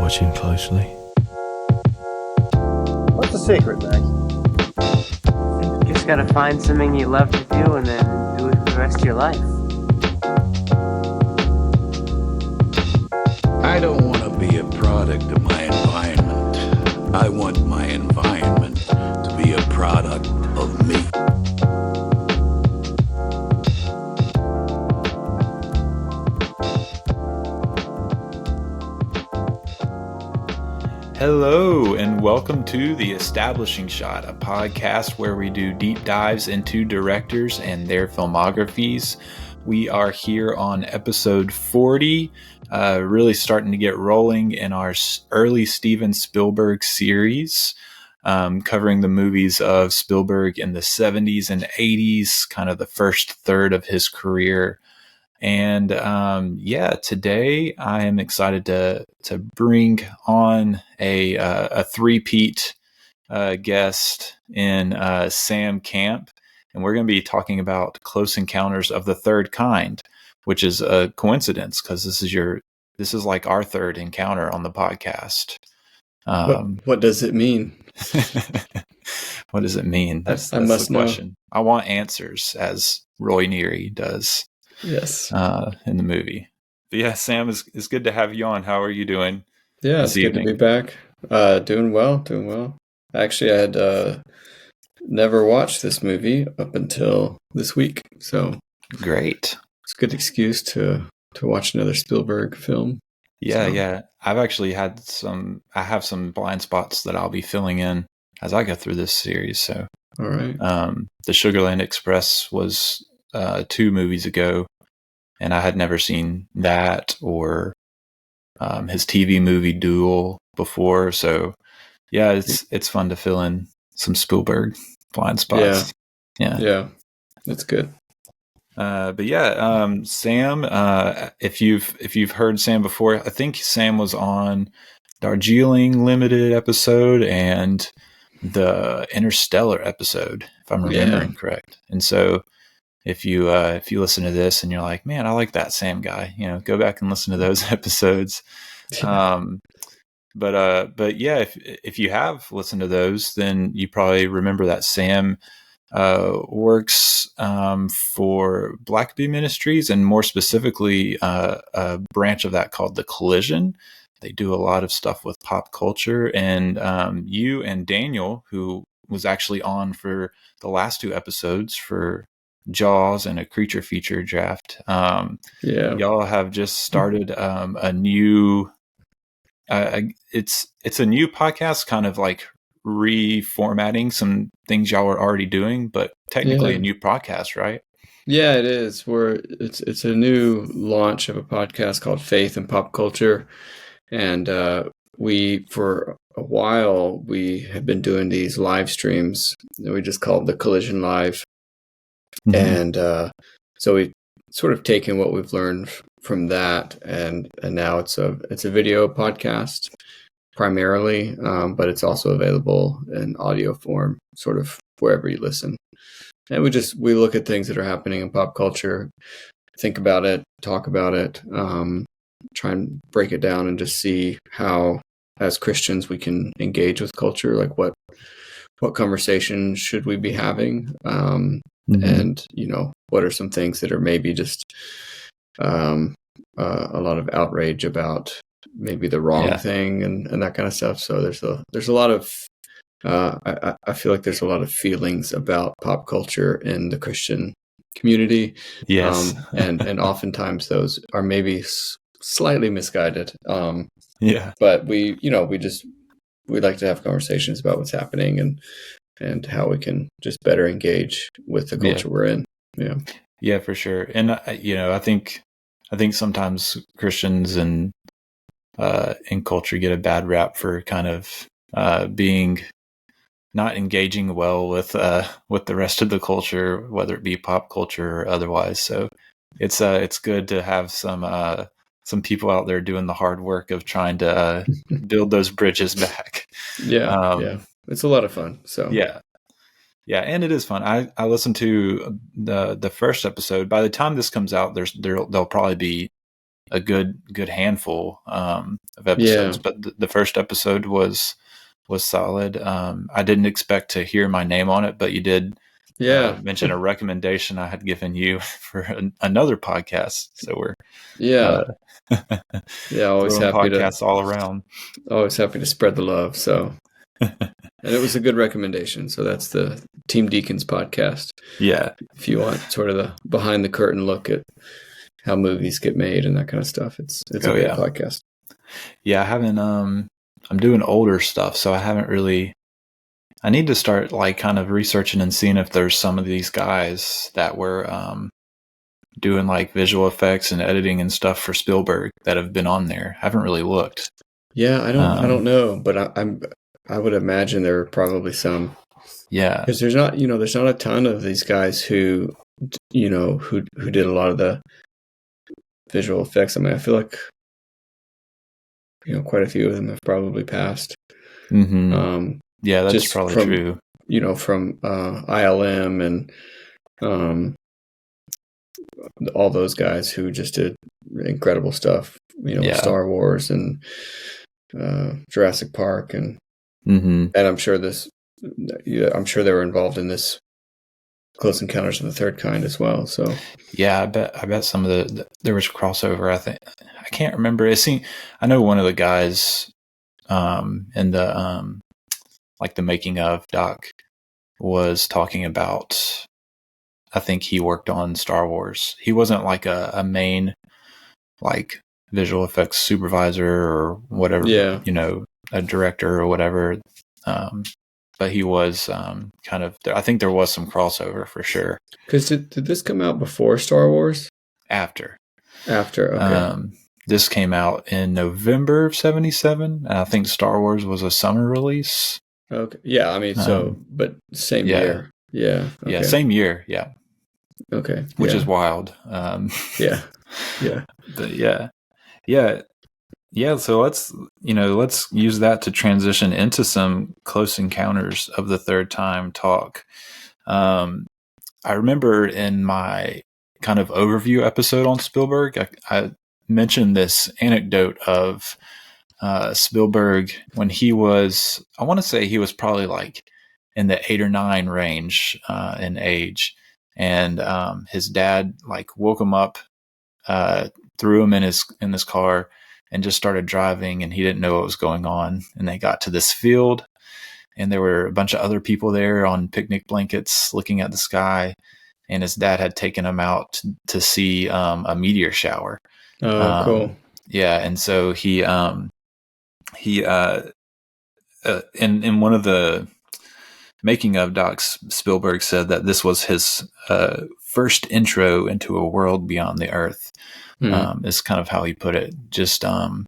watching closely. What's the secret, Max? You just gotta find something you love to do and then do it for the rest of your life. I don't want to be a product of my environment. I want my environment to be a product of me. Hello, and welcome to The Establishing Shot, a podcast where we do deep dives into directors and their filmographies. We are here on episode 40, really starting to get rolling in our early Steven Spielberg series, covering the movies of Spielberg in the 70s and 80s, kind of the first third of his career. And today I am excited to bring on a three-peat guest in Sam Camp, and we're going to be talking about Close Encounters of the Third Kind, which is a coincidence because this is like our third encounter on the podcast. What does it mean? What does it mean? That's I must the question. Know. I want answers, as Roy Neary does. Yes. In the movie. But yeah, Sam, it's good to have you on. How are you doing? Yeah, it's good to be back. Doing well. Actually, I had never watched this movie up until this week, so great. It's a good excuse to watch another Spielberg film. Yeah. I've actually had I have some blind spots that I'll be filling in as I go through this series. So, all right. The Sugarland Express was 2 movies ago, and I had never seen that or his TV movie Duel before. So yeah, it's fun to fill in some Spielberg blind spots. Yeah, that's good. But yeah, Sam, if you've heard Sam before, I think Sam was on Darjeeling Limited episode and the Interstellar episode, if I'm remembering correct. And so if you listen to this and you're like, man, I like that Sam guy, go back and listen to those episodes. But yeah, if you have listened to those, then you probably remember that Sam works for Blackaby Ministries, and more specifically a branch of that called The Collision. They do a lot of stuff with pop culture, and you and Daniel, who was actually on for the last 2 episodes for Jaws and a creature feature draft. Y'all have just started a new. It's a new podcast, kind of like reformatting some things y'all are already doing, but technically a new podcast, right? Yeah, it is. It's a new launch of a podcast called Faith and Pop Culture, and we for a while we have been doing these live streams that we just called the Collision Live. Mm-hmm. And so we sort of taken what we've learned from that, and now it's a video podcast primarily, but it's also available in audio form, sort of wherever you listen. And we look at things that are happening in pop culture, think about it, talk about it, try and break it down, and just see how, as Christians, we can engage with culture. Like what conversation should we be having? And, what are some things that are maybe just a lot of outrage about maybe the wrong thing and that kind of stuff. So there's a lot of, I feel like there's a lot of feelings about pop culture in the Christian community. Yes. And oftentimes those are maybe slightly misguided. But we like to have conversations about what's happening and how we can just better engage with the culture we're in. Yeah, for sure. And I think sometimes Christians and in culture get a bad rap for kind of being not engaging well with the rest of the culture, whether it be pop culture or otherwise. So it's good to have some people out there doing the hard work of trying to build those bridges back. It's a lot of fun. So yeah, and it is fun. I listened to the first episode. By the time this comes out, there'll probably be a good handful of episodes. Yeah. But the first episode was solid. I didn't expect to hear my name on it, but you did mention a recommendation I had given you for another podcast. So we're always happy podcasts all around. Always happy to spread the love. So, and it was a good recommendation. So that's the Team Deacons podcast. Yeah, if you want sort of the behind the curtain look at how movies get made and that kind of stuff, it's a great podcast. Yeah, I haven't. I'm doing older stuff, so I haven't really. I need to start like kind of researching and seeing if there's some of these guys that were doing like visual effects and editing and stuff for Spielberg that have been on there. I haven't really looked. Yeah, I don't know, but I would imagine there are probably some. Yeah, because there's not a ton of these guys who did a lot of the visual effects. I mean, I feel like quite a few of them have probably passed. Mm-hmm. Yeah, that's probably true. From ILM and all those guys who just did incredible stuff. Star Wars and Jurassic Park and I'm sure they were involved in this Close Encounters of the Third Kind as well. So yeah, I bet some of there was crossover. I can't remember. I know one of the guys in the like the making of doc was talking about. I think he worked on Star Wars. He wasn't like a main like visual effects supervisor or whatever. Yeah. A director or whatever. But he was kind of. I think there was some crossover for sure. Because did this come out before Star Wars? After. Okay. This came out in November of '77, and I think Star Wars was a summer release. Okay. Yeah, I mean, but same year. Yeah. Okay. Yeah, same year. Yeah. Okay. Which is wild. Yeah. But yeah. So let's use that to transition into some Close Encounters of the Third Time talk. I remember in my kind of overview episode on Spielberg, I mentioned this anecdote of Spielberg when he was, I want to say he was probably like in the 8 or 9 range in age. And his dad like woke him up, threw him in his car and just started driving, and he didn't know what was going on. And they got to this field, and there were a bunch of other people there on picnic blankets looking at the sky. And his dad had taken him out to see a meteor shower. Oh, cool. Yeah, and so he in one of the making of docs, Spielberg said that this was his first intro into a world beyond the Earth. Is kind of how he put it. Just kind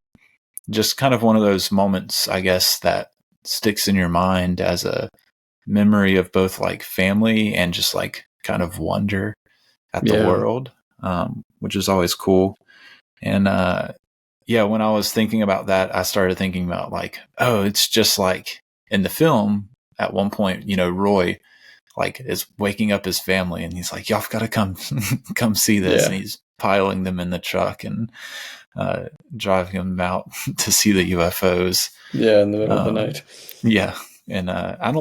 of one of those moments, I guess, that sticks in your mind as a memory of both like family and just like kind of wonder at the world, which is always cool. And when I was thinking about that, I started thinking about like, oh, it's just like in the film at one point, Roy like is waking up his family and he's like, y'all got to come see this. And he's piling them in the truck and driving them out to see the UFOs. Yeah, in the middle of the night. Yeah. And I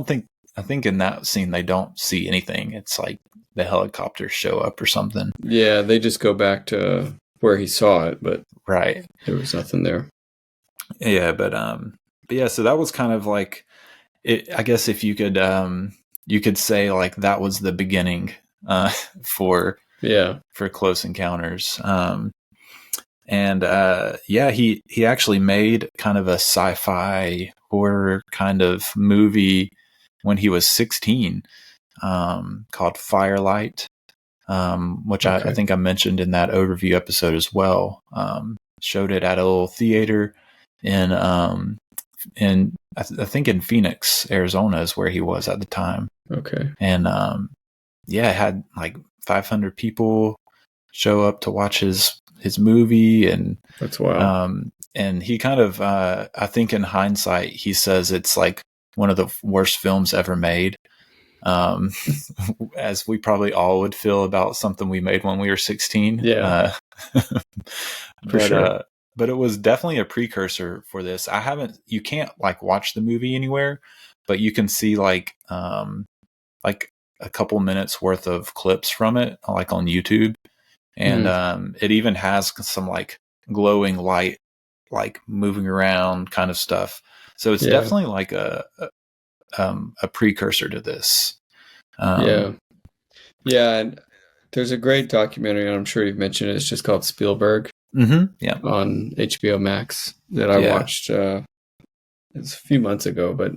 think in that scene, they don't see anything. It's like the helicopters show up or something. Yeah, they just go back to where he saw it, but right, there was nothing there. Yeah, but yeah, so that was kind of like it. I guess if you could say like that was the beginning for Close Encounters. And he actually made kind of a sci-fi horror kind of movie when he was 16, called Firelight, which I think I mentioned in that overview episode as well. Showed it at a little theater in I think in Phoenix, Arizona is where he was at the time. Okay. And it had like 500 people show up to watch his movie, and that's wild. And he kind of I think in hindsight he says it's like one of the worst films ever made, as we probably all would feel about something we made when we were 16. For sure. But it was definitely a precursor for this. You can't like watch the movie anywhere, but you can see like a couple minutes worth of clips from it, like on YouTube. And it even has some like glowing light, like moving around kind of stuff. So it's definitely like a precursor to this. Yeah. And there's a great documentary, and I'm sure you've mentioned it. It's just called Spielberg. Yeah. On HBO Max that I watched. It's a few months ago, but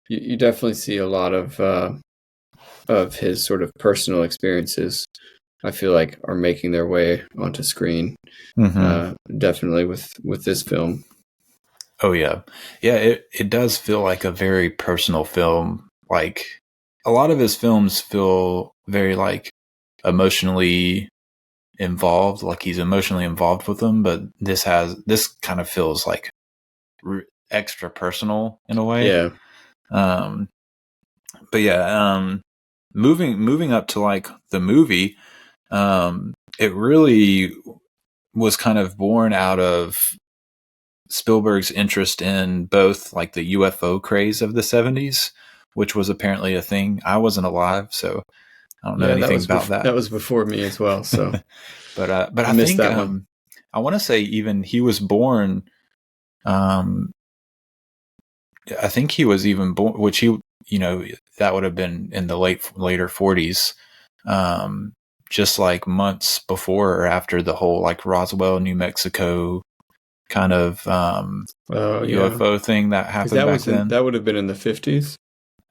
you definitely see a lot of his sort of personal experiences. I feel like are making their way onto screen. Definitely with this film. Oh yeah. It does feel like a very personal film. Like a lot of his films feel very like emotionally involved, like he's emotionally involved with them, but this kind of feels like extra personal in a way. But moving up to like the movie, it really was kind of born out of Spielberg's interest in both like the UFO craze of the 70s, which was apparently a thing. I wasn't alive, so I don't know anything about that. That was before me as well. So, but I think that one. I want to say even he was born. I think he was even born, which that would have been in the later 40s, just like months before or after the whole like Roswell, New Mexico kind of UFO thing that happened back then. That would have been in the 50s.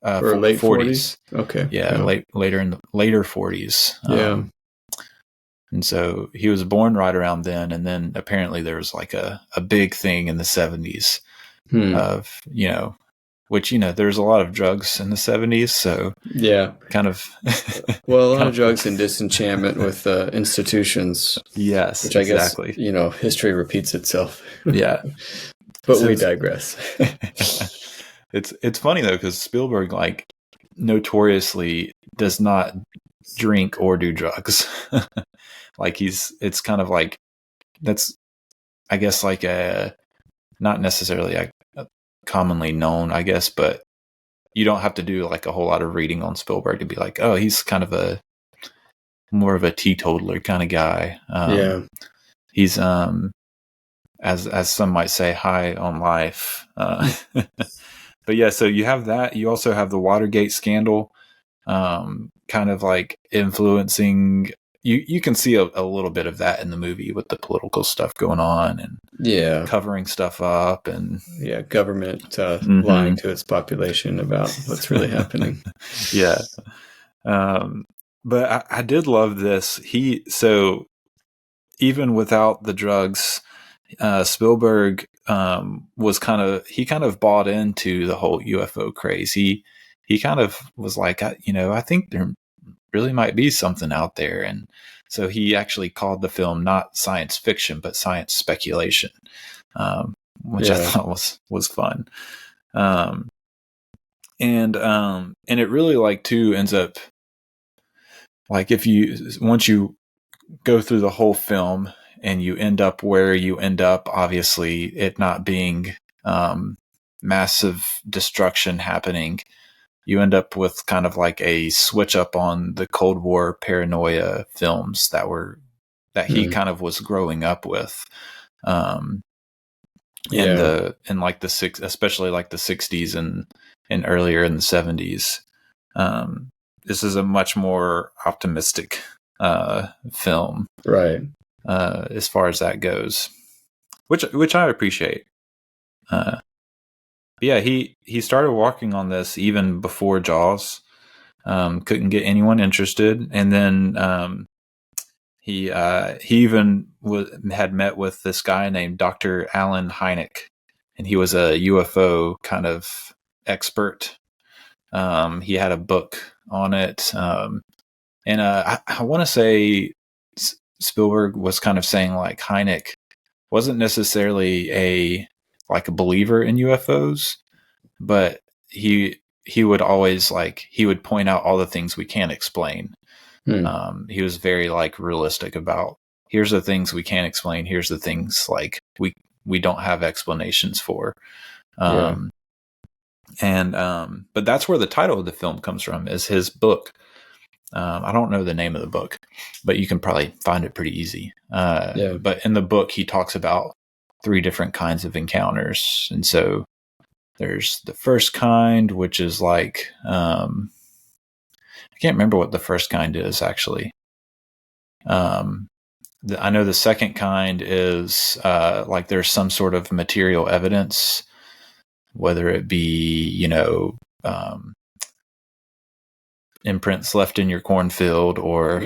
Or late 40s. Okay. Yeah, later in the later 40s. And so he was born right around then, and then apparently there was like a big thing in the 70s of, which, there's a lot of drugs in the 70s, so kind of a lot of drugs and disenchantment with institutions. Yes, which I guess history repeats itself. Yeah. But we digress. It's funny though, because Spielberg like notoriously does not drink or do drugs. Like it's kind of like that's, I guess, like a not necessarily a commonly known, I guess, but you don't have to do like a whole lot of reading on Spielberg to be like, oh, he's kind of more of a teetotaler kind of guy. He's as some might say, high on life. But yeah, so you have that. You also have the Watergate scandal, kind of like influencing. You can see a little bit of that in the movie with the political stuff going on and covering stuff up and government lying to its population about what's really happening. But I did love this. So even without the drugs, Spielberg was kind of bought into the whole UFO craze. He kind of was like, I think there really might be something out there, and so he actually called the film not science fiction but science speculation, which I thought was fun. And it really like too ends up like once you go through the whole film and you end up where you end up, obviously it not being massive destruction happening, you end up with kind of like a switch up on the Cold War paranoia films that he kind of was growing up with. In like especially like the 60s and earlier in the 70s. This is a much more optimistic film, right? As far as that goes, which I appreciate. Yeah, he started working on this even before Jaws. Couldn't get anyone interested, and then he even had met with this guy named Dr. Alan Hynek, and he was a UFO kind of expert. He had a book on it, and I want to say Spielberg was kind of saying like Hynek wasn't necessarily a believer in UFOs, but he would always he would point out all the things we can't explain. He was very realistic about, here's the things we can't explain. Here's the things like we don't have explanations for. But that's where the title of the film comes from, is his book. I don't know the name of the book, but you can probably find it pretty easy. But in the book, he talks about 3 different kinds of encounters. And so there's the first kind, which is like, I can't remember what the first kind is actually. I know the second kind is like there's some sort of material evidence, whether it be, imprints left in your cornfield or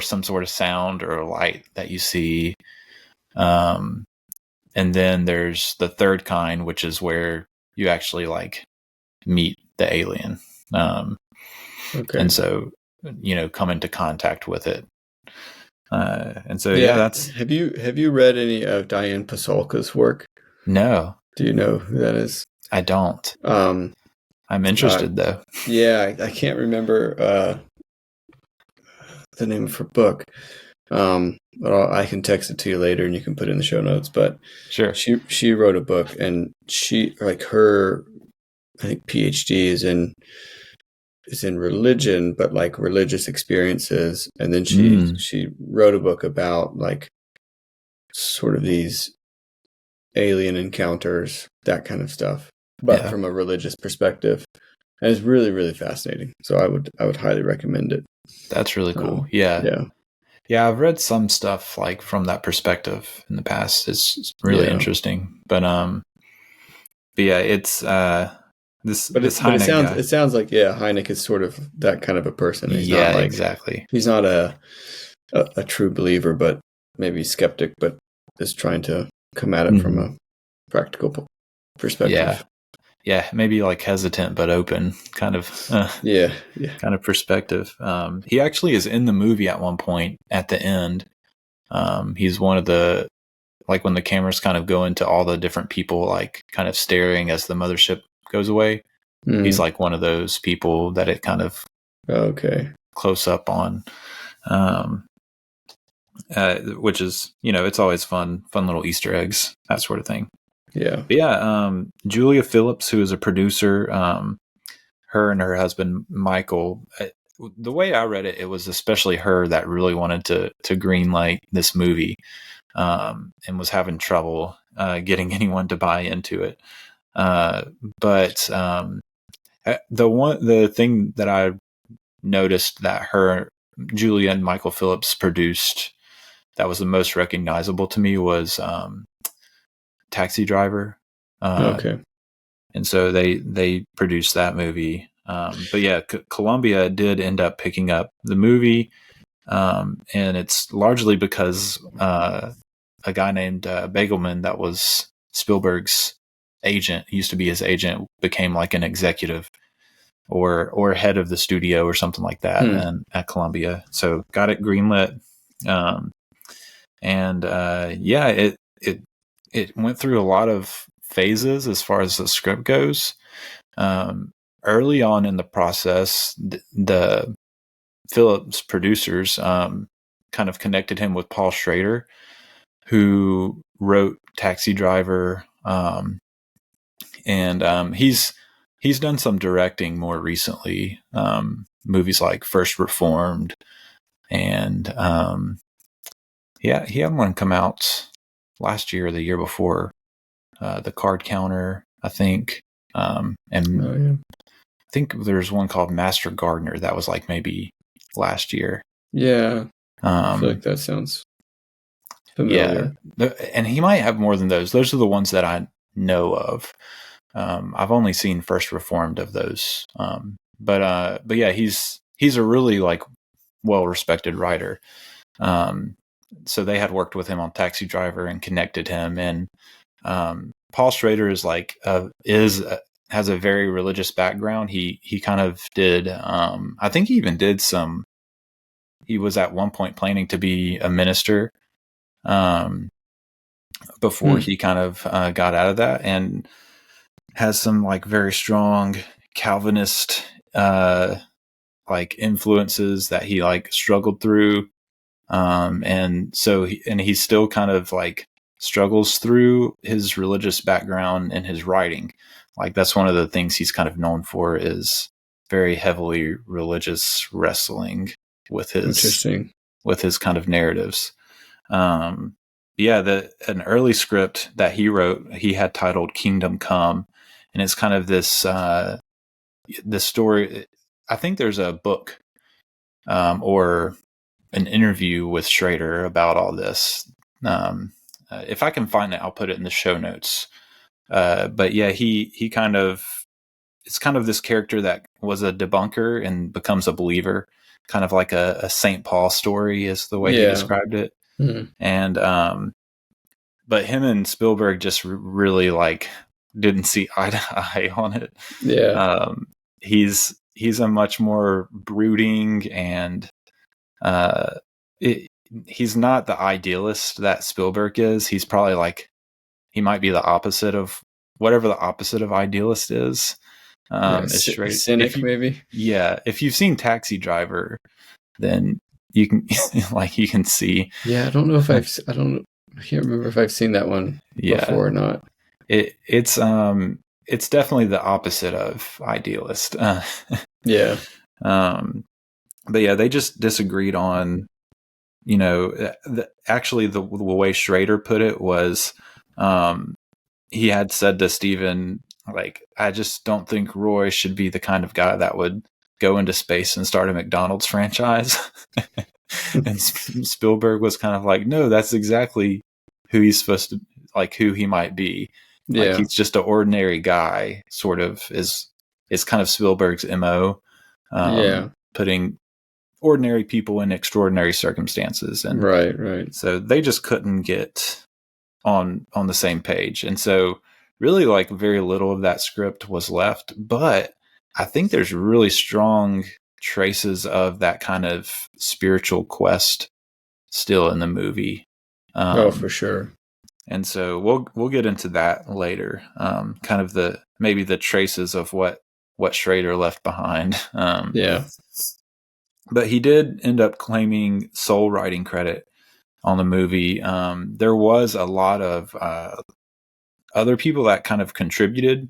some sort of sound or light that you see. And then there's the third kind, which is where you actually like meet the alien. And so, come into contact with it. And so, that's. Have you read any of Diane Pasulka's work? No. Do you know who that is? I don't. I'm interested though. Yeah, I can't remember the name of her book. But I can text it to you later, and you can put it in the show notes. But sure, she wrote a book, and her, I think, PhD is in religion, but like religious experiences. And then she wrote a book about like sort of these alien encounters, that kind of stuff, but from a religious perspective. And it's really, really fascinating. So I would highly recommend it. That's really cool. Yeah, I've read some stuff like from that perspective in the past. It's really interesting. But yeah, it's this. But it sounds like Hynek is sort of that kind of a person. He's not like, exactly. He's not a true believer, but maybe skeptic, but is trying to come at it from a practical perspective. Yeah, maybe like hesitant but open kind of kind of perspective. He actually is in the movie at one point at the end. He's one of the, like when the cameras kind of go into all the different people like kind of staring as the mothership goes away. He's like one of those people that it kind of close up on. Which is, it's always fun little Easter eggs, that sort of thing. Yeah. But Julia Phillips, who is a producer, her and her husband, Michael, the way I read it, it was especially her that really wanted to greenlight this movie, and was having trouble getting anyone to buy into it. But the thing that I noticed that Julia and Michael Phillips produced that was the most recognizable to me was Taxi Driver. And so they produced that movie. But yeah, Columbia did end up picking up the movie. And it's largely because a guy named Bagelman, that was Spielberg's agent, used to be his agent, became like an executive or head of the studio or something like that and at Columbia. So got it greenlit. It went through a lot of phases as far as the script goes. Early on in the process, the Phillips producers kind of connected him with Paul Schrader, who wrote Taxi Driver, and he's done some directing more recently, movies like First Reformed, and he had one come out last year or the year before, The Card Counter, I think. I think there's one called Master Gardener that was like maybe last year. Yeah. I feel like that sounds familiar. Yeah. And he might have more than those. Those are the ones that I know of. I've only seen First Reformed of those. But yeah, he's a really like well-respected writer. So they had worked with him on Taxi Driver and connected him. And Paul Schrader is like has a very religious background. He kind of did. I think he even did some. He was at one point planning to be a minister before he kind of got out of that, and has some like very strong Calvinist like influences that he like struggled through. And so he still kind of like struggles through his religious background in his writing. Like that's one of the things he's kind of known for, is very heavily religious wrestling with his kind of narratives. An early script that he wrote, he had titled Kingdom Come, and it's kind of this story. I think there's a book or an interview with Schrader about all this. If I can find it, I'll put it in the show notes. But yeah, he kind of, it's kind of this character that was a debunker and becomes a believer, kind of like a St. Paul story is the way he described it. Mm-hmm. And, but him and Spielberg just really like didn't see eye to eye on it. Yeah. He's a much more brooding and, he's not the idealist that Spielberg is. He's probably like, he might be the opposite of whatever the opposite of idealist is. Cynic, maybe. Yeah. If you've seen Taxi Driver, then you can you can see. Yeah. I don't know if I can't remember if I've seen that one before or not. It's definitely the opposite of idealist. Yeah. But yeah, they just disagreed on, actually the way Schrader put it was, he had said to Steven, like, I just don't think Roy should be the kind of guy that would go into space and start a McDonald's franchise. And Spielberg was kind of like, no, that's exactly who he's supposed to, like, who he might be. Yeah. Like, he's just an ordinary guy, sort of, is kind of Spielberg's MO. Putting ordinary people in extraordinary circumstances. And right. So they just couldn't get on the same page. And so really, like, very little of that script was left, but I think there's really strong traces of that kind of spiritual quest still in the movie. For sure. And so we'll get into that later. Kind of maybe the traces of what Schrader left behind. But he did end up claiming sole writing credit on the movie. There was a lot of other people that kind of contributed.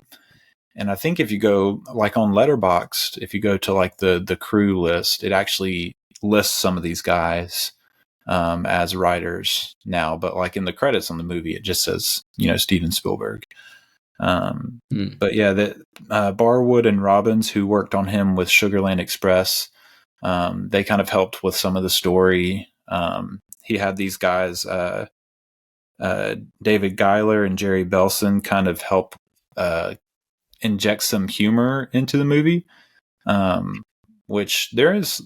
And I think if you go like on Letterboxd, if you go to like the crew list, it actually lists some of these guys as writers now. But like in the credits on the movie, it just says, Steven Spielberg. But yeah, Barwood and Robbins, who worked on him with Sugarland Express, they kind of helped with some of the story. He had these guys, David Giler and Jerry Belson, kind of help inject some humor into the movie, which there is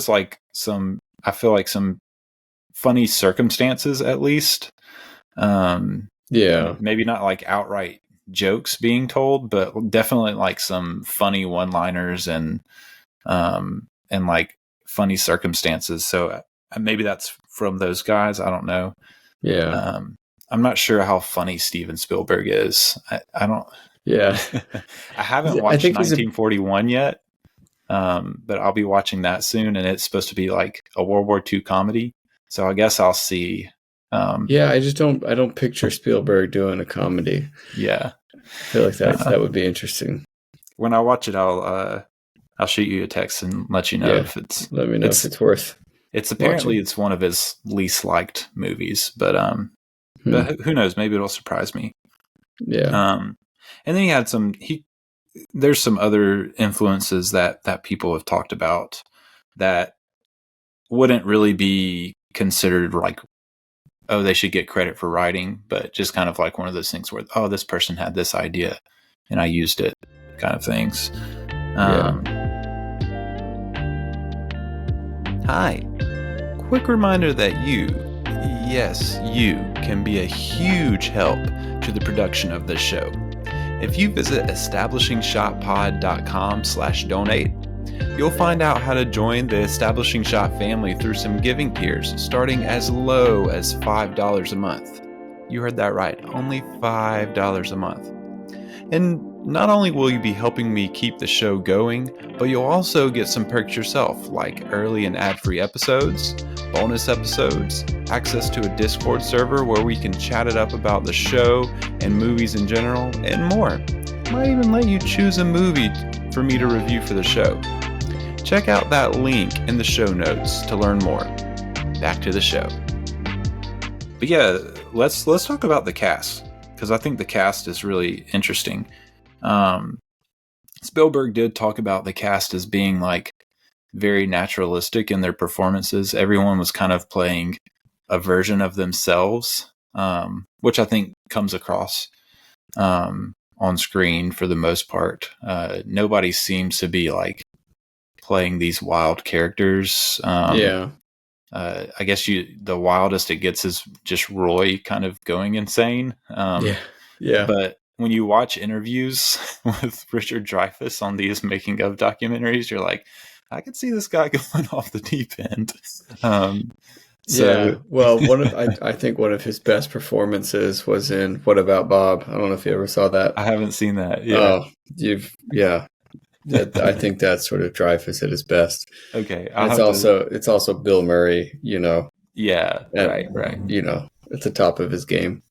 like some, I feel like some funny circumstances at least. Maybe not like outright jokes being told, but definitely like some funny one-liners and like funny circumstances. So maybe that's from those guys. I don't know. Yeah. I'm not sure how funny Steven Spielberg is. I don't. Yeah. I haven't watched 1941 yet, but I'll be watching that soon, and it's supposed to be like a World War II comedy. So I guess I'll see. I don't picture Spielberg doing a comedy. Yeah. I feel like that would be interesting. When I watch it, I'll shoot you a text and let you know if it's. Let me know if it's worth. It's apparently watching. It's one of his least liked movies, but who knows? Maybe it'll surprise me. Yeah. And then he had there's some other influences that people have talked about that wouldn't really be considered like, oh, they should get credit for writing, but just kind of like one of those things where, oh, this person had this idea and I used it, kind of things. Hi. Quick reminder that you can be a huge help to the production of this show. If you visit establishingshotpod.com/donate, you'll find out how to join the Establishing Shot family through some giving tiers starting as low as $5 a month. You heard that right, only $5 a month. And Not only will you be helping me keep the show going, but you'll also get some perks yourself, like early and ad-free episodes, bonus episodes, access to a Discord server where we can chat it up about the show and movies in general, and more. Might even let you choose a movie for me to review for the show. Check out that link in the show notes to learn more. Back to the show. But yeah, let's talk about the cast, because I think the cast is really interesting. Spielberg did talk about the cast as being like very naturalistic in their performances. Everyone was kind of playing a version of themselves, which I think comes across on screen for the most part. Nobody seems to be like playing these wild characters. I guess the wildest it gets is just Roy kind of going insane. But when you watch interviews with Richard Dreyfuss on these making of documentaries, you're like, I could see this guy going off the deep end. I think one of his best performances was in What About Bob? I don't know if you ever saw that. I haven't seen that. Yeah. I think that's sort of Dreyfuss at his best. Okay. It's also Bill Murray, Yeah. Right. At the top of his game.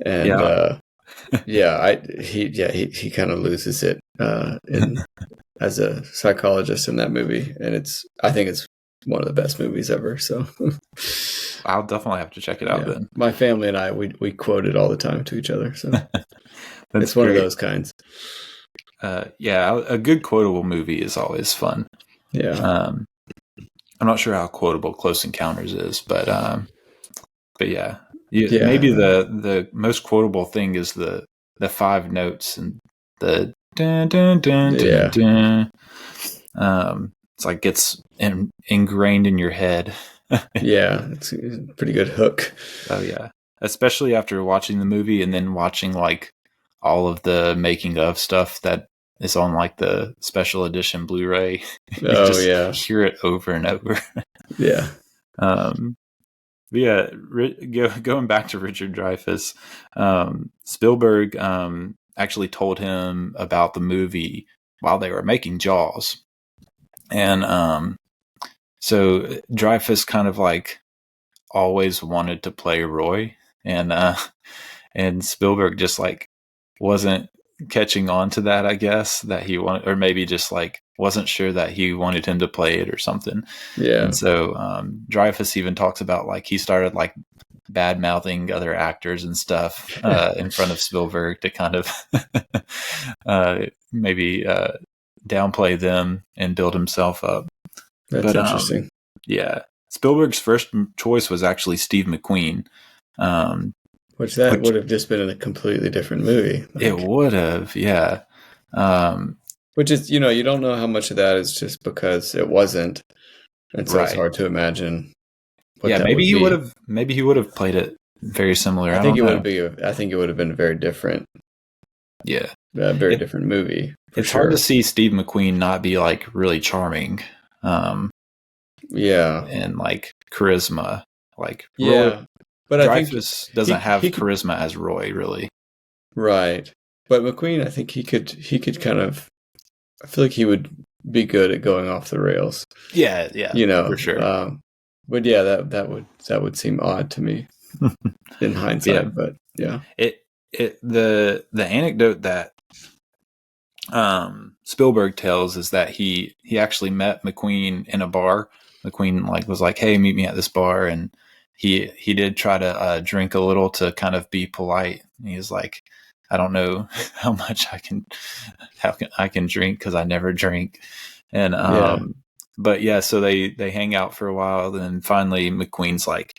And he kind of loses it as a psychologist in that movie, and I think it's one of the best movies ever. So I'll definitely have to check it out then. My family and I we quote it all the time to each other, so it's one of those kinds. A good quotable movie is always fun. Yeah. I'm not sure how quotable Close Encounters is, but yeah. Maybe the most quotable thing is the 5 notes and the dun, dun, dun, dun, dun. It's like gets ingrained in your head. It's a pretty good hook. Oh yeah, especially after watching the movie and then watching like all of the making of stuff that is on like the special edition Blu-ray. Hear it over and over. Yeah. Going back to Richard Dreyfuss, Spielberg actually told him about the movie while they were making Jaws. And so Dreyfuss kind of like always wanted to play Roy, and Spielberg just like wasn't catching on to that, I guess, that he wanted, or maybe just like wasn't sure that he wanted him to play it or something. Yeah. And so Dreyfuss even talks about like he started like bad mouthing other actors and stuff in front of Spielberg to kind of maybe downplay them and build himself up. That's interesting. Spielberg's first choice was actually Steve McQueen. Which would have just been in a completely different movie. It would have, yeah. Which is, you don't know how much of that is just because it wasn't, and so it's hard to imagine. Maybe he would have played it very similar. I think it would have been a very different. Yeah, a very different movie. It's hard to see Steve McQueen not be like really charming. And like charisma, like Roy, but Dreyfuss doesn't have charisma as Roy, really. Right, but McQueen, I think he could kind of. I feel like he would be good at going off the rails. Yeah, for sure. But that would seem odd to me in hindsight. But yeah, the anecdote that Spielberg tells is that he actually met McQueen in a bar. McQueen was like, "Hey, meet me at this bar," and he did try to drink a little to kind of be polite. And he was like, I don't know how much I can drink because I never drink. And, so they hang out for a while. Then finally McQueen's like,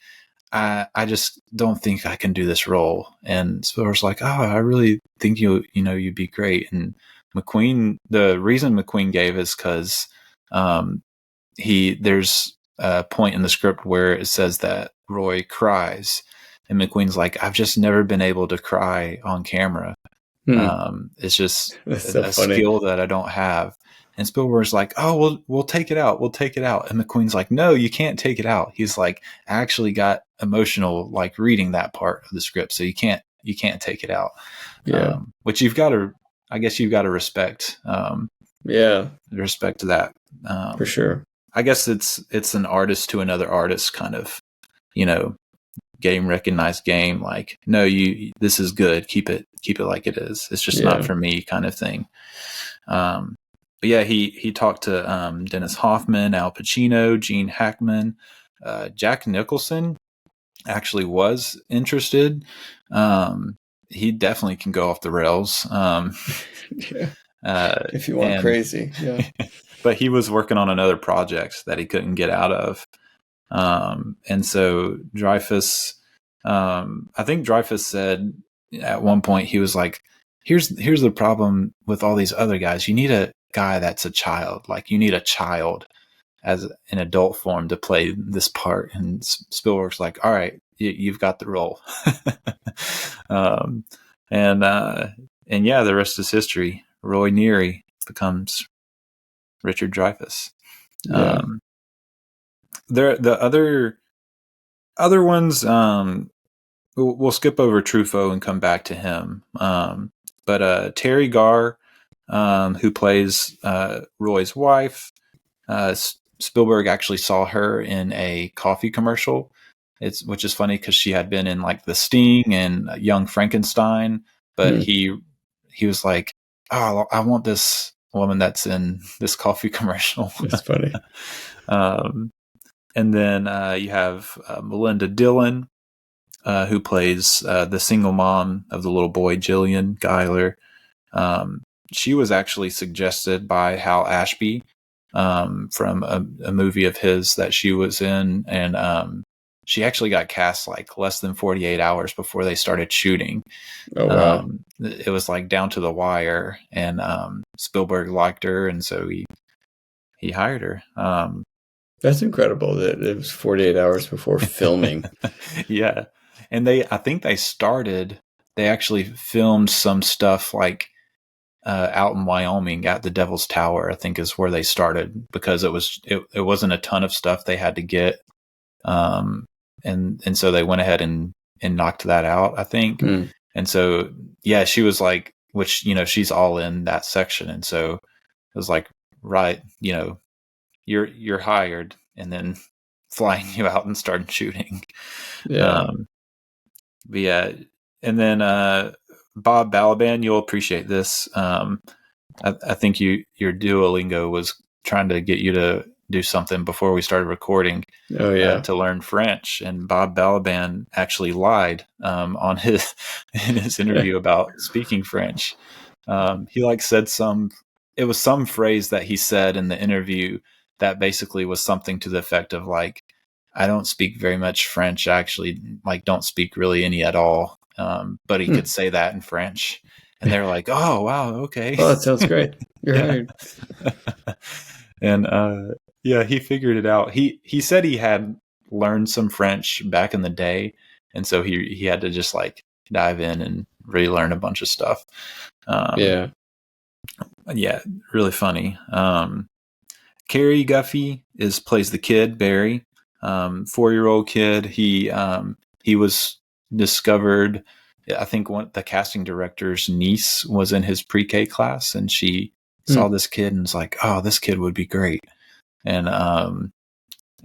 I just don't think I can do this role. And Spielberg's like, oh, I really think you'd be great. And McQueen, the reason McQueen gave is because, there's a point in the script where it says that Roy cries. And McQueen's like, I've just never been able to cry on camera. It's just a skill that I don't have. And Spielberg's like, oh, we'll take it out. We'll take it out. And McQueen's like, no, you can't take it out. He's like, I actually got emotional, like reading that part of the script. So you can't take it out. Yeah. Which you've got to I guess you've got to respect to that. For sure. I guess it's an artist to another artist kind of, game recognized game. Like, no, this is good. Keep it like it is. It's just not for me kind of thing. But yeah, he talked to Dennis Hoffman, Al Pacino, Gene Hackman, Jack Nicholson actually was interested. He definitely can go off the rails. If you want crazy, yeah. But he was working on another project that he couldn't get out of. And so Dreyfuss, I think Dreyfuss said at one point, he was like, here's the problem with all these other guys. You need a guy that's a child. Like, you need a child as an adult form to play this part. And Spielberg's like, all right, you've got the role. And yeah, the rest is history. Roy Neary becomes Richard Dreyfuss. Yeah. The other ones, we'll skip over Truffaut and come back to him. But Terry Garr, who plays Roy's wife, Spielberg actually saw her in a coffee commercial. Which is funny because she had been in like The Sting and Young Frankenstein, but he was like, "Oh, I want this woman that's in this coffee commercial." That's funny. And then you have Melinda Dillon, who plays the single mom of the little boy, Jillian Geiler. She was actually suggested by Hal Ashby from a movie of his that she was in, and she actually got cast like less than 48 hours before they started shooting. Oh, wow. It was like down to the wire, and Spielberg liked her, and so he hired her. That's incredible that it was 48 hours before filming. Yeah. And I think they actually filmed some stuff like out in Wyoming at the Devil's Tower, I think is where they started, because it wasn't a ton of stuff they had to get. And so they went ahead and knocked that out, I think. And so, yeah, she was like, which, she's all in that section. And so it was like, right, you're hired, and then flying you out and starting shooting. Yeah. But yeah. And then, Bob Balaban, you'll appreciate this. I think your Duolingo was trying to get you to do something before we started recording. Oh yeah. To learn French, and Bob Balaban actually lied in his interview about speaking French. He like said it was some phrase that he said in the interview that basically was something to the effect of like, I don't speak very much French. I actually like don't speak really any at all. But he could say that in French, and they're like, "Oh wow, okay." Oh, that sounds great. You're hired. And yeah, he figured it out. He said he had learned some French back in the day, and so he had to just like dive in and relearn a bunch of stuff. Yeah, really funny. Cary Guffey plays the kid Barry, 4-year-old kid. He was discovered. I think the casting director's niece was in his pre-K class, and she saw this kid and was like, "Oh, this kid would be great." And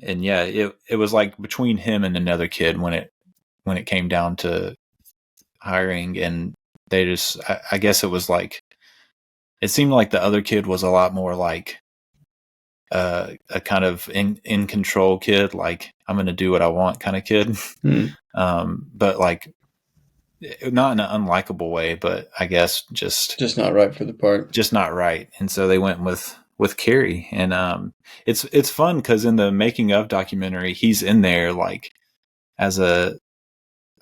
yeah, it was like between him and another kid when it came down to hiring, and they just, I guess it was like, it seemed like the other kid was a lot more like a kind of in control kid, like I'm going to do what I want kind of kid. But like, not in an unlikable way, but I guess just not right for the part. Just not right. And so they went with Cary, and it's fun because in the making of documentary, he's in there like as I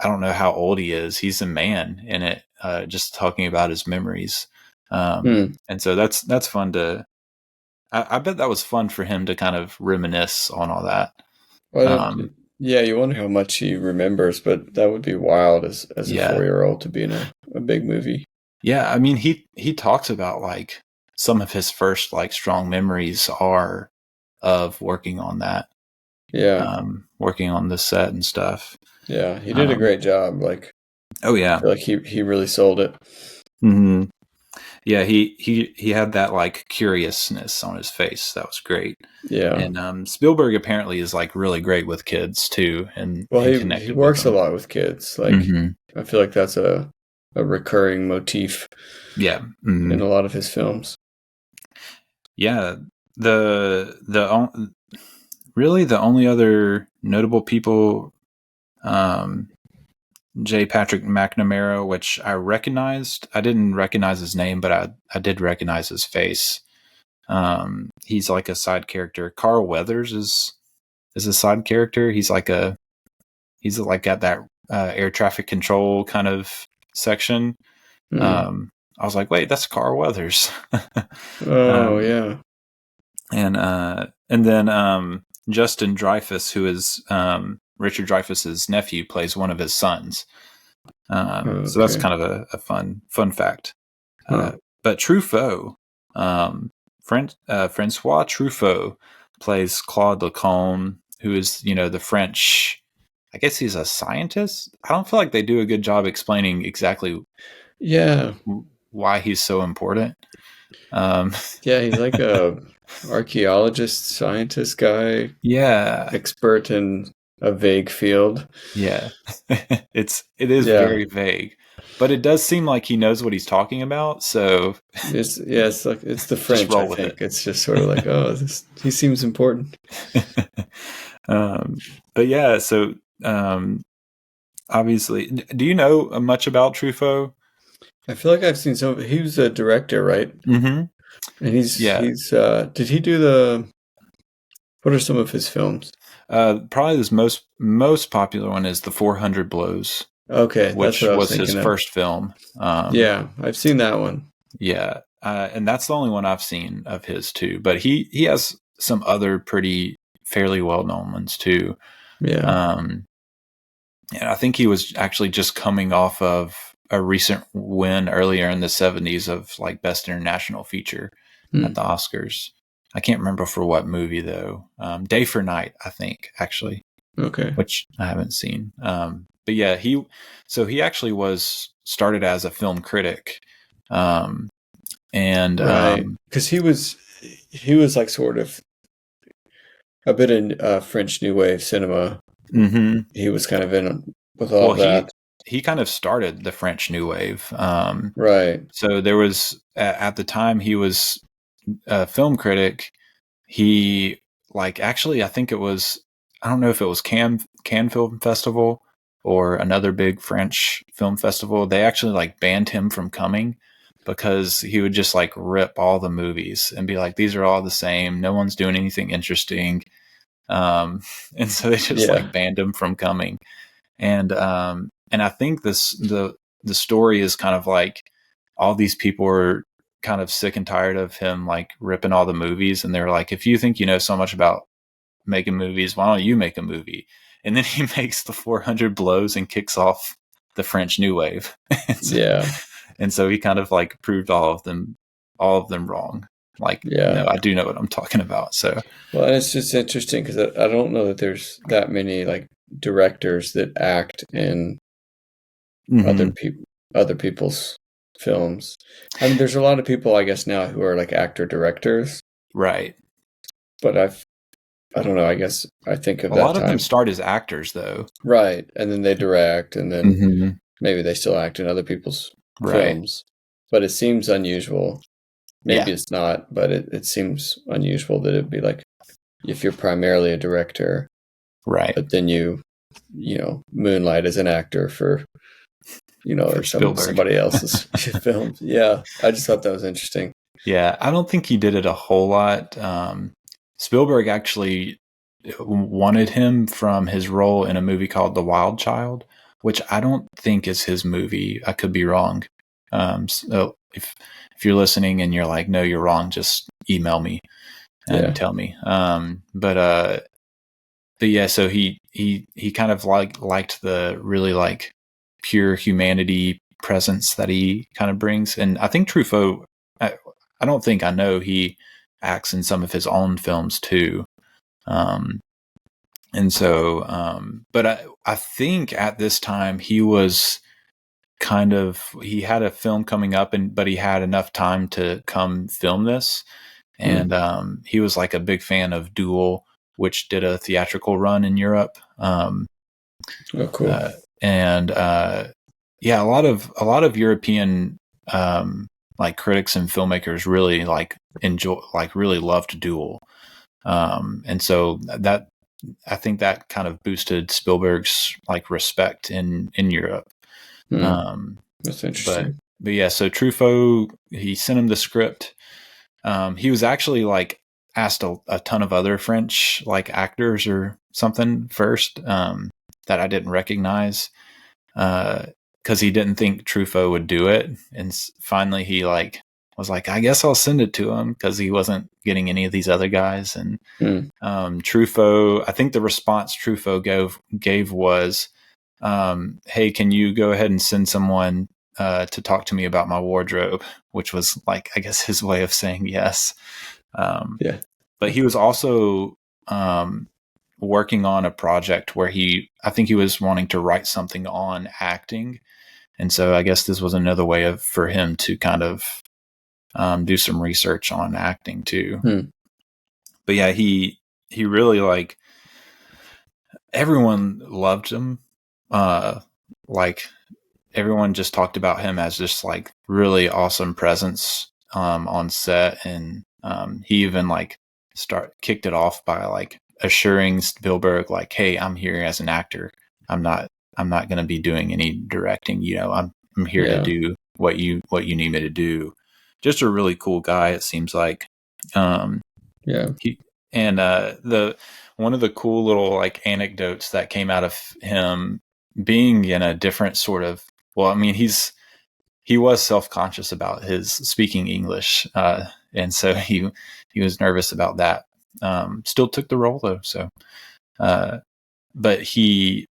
don't know how old he is. He's a man in it, just talking about his memories. And so that's fun to. I bet that was fun for him to kind of reminisce on all that. Well, yeah, you wonder how much he remembers, but that would be wild as a 4-year-old to be in a big movie. Yeah, I mean, he talks about like some of his first like strong memories are of working on that. Yeah, working on the set and stuff. Yeah, he did a great job. Like, oh yeah, I feel like he really sold it. Mm-hmm. Yeah, he had that like curiousness on his face. That was great. Yeah. And Spielberg apparently is like really great with kids too, and Well, he connected with works a them. lot with kids. Like I feel like that's a recurring motif. Yeah. In a lot of his films. Yeah. Really the only other notable people, J. Patrick McNamara, which I recognized. I didn't recognize his name, but I did recognize his face. He's like a side character. Carl Weathers is a side character. He's like at that air traffic control kind of section. I was like, wait, that's Carl Weathers. Yeah. And then Justin Dreyfuss, who is Richard Dreyfuss's nephew, plays one of his sons. So that's kind of a fun fact. But Truffaut, Francois Truffaut, plays Claude Lacombe, who is, the French. I guess he's a scientist. I don't feel like they do a good job explaining exactly why he's so important. He's like a archaeologist, scientist guy. Yeah. Expert in a vague field. Yeah. It is very vague. But it does seem like he knows what he's talking about, so it's like it's the French, I think. It's just sort of like, he seems important. But yeah, so obviously, do you know much about Truffaut? I feel like I've seen some. He was a director, right? Mm-hmm. And he's did he do what are some of his films? Probably his most popular one is The 400 Blows. Okay, which was his first film. I've seen that one. Yeah, and that's the only one I've seen of his too. But he has some other fairly well-known ones too. Yeah. And I think he was actually just coming off of a recent win earlier in the 70s of like Best International Feature at the Oscars. I can't remember for what movie though. Day for Night, I think, actually. Okay. Which I haven't seen. But yeah, he actually was started as a film critic. And because he was like sort of a bit in French New Wave cinema. Mm-hmm. He was kind of in with all that. He kind of started the French New Wave. Right. So there was at the time he was a film critic. He actually, I think it was, I don't know if it was Cannes Film Festival or another big French film festival. They actually banned him from coming because he would just rip all the movies and be like, these are all the same. No one's doing anything interesting. And so they just banned him from coming. And I think the story is kind of all these people were kind of sick and tired of him ripping all the movies. And they were like, if you think you know so much about making movies, why don't you make a movie? And then he makes The 400 Blows and kicks off the French New Wave. And so he kind of proved all of them wrong. No, I do know what I'm talking about. So, well, and it's just interesting because I don't know that there's that many directors that act in other people's films. I mean, there's a lot of people, I guess, now who are actor directors, right? But I don't know. I guess I think of a lot of them start as actors, though, right? And then they direct, and then maybe they still act in other people's films. But it seems unusual. Maybe it's not, but it seems unusual that it'd be if you're primarily a director, right? But then you moonlight as an actor for somebody else's film. Yeah, I just thought that was interesting. Yeah, I don't think he did it a whole lot. Spielberg actually wanted him from his role in a movie called The Wild Child, which I don't think is his movie. I could be wrong. So if you're listening and you're like, no, you're wrong, just email me and tell me. But yeah, so he kind of liked the really pure humanity presence that he kind of brings. And I think Truffaut, I don't think I know he acts in some of his own films too. And so, but I think at this time he was he had a film coming up, but he had enough time to come film this. And he was like a big fan of Duel, which did a theatrical run in Europe. Oh, cool. Yeah, a lot of European like critics and filmmakers really really loved Duel. And so that, I think that kind of boosted Spielberg's like respect in Europe. That's interesting. But yeah, so Truffaut, he sent him the script. He was actually like asked a ton of other French like actors or something first that I didn't recognize because he didn't think Truffaut would do it, and finally he like was like, I guess I'll send it to him, because he wasn't getting any of these other guys. And Truffaut, I think the response Truffaut gave was, hey, can you go ahead and send someone to talk to me about my wardrobe, which was like, I guess, his way of saying yes. But he was also working on a project where I think he was wanting to write something on acting. And so I guess this was another way for him to kind of do some research on acting too. But yeah, he really like, everyone loved him. Like everyone just talked about him as just like really awesome presence on set. And he even like kicked it off by like assuring Spielberg like, hey, I'm here as an actor. I'm not going to be doing any directing. You know, I'm here to do what you need me to do. Just a really cool guy, it seems like. One of the cool little like anecdotes that came out of him being in a different sort of, well, I mean, he was self-conscious about his speaking English, and so he was nervous about that. Still took the role though. So, but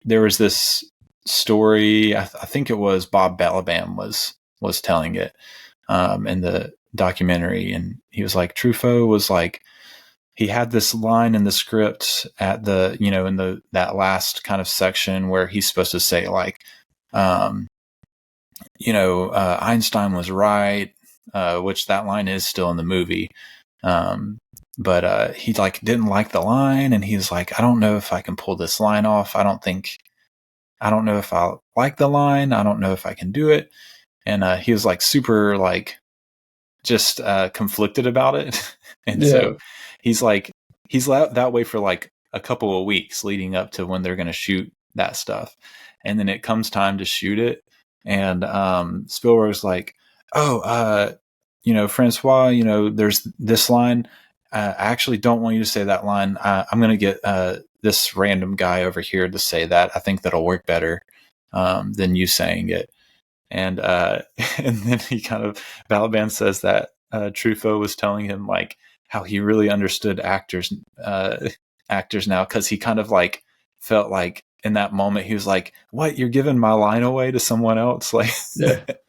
there was this story. I think it was Bob Balaban was telling it in the documentary, and he was like, Truffaut was like, he had this line in the script at the, you know, in that last kind of section where he's supposed to say like, Einstein was right, which that line is still in the movie. But he like didn't like the line, and he's like, I don't know if I can pull this line off. I don't know if I like the line. I don't know if I can do it. And he was like super like just conflicted about it. And so he's that way for like a couple of weeks leading up to when they're going to shoot that stuff. And then it comes time to shoot it. And Spielberg's like, Francois, there's this line. I actually don't want you to say that line. I'm going to get this random guy over here to say that. I think that'll work better than you saying it. And then he kind of, Balaban says that Truffaut was telling him like how he really understood actors now, because he kind of like felt like in that moment he was like, what, you're giving my line away to someone else, like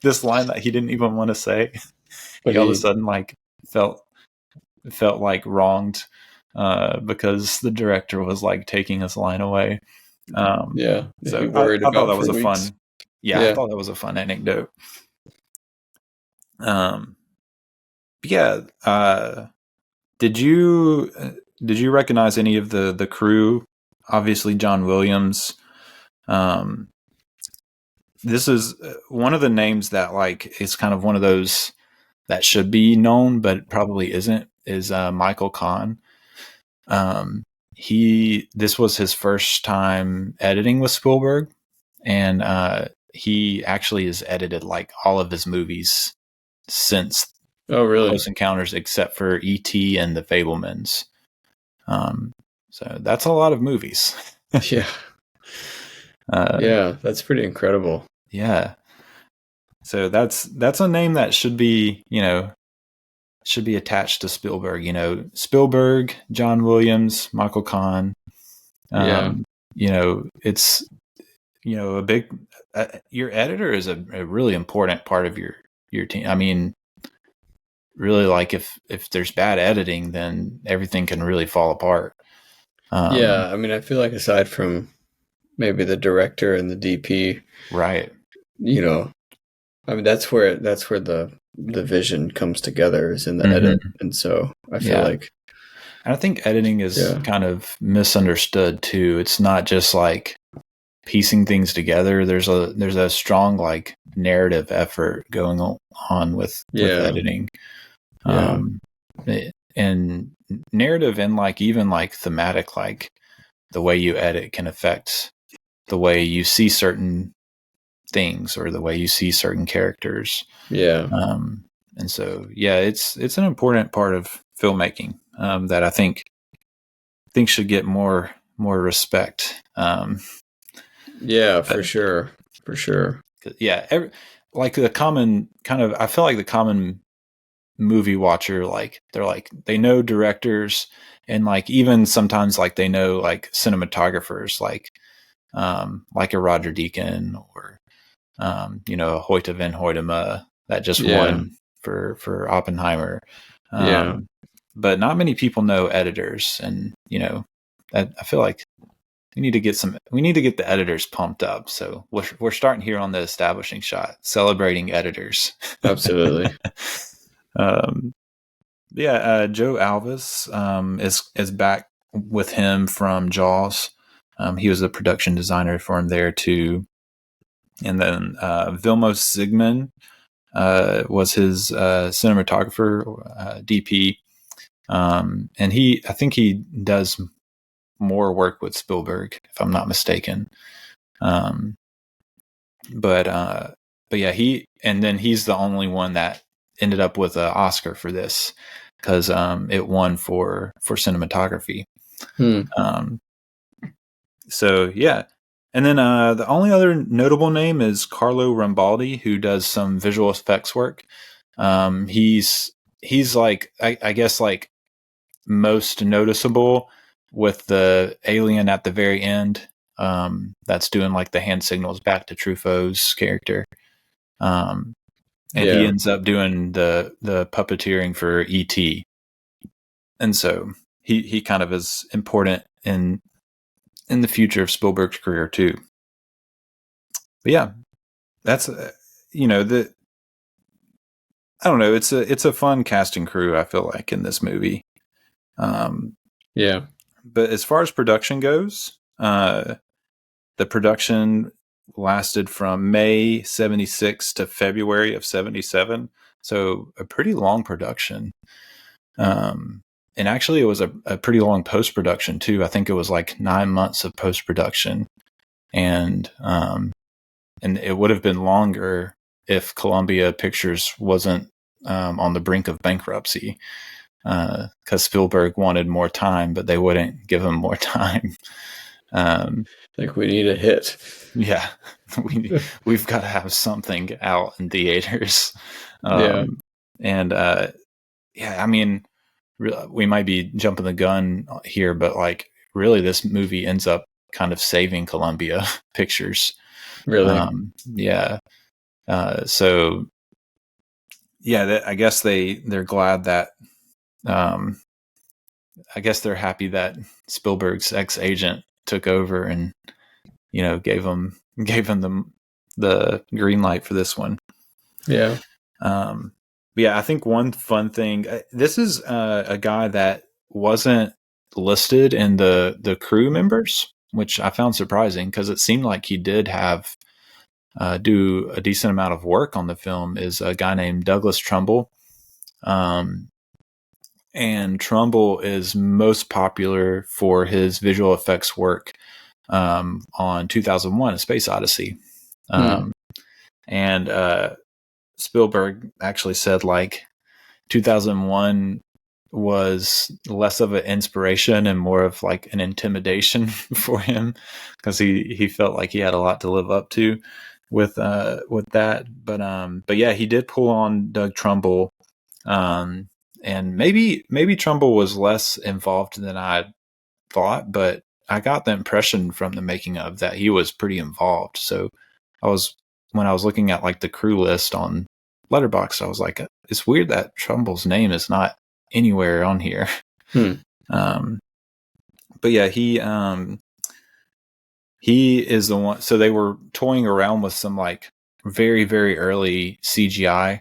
this line that he didn't even want to say. But he all of a sudden like felt like wronged because the director was like taking his line away. So I thought that was a fun. I thought that was a fun anecdote. Did you recognize any of the crew? Obviously, John Williams. This is one of the names that like is kind of one of those that should be known, but probably isn't. Is Michael Kahn. This was his first time editing with Spielberg, and he actually has edited like all of his movies since Close Encounters, except for E.T. and The Fabelmans. So that's a lot of movies. That's pretty incredible. Yeah. So that's a name that should be attached to Spielberg. Spielberg, John Williams, Michael Kahn. It's a big. Your editor is a really important part of your team. I mean, really, like if there's bad editing, then everything can really fall apart. I mean, I feel like aside from maybe the director and the DP, right? I mean, that's where the vision comes together, is in the edit. And so I feel like, and I think editing is kind of misunderstood too. It's not just like piecing things together. There's a strong like narrative effort going on with editing. And narrative and like even like thematic, like the way you edit can affect the way you see certain things or the way you see certain characters. And so it's an important part of filmmaking that I think should get more respect. For sure. Like the common kind of, I feel like the common movie watcher, like they know directors, and like even sometimes like they know like cinematographers, like a Roger Deakins or a Hoyte van Hoytema that just won for Oppenheimer. But not many people know editors, and I feel like we need to get the editors pumped up. So we're starting here on the establishing shot, celebrating editors. Absolutely. Joe Alvis is back with him from Jaws. He was a production designer for him there too. And then Vilmos Zsigmond was his cinematographer, DP. And I think he does more work with Spielberg, if I'm not mistaken. But he's the only one that ended up with an Oscar for this, because it won for cinematography. And then the only other notable name is Carlo Rambaldi, who does some visual effects work. He's like, I guess like most noticeable with the alien at the very end. That's doing like the hand signals back to Truffaut's character. He ends up doing the puppeteering for E.T. And so he kind of is important in the future of Spielberg's career too. But yeah, that's I don't know, it's a fun casting crew, I feel like, in this movie. But as far as production goes, the production lasted from May 76 to February of 77. So a pretty long production. And actually it was a pretty long post-production too. I think it was like 9 months of post-production. And it would have been longer if Columbia Pictures wasn't on the brink of bankruptcy. Because Spielberg wanted more time, but they wouldn't give him more time. Like, we need a hit. Yeah, we've got to have something out in theaters. I mean, we might be jumping the gun here, but like, really, this movie ends up kind of saving Columbia Pictures. Really? I guess they're glad that. I guess they're happy that Spielberg's ex-agent took over and gave them the green light for this one. I think one fun thing, this is a guy that wasn't listed in the crew members, which I found surprising, because it seemed like he did have do a decent amount of work on the film, is a guy named Douglas Trumbull. And Trumbull is most popular for his visual effects work on 2001: A Space Odyssey. And Spielberg actually said like 2001 was less of an inspiration and more of like an intimidation for him, because he felt like he had a lot to live up to with that. But yeah, he did pull on Doug Trumbull. And maybe Trumbull was less involved than I thought, but I got the impression from the making of that he was pretty involved. So when I was looking at like the crew list on Letterboxd, I was like, it's weird that Trumbull's name is not anywhere on here. But yeah, he is the one. So they were toying around with some like very, very early CGI.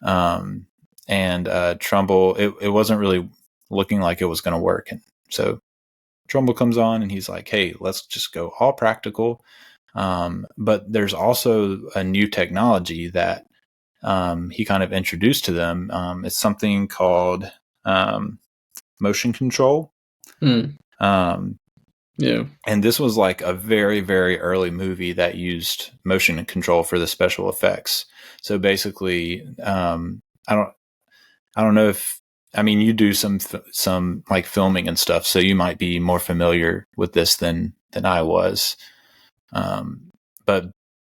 And Trumbull, it wasn't really looking like it was going to work. And so Trumbull comes on and he's like, hey, let's just go all practical. But there's also a new technology that he kind of introduced to them. It's something called motion control. Yeah. And this was like a very, very early movie that used motion control for the special effects. So basically, I don't know if, I mean, you do some like filming and stuff, so you might be more familiar with this than I was. But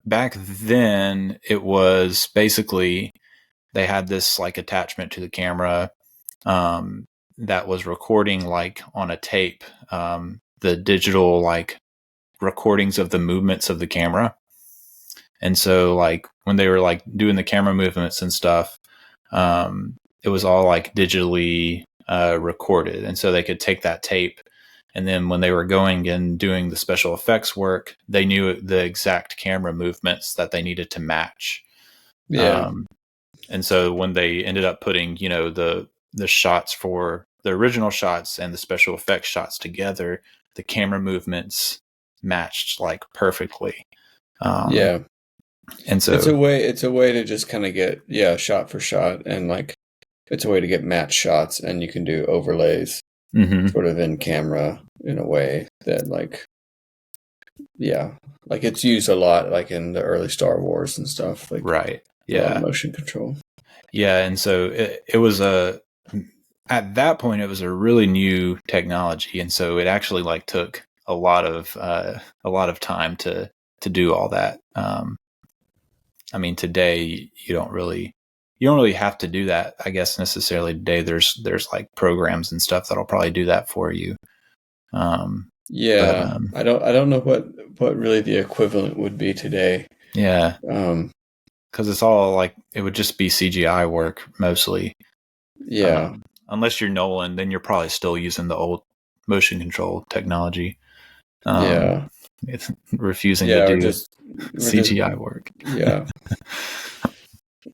back then it was basically, they had this like attachment to the camera, that was recording like on a tape, the digital like recordings of the movements of the camera. And so like when they were like doing the camera movements and stuff, it was all like digitally recorded. And so they could take that tape, and then when they were going and doing the special effects work, they knew the exact camera movements that they needed to match. Yeah. And so when they ended up putting, you know, the shots for the original shots and the special effects shots together, the camera movements matched like perfectly. Yeah. And so it's a way to just kind of get, shot for shot, and like it's a way to get match shots, and you can do overlays sort of in camera in a way that like it's used a lot like in the early Star Wars and stuff, like right. Yeah. Motion control. Yeah. And so it was at that point it was a really new technology. And so it actually like took a lot of time to do all that. I mean, today you don't really have to do that, I guess, necessarily today. There's like programs and stuff that'll probably do that for you. I don't know what really the equivalent would be today. Yeah. Because it's all like, it would just be CGI work mostly. Yeah. Unless you're Nolan, then you're probably still using the old motion control technology. It's refusing to do CGI work. Yeah.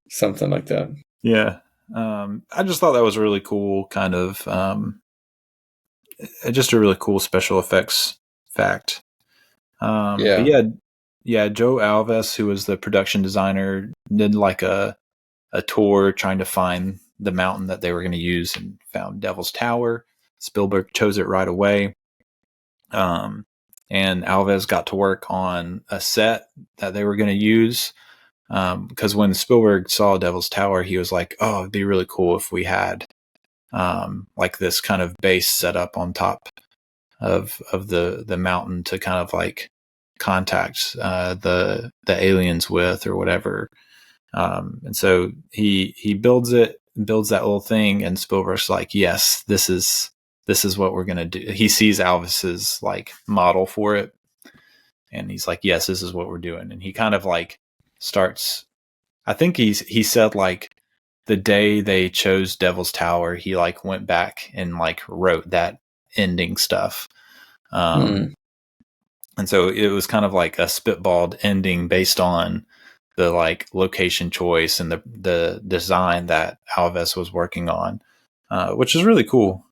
Something like that. Yeah. I just thought that was a really cool kind of, just a really cool special effects fact. But Joe Alves, who was the production designer, did like a tour trying to find the mountain that they were going to use, and found Devil's Tower. Spielberg chose it right away. And Alves got to work on a set that they were going to use. Because when Spielberg saw Devil's Tower, he was like, oh, it'd be really cool if we had like this kind of base set up on top of the mountain to kind of like contact the aliens with or whatever. And so he builds that little thing, and Spielberg's like, yes, this is what we're going to do. He sees Alvis's like model for it, and he's like, yes, this is what we're doing. And he kind of like starts, I think he said like the day they chose Devil's Tower, he like went back and like wrote that ending stuff. And so it was kind of like a spitballed ending based on the like location choice and the design that Alves was working on, which is really cool.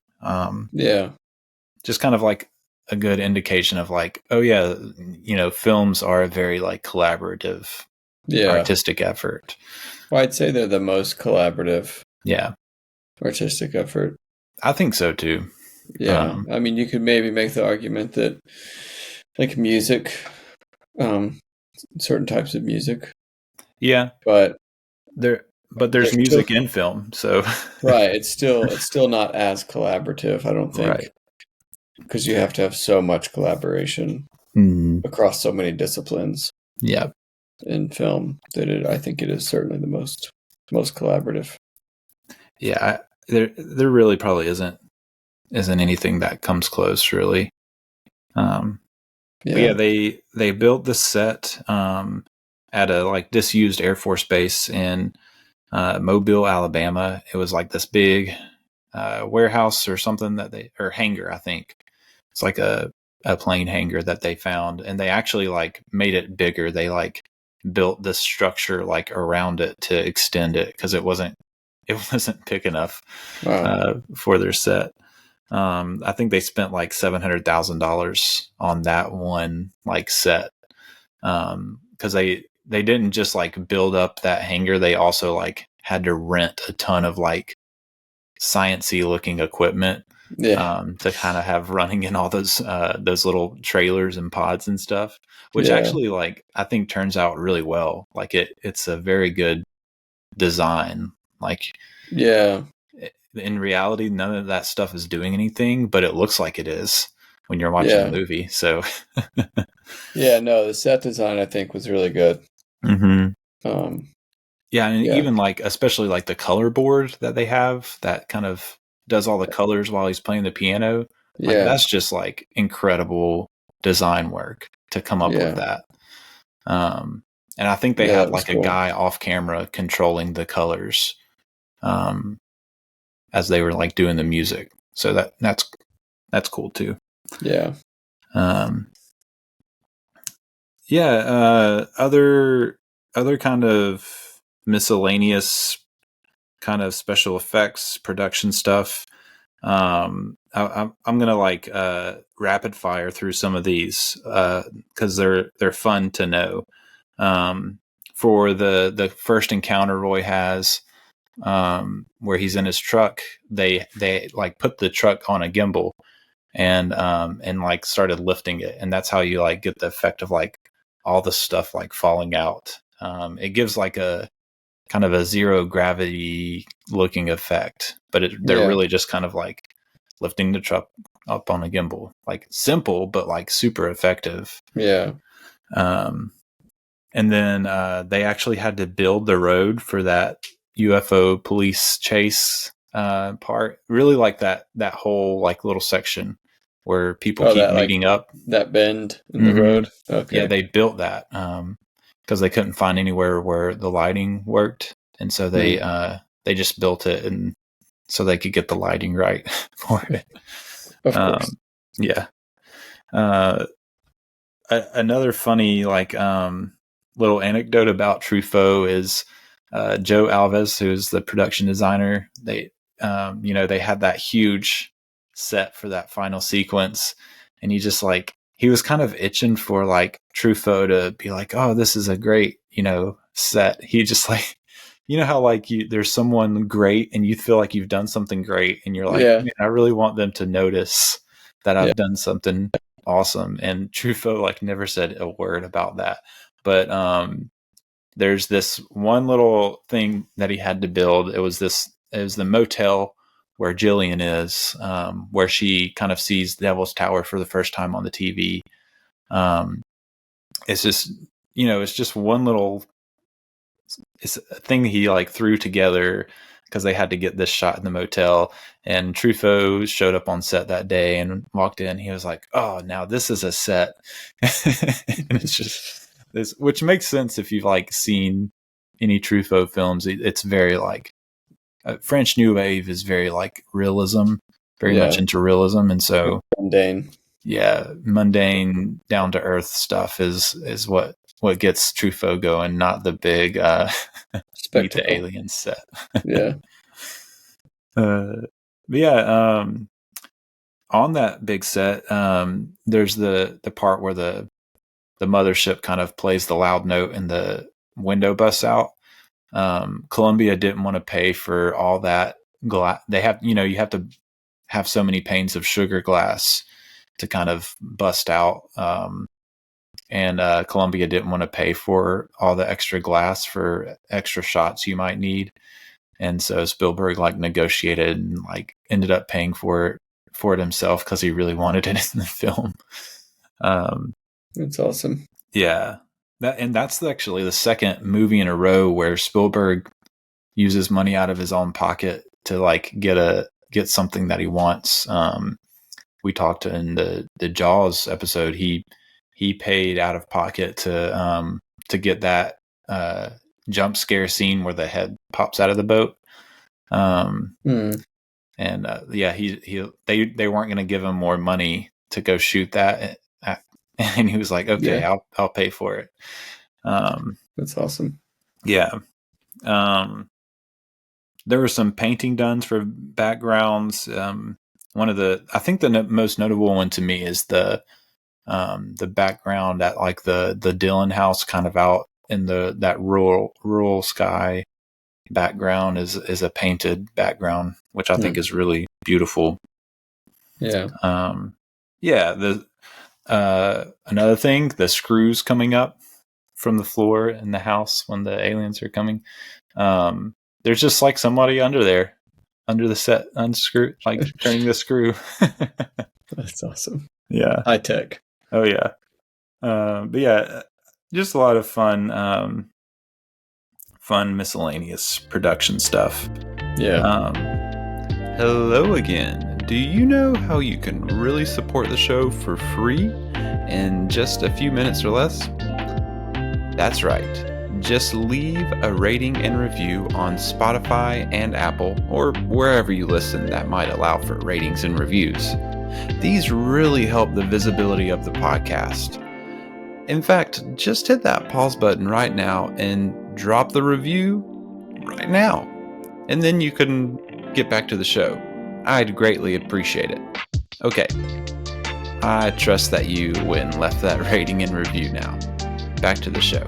Just kind of like a good indication of like, oh yeah, you know, films are a very like collaborative, artistic effort. Well, I'd say they're the most collaborative, artistic effort. I think so too. Yeah, I mean, you could maybe make the argument that like music, certain types of music. Yeah, but there's music still, in film, so right. It's still not as collaborative, I don't think, right? Because you have to have so much collaboration across so many disciplines. Yeah, in film, that I think it is certainly the most collaborative. Yeah, there really probably isn't anything that comes close, really. They built the set at a like disused Air Force base in Mobile, Alabama. It was like this big warehouse or something or hangar, I think. It's like a plane hangar that they found, and they actually like made it bigger. They like built this structure like around it to extend it because it wasn't big enough for their set. I think they spent like $700,000 on that one like set because they didn't just like build up that hangar. They also like had to rent a ton of like sciencey looking equipment to kind of have running in all those little trailers and pods and stuff, which actually like I think turns out really well. Like it's a very good design. Like in reality, none of that stuff is doing anything, but it looks like it is when you're watching the movie. So the set design I think was really good. Mm-hmm. Even like especially like the color board that they have that kind of does all the colors while he's playing the piano. Like that's just like incredible design work to come up with that. And I think they had like a guy off camera controlling the colors as they were like doing the music. So that's cool too. Yeah. Other kind of miscellaneous kind of special effects production stuff. I'm gonna like rapid fire through some of these because they're fun to know. For the first encounter Roy has where he's in his truck, they like put the truck on a gimbal and like started lifting it, and that's how you like get the effect of like all the stuff like falling out. It gives like a kind of a zero gravity looking effect, but they're really just kind of like lifting the truck up on a gimbal. Like simple, but like super effective. Yeah. And then they actually had to build the road for that UFO police chase part. Really like that whole like little section where people keep meeting up. That bend in the road. Okay. Yeah, they built that because they couldn't find anywhere where the lighting worked, and so they just built it, and so they could get the lighting right for it. Of course. Another funny like little anecdote about Truffaut is Joe Alves, who's the production designer. They they had that huge set for that final sequence, and he was kind of itching for like Truffaut to be like, oh, this is a great set. He just like, how like there's someone great and you feel like you've done something great, and you're like, man, I really want them to notice that I've done something awesome. And Truffaut like never said a word about that, but there's this one little thing that he had to build. It was the motel where Jillian is, where she kind of sees Devil's Tower for the first time on the TV. It's just, it's just one little, it's a thing he like threw together because they had to get this shot in the motel. And Truffaut showed up on set that day and walked in. He was like, oh, now this is a set. And it's just this, which makes sense if you've like seen any Truffaut films. It's very like, French New Wave is very like realism, very much into realism, and so mundane. Yeah, mundane, down to earth stuff is what gets Truffaut going, not the big meet the aliens set. On that big set, there's the part where the mothership kind of plays the loud note and the window busts out. Columbia didn't want to pay for all that glass. They have, you have to have so many panes of sugar glass to kind of bust out. And Columbia didn't want to pay for all the extra glass for extra shots you might need. And so Spielberg like negotiated and like ended up paying for it himself because he really wanted it in the film. That's awesome. Yeah. That's actually the second movie in a row where Spielberg uses money out of his own pocket to like get something that he wants. We talked in the Jaws episode. He paid out of pocket to get that jump scare scene where the head pops out of the boat. And they weren't going to give him more money to go shoot that. And he was like, okay, I'll pay for it. That's awesome. Yeah. There were some painting done for backgrounds. I think the most notable one to me is the background at like the Dillon house, kind of out in that rural sky background is a painted background, which I think is really beautiful. Yeah. Another thing, the screws coming up from the floor in the house when the aliens are coming. There's just like somebody under the set, unscrew, like turning the screw. That's awesome. Yeah. High tech. Oh yeah. But yeah, just a lot of fun miscellaneous production stuff. Yeah. Hello again. Do you know how you can really support the show for free in just a few minutes or less? That's right. Just leave a rating and review on Spotify and Apple, or wherever you listen that might allow for ratings and reviews. These really help the visibility of the podcast. In fact, just hit that pause button right now and drop the review right now. And then you can get back to the show. I'd greatly appreciate it. Okay. I trust that you went and left that rating and review now. Back to the show.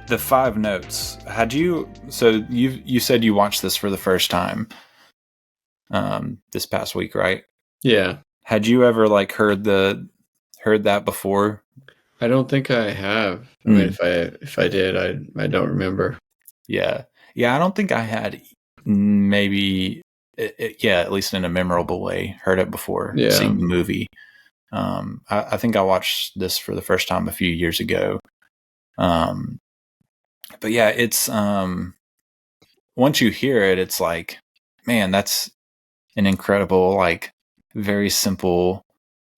The 5 notes. So you said you watched this for the first time this past week, right? Yeah. Had you ever like heard that before? I don't think I have. I mean, if I did, I don't remember. Yeah. I don't think I had. Maybe, at least in a memorable way, heard it before seeing the movie. I think I watched this for the first time a few years ago. But yeah, it's once you hear it, it's like, man, that's an incredible, like, very simple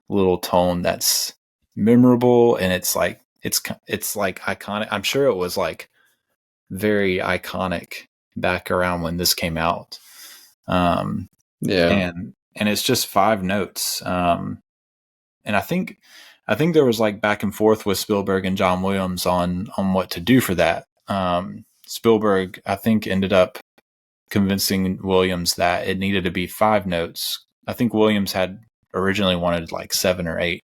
little tone that's memorable, and it's like iconic. I'm sure it was like very iconic back around when this came out. And it's just 5 notes. And I think there was like back and forth with Spielberg and John Williams on what to do for that. Spielberg, I think, ended up convincing Williams that it needed to be 5 notes. I think Williams had originally wanted like 7 or 8.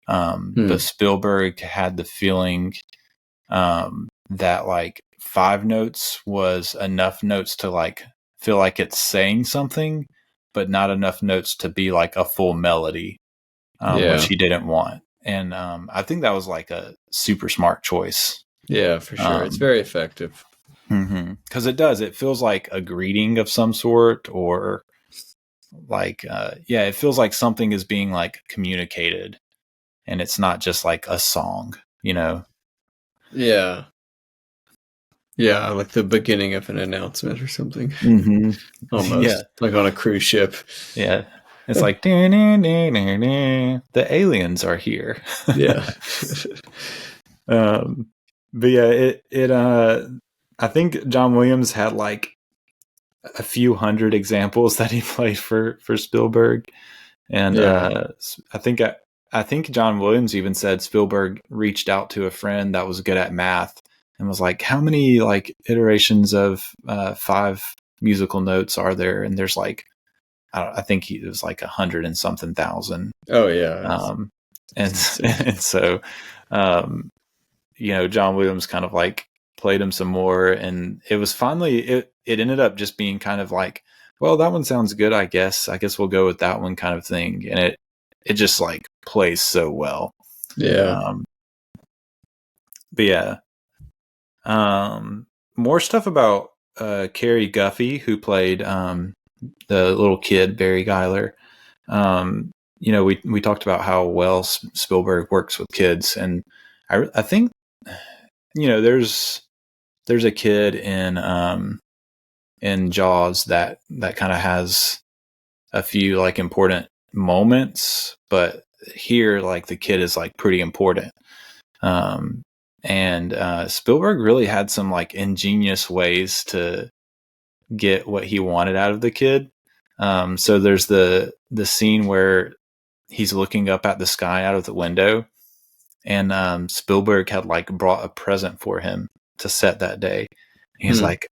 But Spielberg had the feeling that like 5 notes was enough notes to like feel like it's saying something, but not enough notes to be like a full melody, which he didn't want. And I think that was like a super smart choice. Yeah, for sure. It's very effective. Because it feels like a greeting of some sort, or like, it feels like something is being like communicated, and it's not just like a song, you know? Yeah. Yeah, like the beginning of an announcement or something. Almost like on a cruise ship. Yeah. It's like, the aliens are here. Yeah. But yeah, I think John Williams had like a few hundred examples that he played for Spielberg. And I think John Williams even said Spielberg reached out to a friend that was good at math and was like, how many like iterations of 5 musical notes are there? And there's like, I think it was like 100 and something thousand. Oh yeah. And so, John Williams kind of like played him some more, and it was finally, it ended up just being kind of like, well, that one sounds good. I guess we'll go with that one, kind of thing. And it just like plays so well. Yeah. But yeah, more stuff about Carrie Guffey, who played the little kid Barry Geiler. We talked about how well Spielberg works with kids, and I think there's a kid in Jaws that kind of has a few like important moments, but here like the kid is like pretty important. And Spielberg really had some like ingenious ways to get what he wanted out of the kid. So there's the scene where he's looking up at the sky out of the window, and Spielberg had like brought a present for him to set that day. He's like,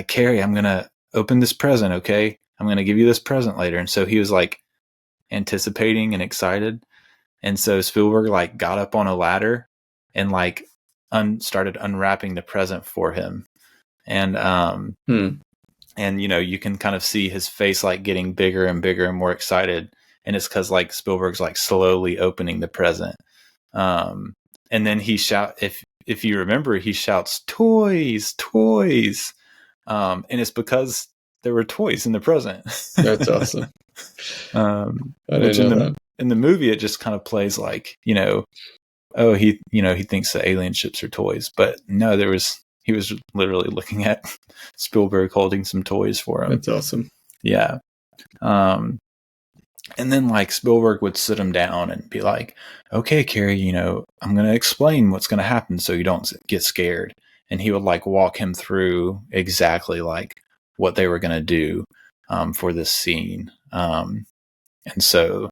Carrie, I'm gonna open this present, okay? I'm gonna give you this present later. And so he was like anticipating and excited. And so Spielberg like got up on a ladder and like started unwrapping the present for him. And and you can kind of see his face like getting bigger and bigger and more excited. And it's because like Spielberg's like slowly opening the present. And then he if you remember, he shouts, "Toys, toys." And it's because there were toys in the present. That's awesome. I didn't know that. In the movie, it just kind of plays like, oh, he thinks the alien ships are toys, but no, he was literally looking at Spielberg holding some toys for him. That's awesome. Yeah. And then like Spielberg would sit him down and be like, okay, Carrie, I'm going to explain what's going to happen so you don't get scared. And he would like walk him through exactly like what they were going to do for this scene. And so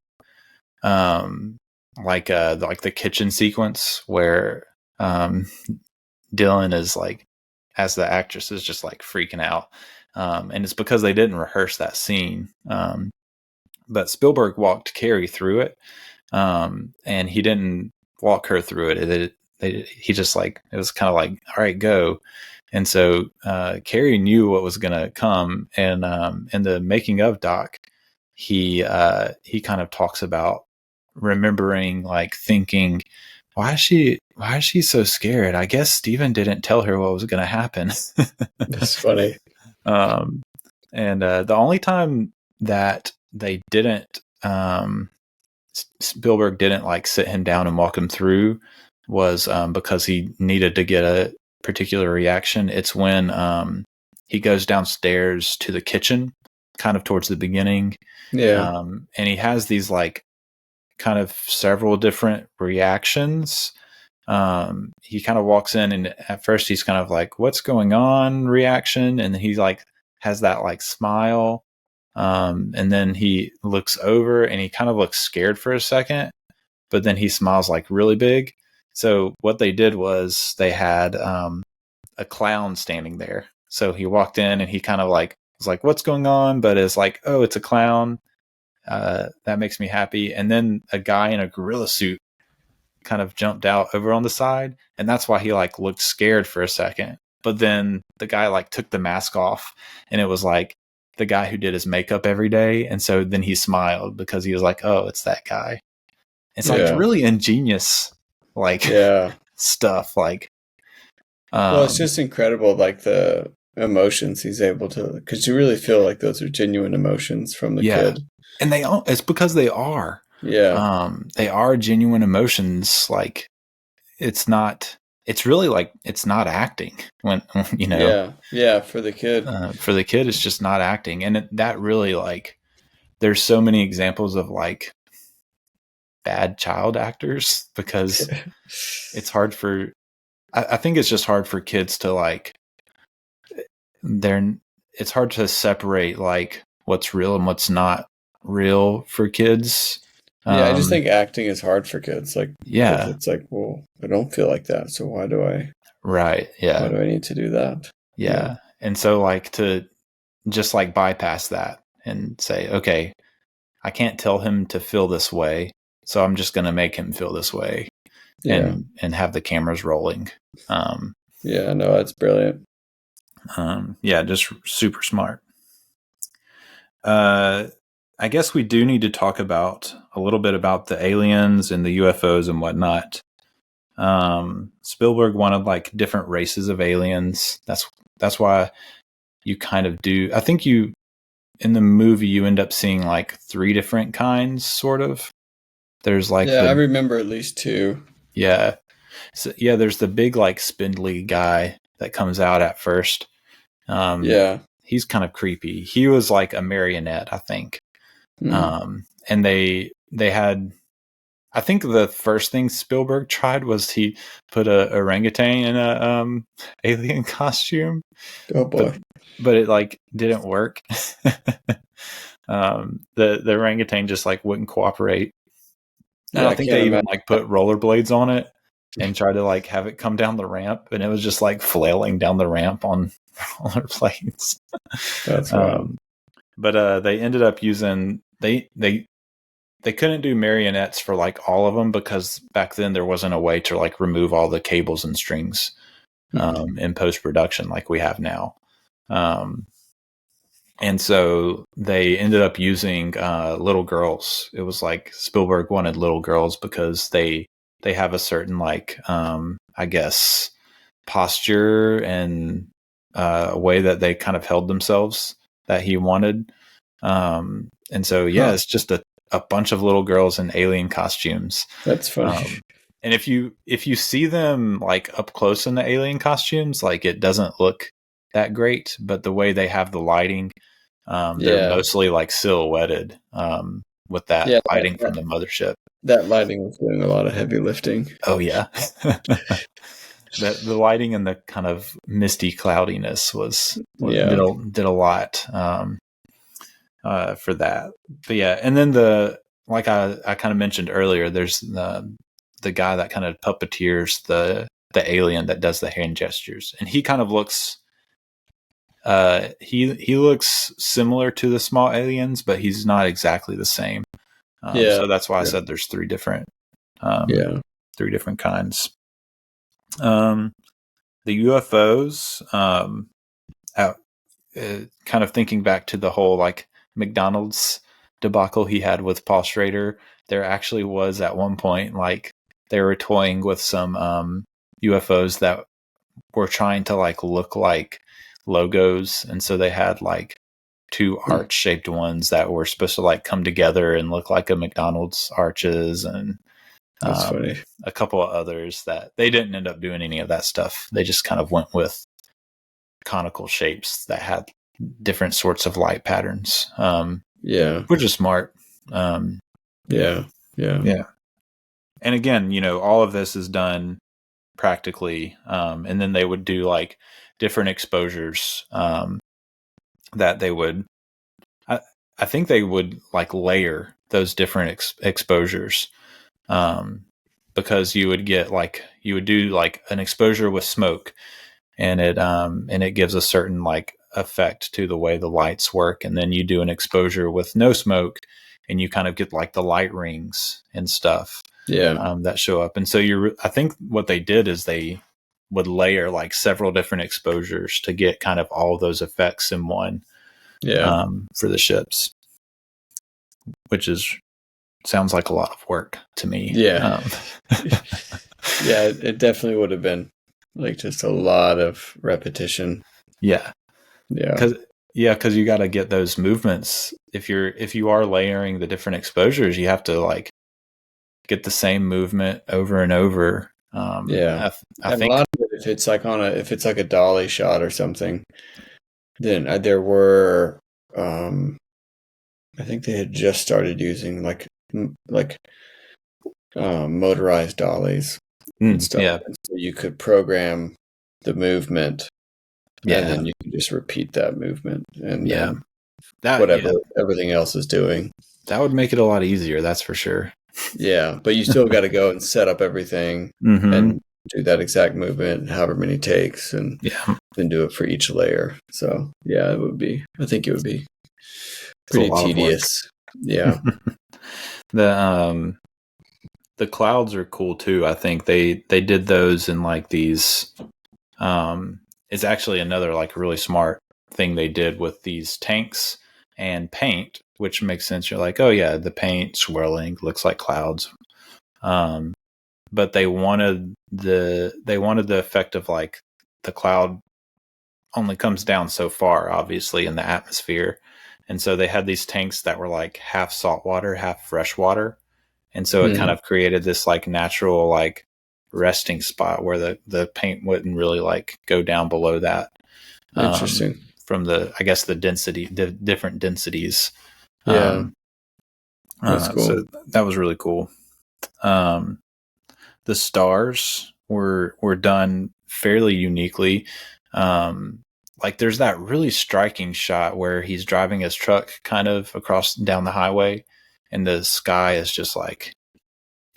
like the kitchen sequence where Dylan is like, as the actress is just like freaking out. And it's because they didn't rehearse that scene. But Spielberg walked Carrie through it. And he didn't walk her through it. He just like, it was kind of like, all right, go. And so Carrie knew what was going to come. And in the making of doc, he kind of talks about remembering, like thinking, why is she so scared? I guess Steven didn't tell her what was going to happen. That's funny. And the only time that they didn't, Spielberg didn't like sit him down and walk him through was because he needed to get a particular reaction. It's when he goes downstairs to the kitchen, kind of towards the beginning. Yeah. And he has these like kind of several different reactions. He kind of walks in and at first he's kind of like, what's going on reaction. And then he's like, has that like smile. And then he looks over and he kind of looks scared for a second, but then he smiles like really big. So what they did was they had a clown standing there. So he walked in and he kind of like was like, what's going on? But it's like, oh, it's a clown. That makes me happy. And then a guy in a gorilla suit kind of jumped out over on the side. And that's why he like looked scared for a second. But then the guy like took the mask off and it was like the guy who did his makeup every day. And so then he smiled because he was like, oh, it's that guy. It's like really ingenious, like stuff. Like, well, it's just incredible. Like the emotions he's able to, because you really feel like those are genuine emotions from the kid. And it's because they are. Yeah. They are genuine emotions. Like it's really like, it's not acting when, Yeah. For the kid. For the kid, it's just not acting. And that really like, there's so many examples of like bad child actors because it's hard for, I think it's just hard for kids to like, it's hard to separate like what's real and what's not real for kids. I just think acting is hard for kids. Like, it's like, well, I don't feel like that. So why do I? Right. Yeah. Why do I need to do that? Yeah. And so like to just like bypass that and say, okay, I can't tell him to feel this way. So I'm just going to make him feel this way and have the cameras rolling. No, that's brilliant. Just super smart. I guess we do need to talk about a little bit about the aliens and the UFOs and whatnot. Spielberg wanted like different races of aliens. That's why you kind of do. I think in the movie you end up seeing like 3 different kinds, sort of. There's like I remember at least 2. Yeah. So, there's the big like spindly guy that comes out at first. He's kind of creepy. He was like a marionette, I think. And they had, I think the first thing Spielberg tried was he put a orangutan in a alien costume. Oh boy. But it like didn't work. The orangutan just like wouldn't cooperate. And Yeah, I I think can't they even imagine. like put rollerblades on it and tried to like have it come down the ramp, and it was just like flailing down the ramp on rollerblades. That's wild. But they ended up using they couldn't do marionettes for like all of them because back then there wasn't a way to like remove all the cables and strings in post production like we have now. And so they ended up using little girls. It was like Spielberg wanted little girls because they have a certain like I guess posture and a way that they kind of held themselves that he wanted. And so it's just a bunch of little girls in alien costumes. That's funny. And if you see them like up close in the alien costumes, like it doesn't look that great, but the way they have the lighting, they're mostly like silhouetted with that lighting from the mothership. That lighting was doing a lot of heavy lifting. Oh yeah. The lighting and the kind of misty cloudiness did a lot for that. But yeah, and then like I kind of mentioned earlier, there's the guy that kind of puppeteers the alien that does the hand gestures, and he kind of looks he looks similar to the small aliens, but he's not exactly the same. So that's why I said there's three different kinds. The UFOs, kind of thinking back to the whole like McDonald's debacle he had with Paul Schrader, there actually was at one point like they were toying with some UFOs that were trying to like look like logos, and so they had like two arch shaped ones that were supposed to like come together and look like a McDonald's arches, and that's funny. A couple of others that they didn't end up doing any of that stuff. They just kind of went with conical shapes that had different sorts of light patterns. Which is smart. Yeah. And again, all of this is done practically. And then they would do like different exposures that they would, I think they would like layer those different exposures. Because you would do like an exposure with smoke, and it gives a certain like effect to the way the lights work. And then you do an exposure with no smoke, and you kind of get like the light rings and stuff that show up. And so I think what they did is they would layer like several different exposures to get kind of all those effects in one for the ships, which sounds like a lot of work to me. It definitely would have been like just a lot of repetition. Because you got to get those movements. If you are layering the different exposures, you have to like get the same movement over and over. I think a lot of it, if it's like a dolly shot or something, then there were I think they had just started using like motorized dollies and stuff. And so you could program the movement, and then you can just repeat that movement, and everything else is doing. That would make it a lot easier, that's for sure. But you still got to go and set up everything and do that exact movement, however many takes, and then do it for each layer. So I think it would be pretty tedious. The clouds are cool too. I think they did those in like these. It's actually another like really smart thing they did with these tanks and paint, which makes sense. You're like, oh yeah, the paint swirling looks like clouds. But they wanted the effect of like the cloud only comes down so far, obviously, in the atmosphere. And so they had these tanks that were like half saltwater, half freshwater. And so it kind of created this like natural like resting spot where the paint wouldn't really like go down below that. Interesting. From the density, the different densities. That's cool. So that was really cool. The stars were done fairly uniquely. Like there's that really striking shot where he's driving his truck kind of down the highway, and the sky is just like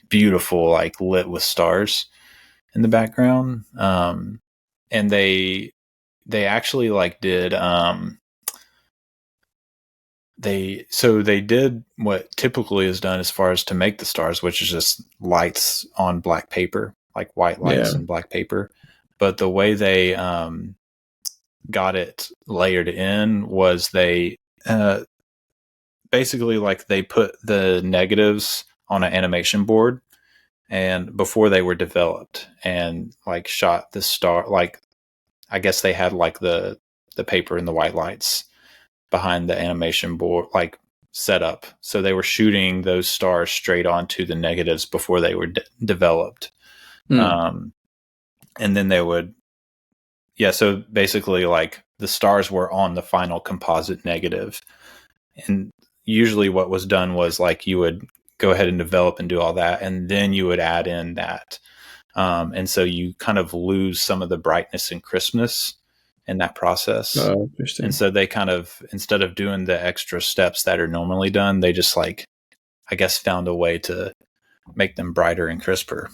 beautiful, like lit with stars in the background. And they actually like did they did what typically is done as far as to make the stars, which is just lights on black paper, like white lights and black paper. But the way they got it layered in was they basically like they put the negatives on an animation board and before they were developed and like shot the star, like I guess they had like the paper and the white lights behind the animation board like set up, so they were shooting those stars straight onto the negatives before they were developed. And then they would so basically like the stars were on the final composite negative, and usually what was done was like you would go ahead and develop and do all that, and then you would add in that, and so you kind of lose some of the brightness and crispness in that process. Oh, interesting. And so they kind of, instead of doing the extra steps that are normally done, they just like, I guess, found a way to make them brighter and crisper.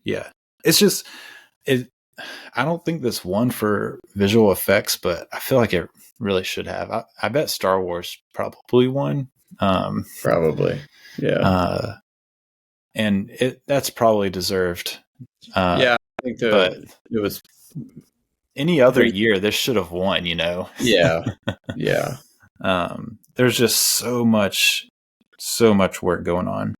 Yeah. It's just, I don't think this won for visual effects, but I feel like it really should have. I bet Star Wars probably won. Probably. Yeah. And that's probably deserved. I think it was any other year this should have won, Yeah. There's just so much work going on.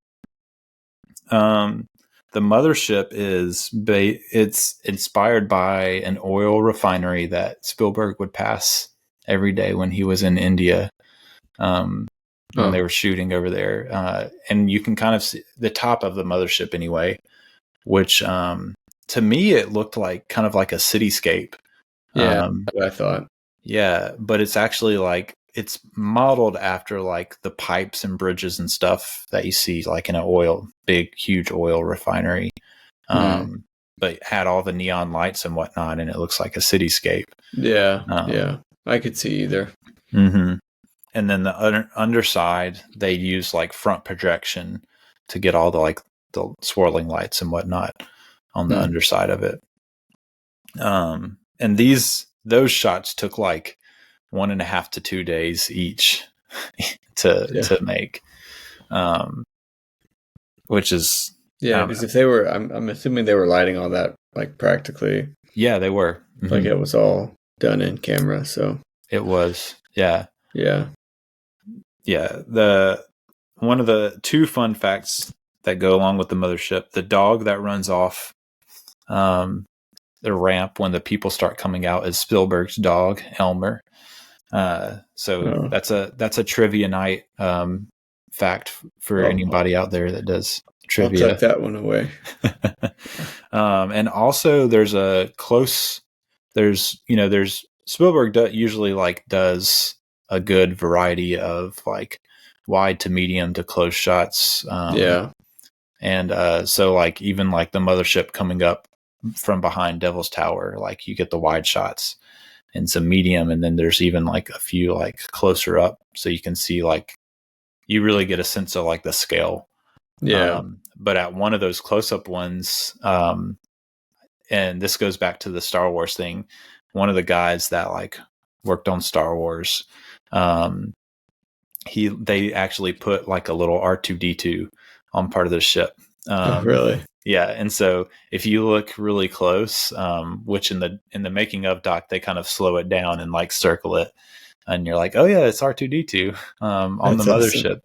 The mothership it's inspired by an oil refinery that Spielberg would pass every day when he was in India, when they were shooting over there. And you can kind of see the top of the mothership anyway, which to me it looked like kind of like a cityscape. That's what I thought. Yeah, but it's actually like it's modeled after like the pipes and bridges and stuff that you see like in a big, huge oil refinery. But had all the neon lights and whatnot, and it looks like a cityscape. Yeah, I could see either. Mm-hmm. And then the underside, they use like front projection to get all the swirling lights and whatnot on the underside of it. And those shots took like 1.5 to 2 days each to make, which is because if they were, I'm assuming they were lighting all that like practically. Yeah, they were. Mm-hmm. Like it was all done in camera, so it was. Yeah. One of the two fun facts that go along with the mothership: the dog that runs off the ramp when the people start coming out is Spielberg's dog, Elmer. That's a trivia night fact for anybody out there that does trivia. I'll tuck that one away. And also there's Spielberg usually does a good variety of like wide to medium to close shots. And so like even like the mothership coming up from behind Devil's Tower, like you get the wide shots and some medium, and then there's even like a few like closer up, so you can see like you really get a sense of like the scale. But at one of those close-up ones, and this goes back to the Star Wars thing, one of the guys that like worked on Star Wars, they actually put like a little R2-D2 on part of the ship. Really? Yeah, and so if you look really close, which in the making of doc they kind of slow it down and like circle it, and you're like, oh yeah, it's R2-D2 on the mothership,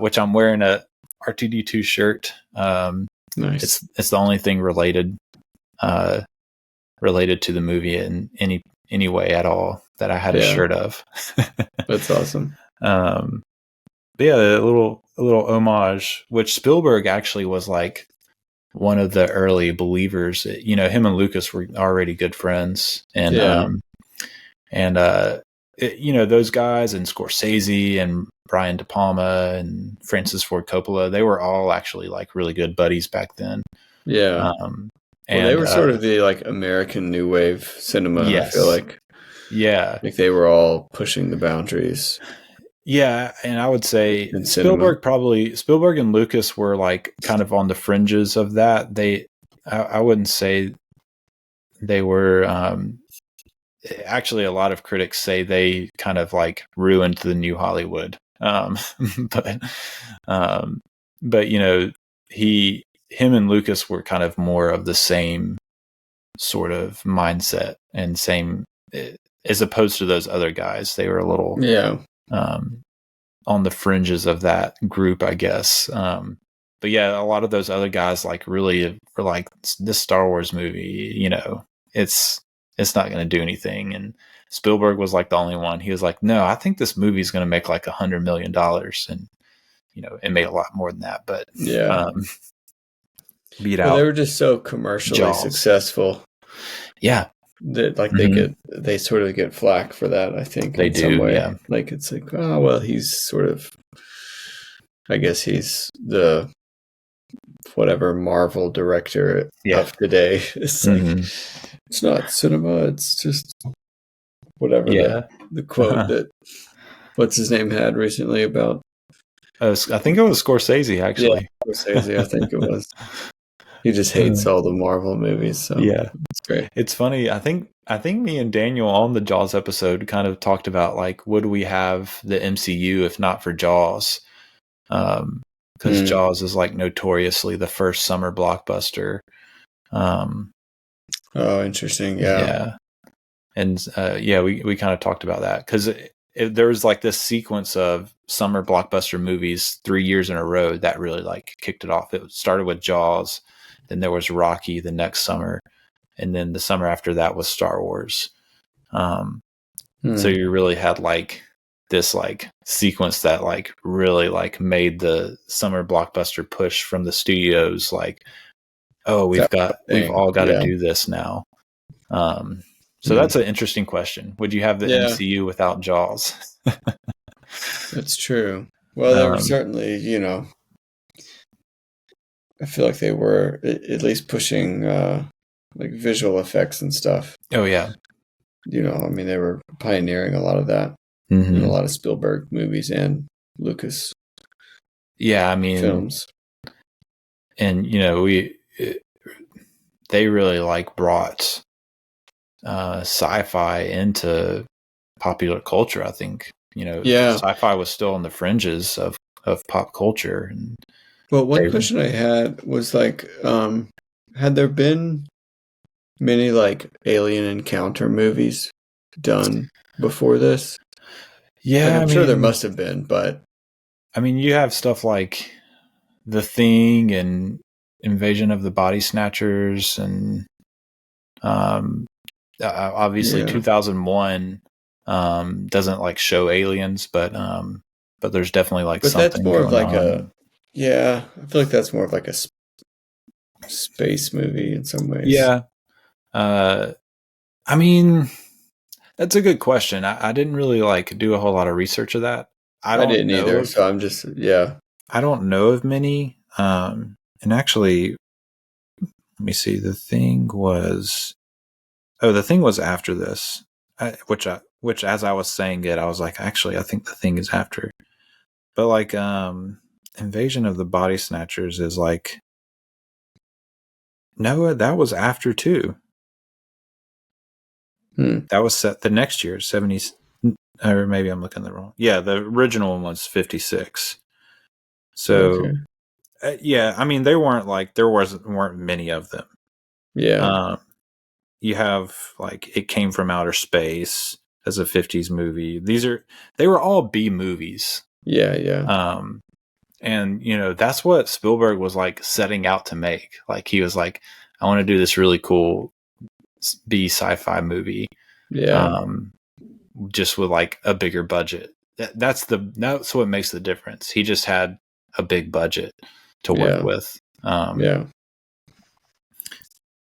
which I'm wearing a R2-D2 shirt. Nice. It's the only thing related to the movie in any way at all that I had a shirt of. That's awesome. But yeah, a little homage, which Spielberg actually was like one of the early believers. Him and Lucas were already good friends, and those guys and Scorsese and Brian De Palma and Francis Ford Coppola, they were all actually like really good buddies back then. Yeah. And they were sort of the like American new wave cinema. Yes. I feel like. Yeah. Like they were all pushing the boundaries. Yeah, and I would say in cinema. Spielberg and Lucas were like kind of on the fringes of that. I wouldn't say they were. Actually, a lot of critics say they kind of like ruined the new Hollywood. But but you know, him and Lucas were kind of more of the same sort of mindset and same, as opposed to those other guys. They were a little on the fringes of that group, I guess. But yeah, a lot of those other guys like really were like, this Star Wars movie, you know, it's not going to do anything. And Spielberg was like the only one. He was like, no, I think this movie is going to make like $100 million. And, you know, it made a lot more than that, but beat out. They were just so commercially Jaws. Successful. Yeah. That like they sort of get flack for that, I think. They in do, some way. yeah. Like it's like, oh well, he's sort of, I guess he's the whatever Marvel director of today. It's like it's not cinema, it's just whatever the quote that what's his name had recently about. I think it was Scorsese, actually. Yeah, Scorsese, I think it was. He just hates all the Marvel movies. So yeah, it's great. It's funny. I think me and Daniel on the Jaws episode kind of talked about like, would we have the MCU if not for Jaws? Because Jaws is like notoriously the first summer blockbuster. Oh, interesting. Yeah. And we kind of talked about that because there was like this sequence of summer blockbuster movies 3 years in a row that really like kicked it off. It started with Jaws. Then there was Rocky the next summer. And then the summer after that was Star Wars. So you really had like this like sequence that like really like made the summer blockbuster push from the studios. Like, oh, we've all got to do this now. So that's an interesting question. Would you have the MCU without Jaws? That's true. Well, they were certainly, you know, I feel like they were at least pushing like visual effects and stuff. Oh, yeah. You know, I mean, they were pioneering a lot of that in a lot of Spielberg movies and Lucas films. And, you know, they really like brought sci-fi into popular culture, I think. You know, sci-fi was still on the fringes of pop culture. And one question I had was like, had there been many like alien encounter movies done before this? Yeah, like, I'm sure there must have been, but I mean, you have stuff like The Thing and Invasion of the Body Snatchers, and obviously 2001 doesn't like show aliens, but there's definitely like something. But that's more of like on. I feel like that's more of like a space movie in some ways. Yeah. I mean, that's a good question. I didn't really like do a whole lot of research of that. I didn't either. So I'm just, I don't know of many. And actually, let me see. The Thing was after this, which as I was saying it, I was like, actually, I think The Thing is after. But like, Invasion of the Body Snatchers is like, no, that was after too. That was set the next year, 70s, or maybe I'm looking at the wrong. Yeah, the original one was 56. So, I mean, they weren't like there weren't many of them. Yeah, you have like It Came from Outer Space as a 50s movie. They were all B movies. Yeah. And you know that's what Spielberg was like setting out to make. Like he was like, I want to do this really cool B sci-fi movie. Yeah. Just with like a bigger budget. That's what makes the difference. He just had a big budget to work with. But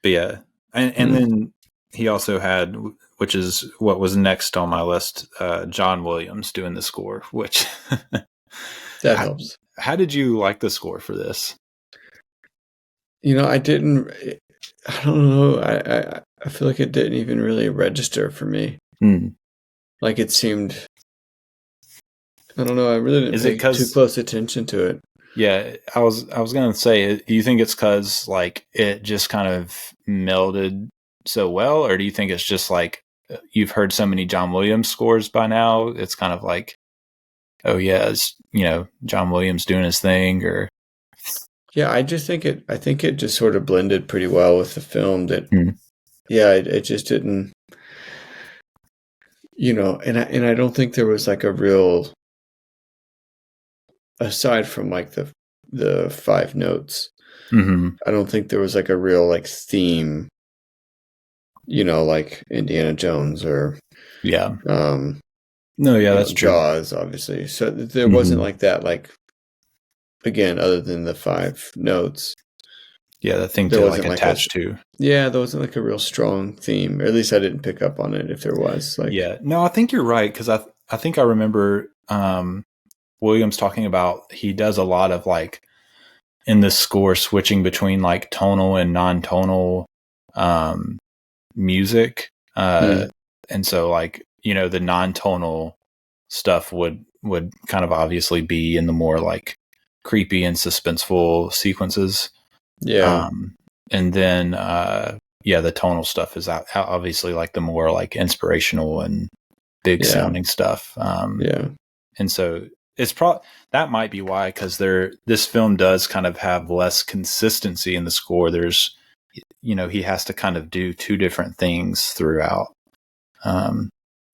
yeah. And then he also had, which is what was next on my list, John Williams doing the score, which that helps. How did you like the score for this? You know, I don't know. I feel like it didn't even really register for me. Like it seemed, I don't know. I really didn't Is it pay too 'cause close attention to it. yeah, I was gonna say, do you think it's 'cause like it just kind of melded so well, or do you think it's just like you've heard so many John Williams scores by now? It's kind of like, oh yeah, it's John Williams doing his thing, or Yeah, I just think it. I think it just sort of blended pretty well with the film. That Hmm. yeah, it just didn't. And I don't think there was like a real, aside from like the five notes. Mhm. I don't think there was like a real like theme. Like Indiana Jones or Yeah. No, yeah, that's true. Jaws, obviously. So there Mhm. wasn't like that. Like again, other than the five notes. Yeah, the thing There to wasn't like like attach to. Yeah, there wasn't like a real strong theme, or at least I didn't pick up on it if there was. Like, Yeah, no, I think you're right, because I think I remember Williams talking about he does a lot of like in this score switching between like tonal and non-tonal music, and so like the non-tonal stuff would kind of obviously be in the more like creepy and suspenseful sequences. yeah, And then the tonal stuff is obviously like the more like inspirational and big sounding stuff. yeah, And so it's that might be why, because this film does kind of have less consistency in the score. There's he has to kind of do two different things throughout.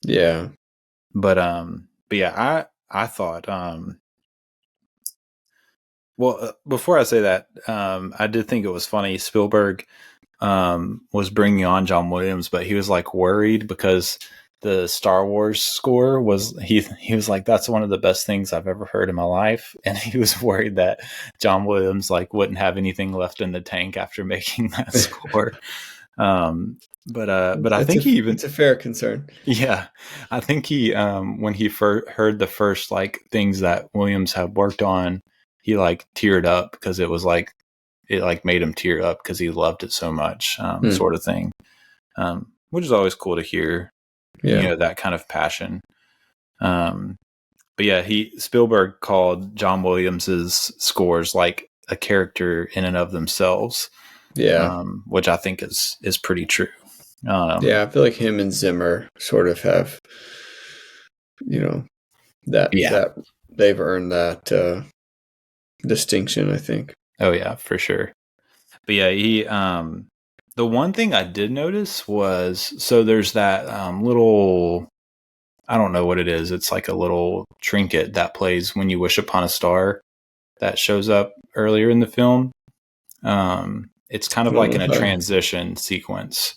yeah, But yeah, I thought well, before I say that, I did think it was funny. Spielberg was bringing on John Williams, but he was like worried because the Star Wars score was he was like, that's one of the best things I've ever heard in my life, and he was worried that John Williams like wouldn't have anything left in the tank after making that score. But I think it's a fair concern. Yeah, I think he when he heard the first like things that Williams had worked on, he like teared up because it was like it like made him tear up because he loved it so much, sort of thing, which is always cool to hear. Yeah, That kind of passion. But yeah, Spielberg called John Williams's scores like a character in and of themselves. yeah, Which I think is pretty true. yeah. I feel like him and Zimmer sort of have, that they've earned that distinction, I think. Oh yeah, for sure. But yeah, he the one thing I did notice was, so there's that little, I don't know what it is. It's like a little trinket that plays When You Wish Upon a Star that shows up earlier in the film. It's kind of like in a transition sequence.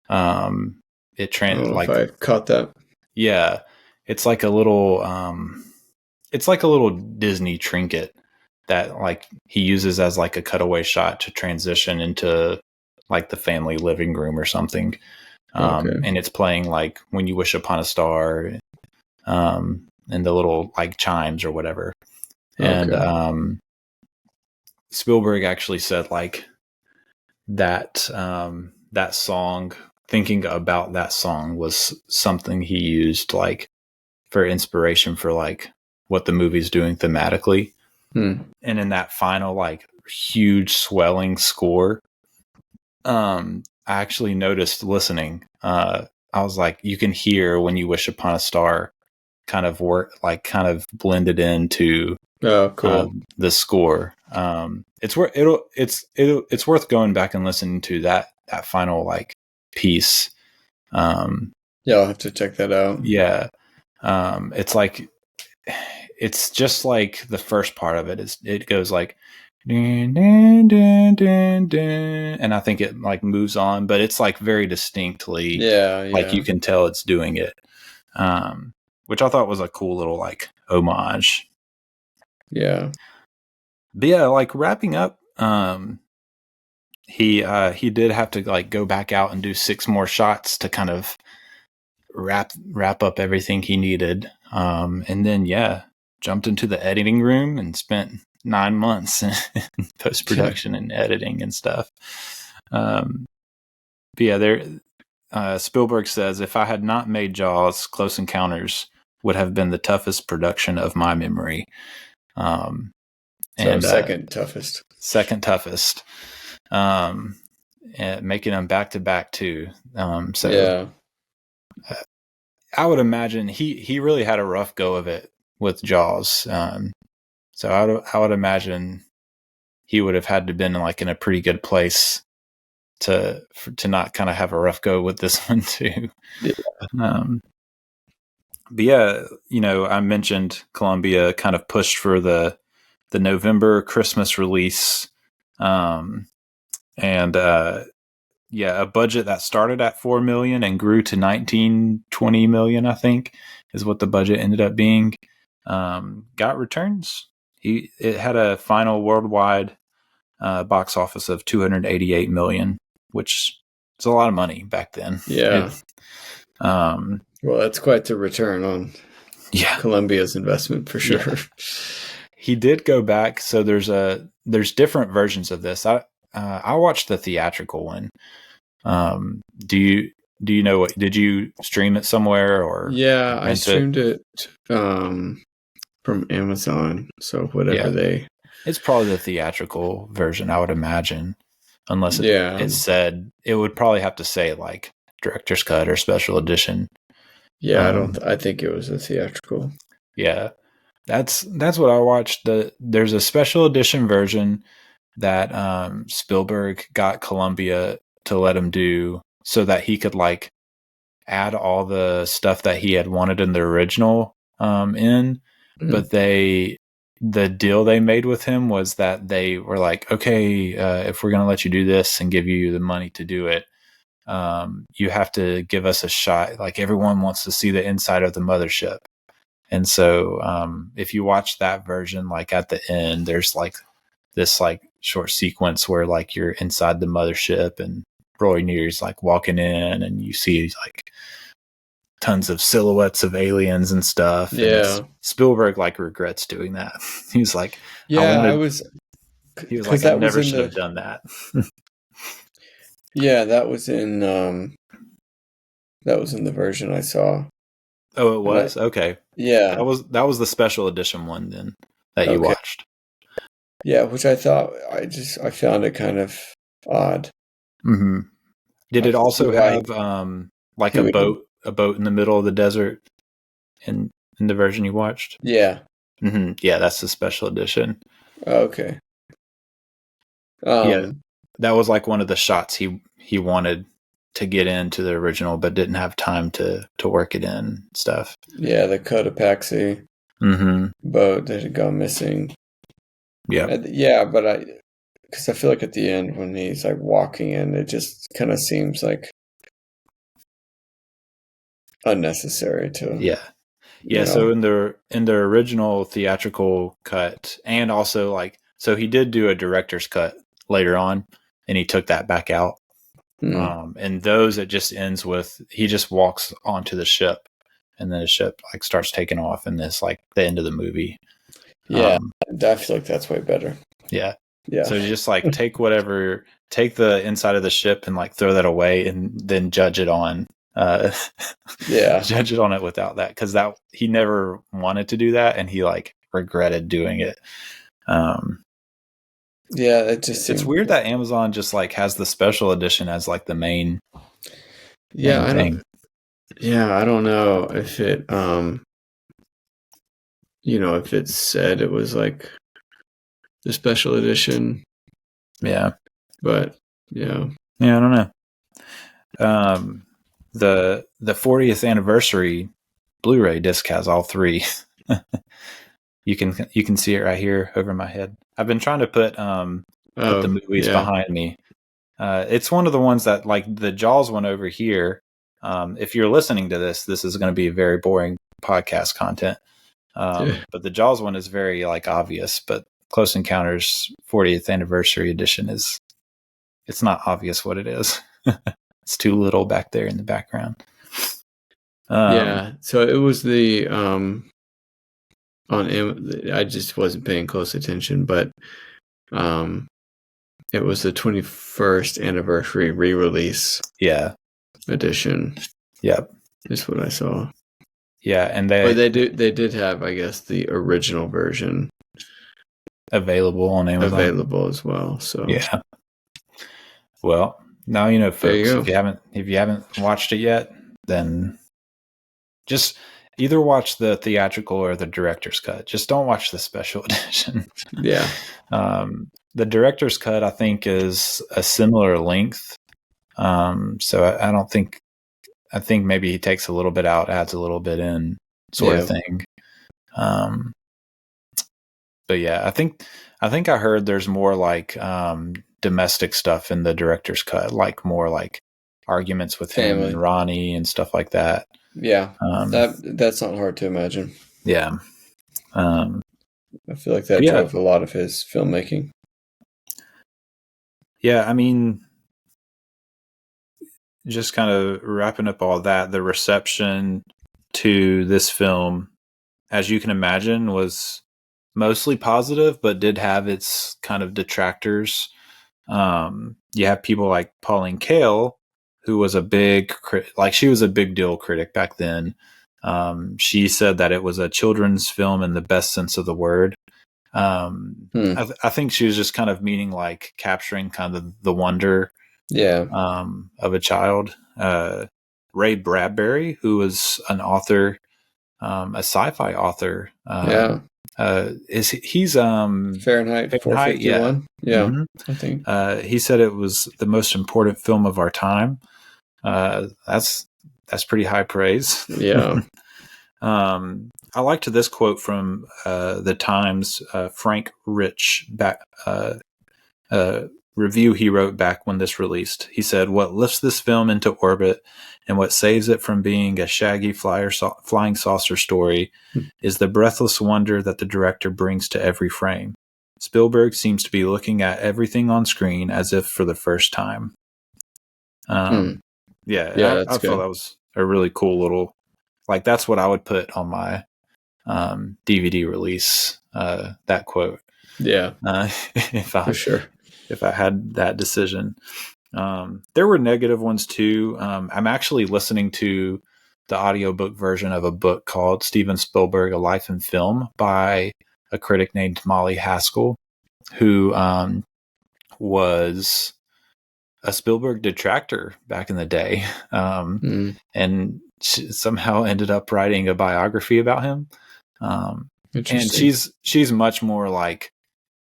If I caught that. Yeah, it's like a little Disney trinket that like he uses as like a cutaway shot to transition into like the family living room or something. And it's playing like When You Wish Upon a Star, and the little like chimes or whatever. And Spielberg actually said like that that song, thinking about that song was something he used like for inspiration for like what the movie's doing thematically. And in that final like huge swelling score, I actually noticed listening, I was like, you can hear When You Wish Upon a Star kind of blended into the score. It's worth going back and listening to that final like piece. I'll have to check that out. Yeah. It's like, it's just like the first part of it goes like dun, dun, dun, dun, dun, and I think it like moves on, but it's like very distinctly, like you can tell it's doing it, which I thought was a cool little like homage. Yeah. But yeah, like wrapping up, he did have to like go back out and do 6 more shots to kind of wrap up everything he needed, and then jumped into the editing room and spent 9 months in post-production and editing and stuff. But yeah, Spielberg says, if I had not made Jaws, Close Encounters would have been the toughest production of my memory. And second toughest. Second toughest. And making them back to back too. I would imagine he really had a rough go of it with Jaws. So I would imagine he would have had to been like in a pretty good place to not kind of have a rough go with this one too. Yeah. But yeah, I mentioned Columbia kind of pushed for the November Christmas release. A budget that started at $4 million and grew to $19-20 million, I think, is what the budget ended up being. Got returns. It had a final worldwide box office of $288 million, which is a lot of money back then. Yeah. Well, that's quite the return on Columbia's investment for sure. Yeah. He did go back, so there's different versions of this. I watched the theatrical one. Do you know what? Did you stream it somewhere or? Yeah, I streamed it from Amazon. So whatever it's probably the theatrical version, I would imagine, unless it said it would probably have to say like director's cut or special edition. Yeah, I think it was a theatrical. Yeah. That's what I watched. There's a special edition version that Spielberg got Columbia to let him do so that he could like add all the stuff that he had wanted in the original in. But the deal they made with him was that they were like, okay, if we're going to let you do this and give you the money to do it, you have to give us a shot. Like everyone wants to see the inside of the mothership. And so if you watch that version, like at the end, there's like this like short sequence where like you're inside the mothership and Roy Neer's like walking in and you see like tons of silhouettes of aliens and stuff. Yeah. And Spielberg like regrets doing that. He was like, he was like, I never should have done that. Yeah, that was in the version I saw. Oh, it was? Okay. Yeah. That was the special edition one then that you watched. Yeah, which I thought I found it kind of odd. Mm-hmm. Did it also have like a boat in the middle of the desert in the version you watched? Yeah. Mm-hmm. Yeah, that's the special edition. Okay. Yeah, that was like one of the shots he wanted to get into the original, but didn't have time to work it in and stuff. Yeah, the Cotopaxi boat that had gone missing. Yeah. Yeah, but because I feel like at the end when he's like walking in, it just kind of seems like unnecessary to. Yeah. Yeah. So in the original theatrical cut, and also like, so he did do a director's cut later on, and he took that back out. And those, it just ends with he just walks onto the ship, and then the ship like starts taking off, and it's like the end of the movie. Yeah, I feel like that's way better. Yeah. Yeah. So you just like take the inside of the ship and like throw that away, and then judge it on. Judge it on it without that, because he never wanted to do that, and he like regretted doing it. Yeah, it's weird that Amazon just like has the special edition as like the main. Thing. I don't know if it if it said it was like the special edition. Yeah. But yeah. Yeah, I don't know. The 40th anniversary Blu-ray disc has all three. You can see it right here over my head. I've been trying to put the movies behind me. It's one of the ones that like the Jaws one over here. If you're listening to this is going to be very boring podcast content. But the Jaws one is very like obvious, but Close Encounters 40th anniversary edition it's not obvious what it is. It's too little back there in the background. So it was the I just wasn't paying close attention, but it was the 21st anniversary re-release. Yeah. Edition. Yep. Is what I saw. Yeah, and But they did have, I guess, the original version available on Amazon. Available as well. So yeah. Well, now you know, There you folks. go. If you haven't watched it yet, then just either watch the theatrical or the director's cut. Just don't watch the special edition. Yeah. The director's cut, I think, is a similar length. So I don't think. I think maybe he takes a little bit out, adds a little bit in, sort of thing. But yeah, I think I heard there's more like domestic stuff in the director's cut, like more like arguments with him and Ronnie and stuff like that. Yeah, that's not hard to imagine. Yeah, I feel like that drove a lot of his filmmaking. Yeah, I mean, just kind of wrapping up all that, the reception to this film, as you can imagine, was mostly positive, but did have its kind of detractors. You have people like Pauline Kael, who was a big she was a big deal critic back then. She said that it was a children's film in the best sense of the word. I think she was just kind of meaning like capturing kind of the wonder of a child. Ray Bradbury, who was an author, a sci-fi author. He's Fahrenheit 451? Yeah. Mm-hmm. I think. He said it was the most important film of our time. That's pretty high praise. Yeah. I liked this quote from the Times, Frank Rich review he wrote back when this released. He said, "What lifts this film into orbit and what saves it from being a shaggy flying saucer story is the breathless wonder that the director brings to every frame. Spielberg seems to be looking at everything on screen as if for the first time." I thought that was a really cool little, like, that's what I would put on my DVD release, that quote. Yeah. For sure. If I had that decision. There were negative ones too. I'm actually listening to the audiobook version of a book called Steven Spielberg, A Life in Film by a critic named Molly Haskell, who was a Spielberg detractor back in the day, and she somehow ended up writing a biography about him. And she's much more like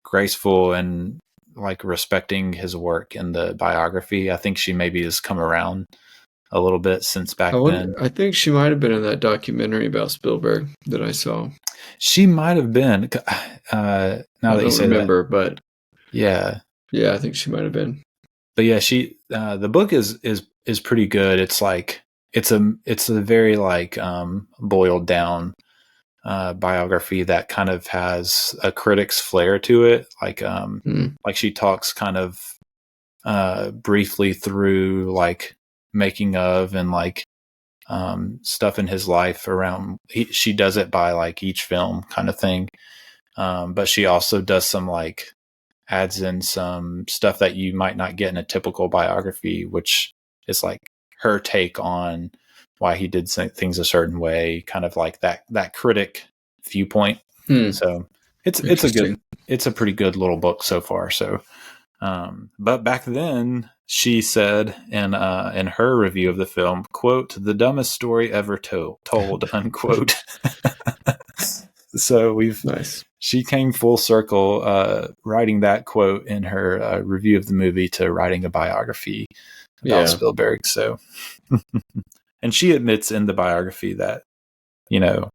graceful and like respecting his work in the biography. I think she maybe has come around a little bit since back then. I think she might have been in that documentary about Spielberg that I saw. She might have been. Now that you say remember, that, but yeah, I think she might have been. But yeah, she the book is pretty good. It's like it's a very like boiled down biography that kind of has a critic's flair to it. Like like she talks kind of briefly through like making of and like stuff in his life around. She does it by like each film kind of thing, but she also does some like adds in some stuff that you might not get in a typical biography, which is like her take on why he did things a certain way, kind of like that critic viewpoint. So it's a pretty good little book so far. So, but back then she said in her review of the film, quote, "The dumbest story ever told," unquote. So she came full circle, writing that quote in her review of the movie to writing a biography about Spielberg. So, and she admits in the biography that, you know,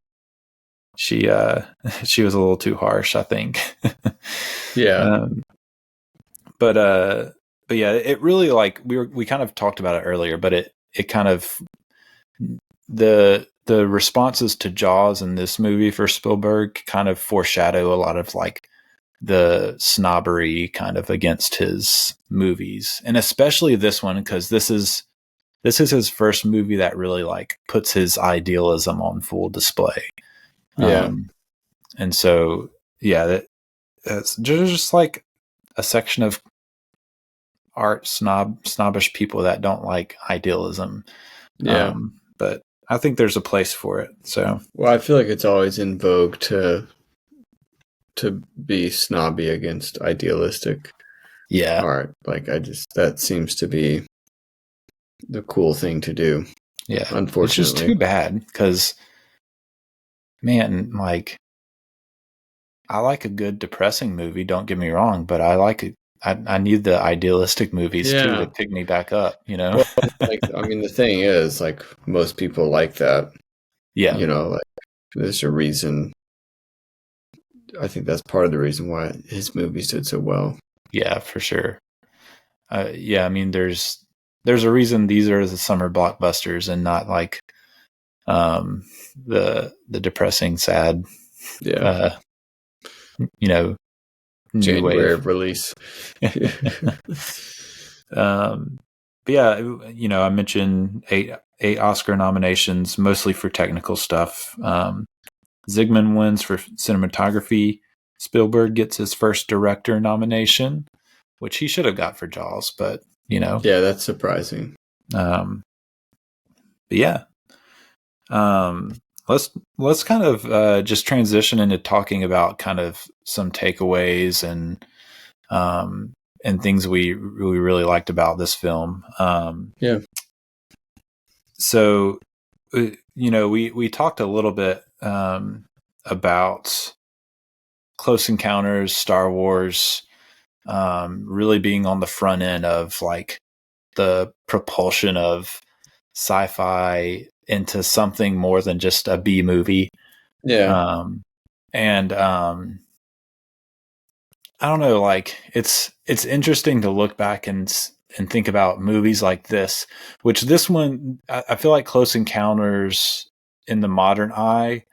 she was a little too harsh, I think. Yeah. But yeah, it really, like, we kind of talked about it earlier, but it kind of, the responses to Jaws in this movie for Spielberg kind of foreshadow a lot of like the snobbery kind of against his movies, and especially this one, because this is his first movie that really like puts his idealism on full display. And so that's just like a section of art snobbish people that don't like idealism. But I think there's a place for it. So, well, I feel like it's always in vogue to be snobby against idealistic art. Like that seems to be the cool thing to do. Yeah. Unfortunately. It's just too bad because, man, like, I like a good depressing movie, don't get me wrong, but I need the idealistic movies too to pick me back up, you know? Well, like, I mean, the thing is, like, most people like that. Yeah. You know, like, there's a reason. I think that's part of the reason why his movies did so well. Yeah, for sure. Yeah, I mean, there's a reason these are the summer blockbusters and not like the depressing, sad, you know, January of release. But yeah, you know, I mentioned eight Oscar nominations, mostly for technical stuff. Zsigmond wins for cinematography. Spielberg gets his first director nomination, which he should have got for Jaws, but you know, yeah, that's surprising. But yeah, let's kind of just transition into talking about kind of some takeaways and things we really liked about this film. Yeah. So, you know, we talked a little bit about Close Encounters, Star Wars, really being on the front end of like the propulsion of sci-fi into something more than just a B movie. Yeah. I don't know, like it's interesting to look back and think about movies like this, which this one, I feel like Close Encounters in the modern eye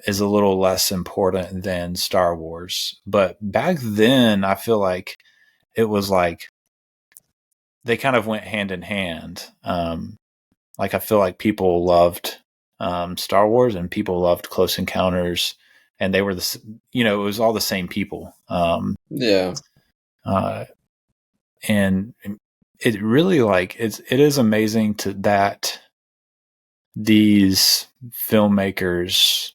is a little less important than Star Wars. But back then, I feel like it was like they kind of went hand in hand. Like I feel like people loved Star Wars and people loved Close Encounters, and they were it was all the same people. Yeah. And it really like it is amazing that these filmmakers,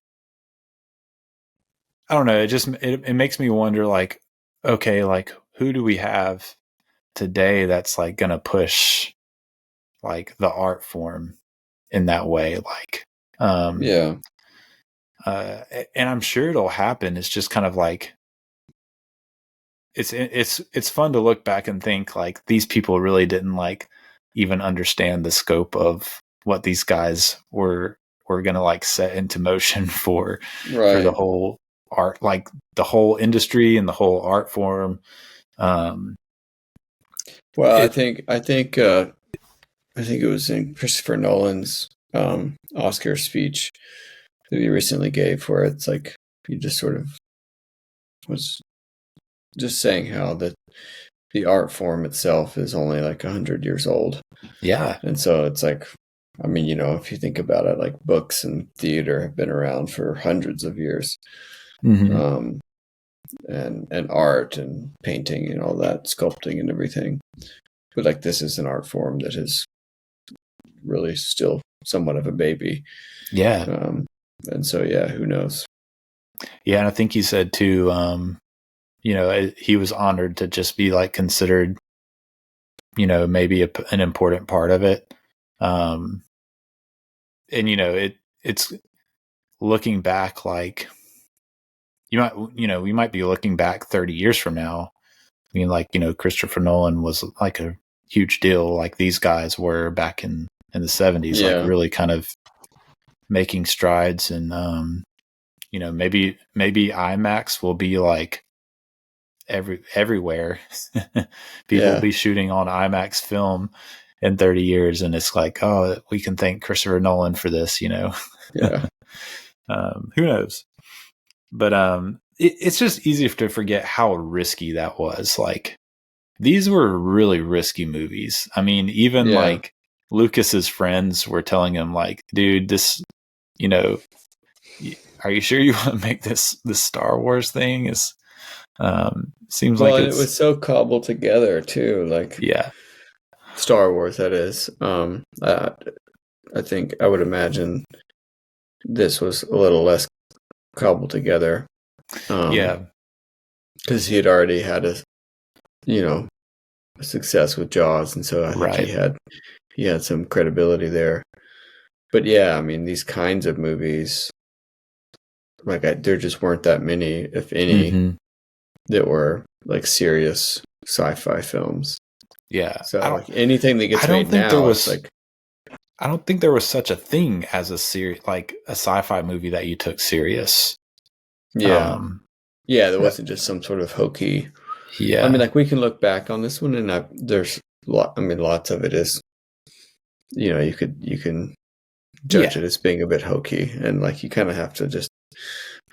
I don't know, it makes me wonder, like, okay, like who do we have today that's like gonna push like the art form in that way, like and I'm sure it'll happen. It's just kind of like it's fun to look back and think like these people really didn't like even understand the scope of what these guys were gonna like set into motion for the whole art, like the whole industry and the whole art form. Well, I think it was in Christopher Nolan's Oscar speech that he recently gave, where it's like he just sort of was just saying how the art form itself is only like 100 years old. Yeah. And so it's like, I mean, you know, if you think about it, like books and theater have been around for hundreds of years. Mm-hmm. And art and painting and all that, sculpting and everything. But like this is an art form that is really still somewhat of a baby. Yeah. And so, yeah, who knows? Yeah. And I think he said too, you know, he was honored to just be like considered, you know, maybe an important part of it. And, you know, it's looking back, like we might be looking back 30 years from now. I mean, like, you know, Christopher Nolan was like a huge deal. Like these guys were back in the 70s, like really kind of making strides. And, you know, maybe IMAX will be like everywhere. People will be shooting on IMAX film in 30 years. And it's like, oh, we can thank Christopher Nolan for this, you know? Yeah. Who knows? But it's just easy to forget how risky that was. Like these were really risky movies. I mean, even like Lucas's friends were telling him like, dude, this, you know, are you sure you want to make this Star Wars thing? Is seems like it was so cobbled together too. Like yeah, Star Wars, that is. I think I would imagine this was a little less cobbled together. Yeah. Because he had already had a success with Jaws, and so I think he had some credibility there. But yeah, I mean, these kinds of movies, like there just weren't that many, if any, that were like serious sci-fi films. Yeah. So like anything that gets made now, it's like, I don't think there was such a thing as like a sci-fi movie that you took serious. Yeah. There wasn't just some sort of hokey. Yeah. I mean, like we can look back on this one, and there's lots of it is, you can judge it as being a bit hokey, and like you kind of have to just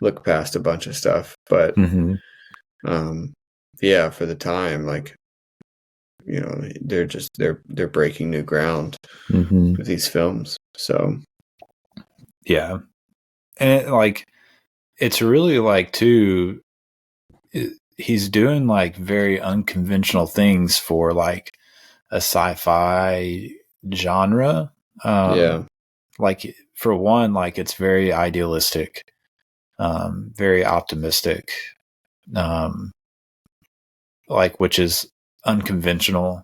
look past a bunch of stuff. But for the time, like, they're breaking new ground with these films. So yeah, and like it's really like too. He's doing like very unconventional things for like a sci-fi genre. Like for one, like it's very idealistic, very optimistic, like which is unconventional.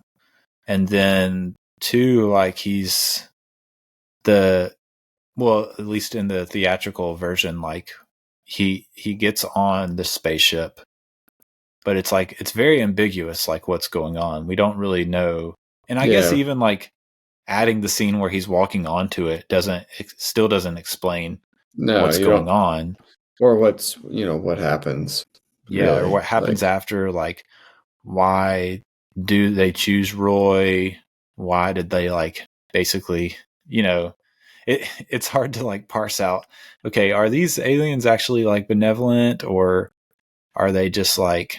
And then two, like he's at least in the theatrical version, like he gets on the spaceship, but it's like it's very ambiguous, like what's going on. We don't really know. And I guess even like adding the scene where he's walking onto it still doesn't explain what's going on, or what happens. Yeah, really. Or what happens after. Like, why do they choose Roy? Why did they like basically? It's hard to like parse out. Okay, are these aliens actually like benevolent, or are they just like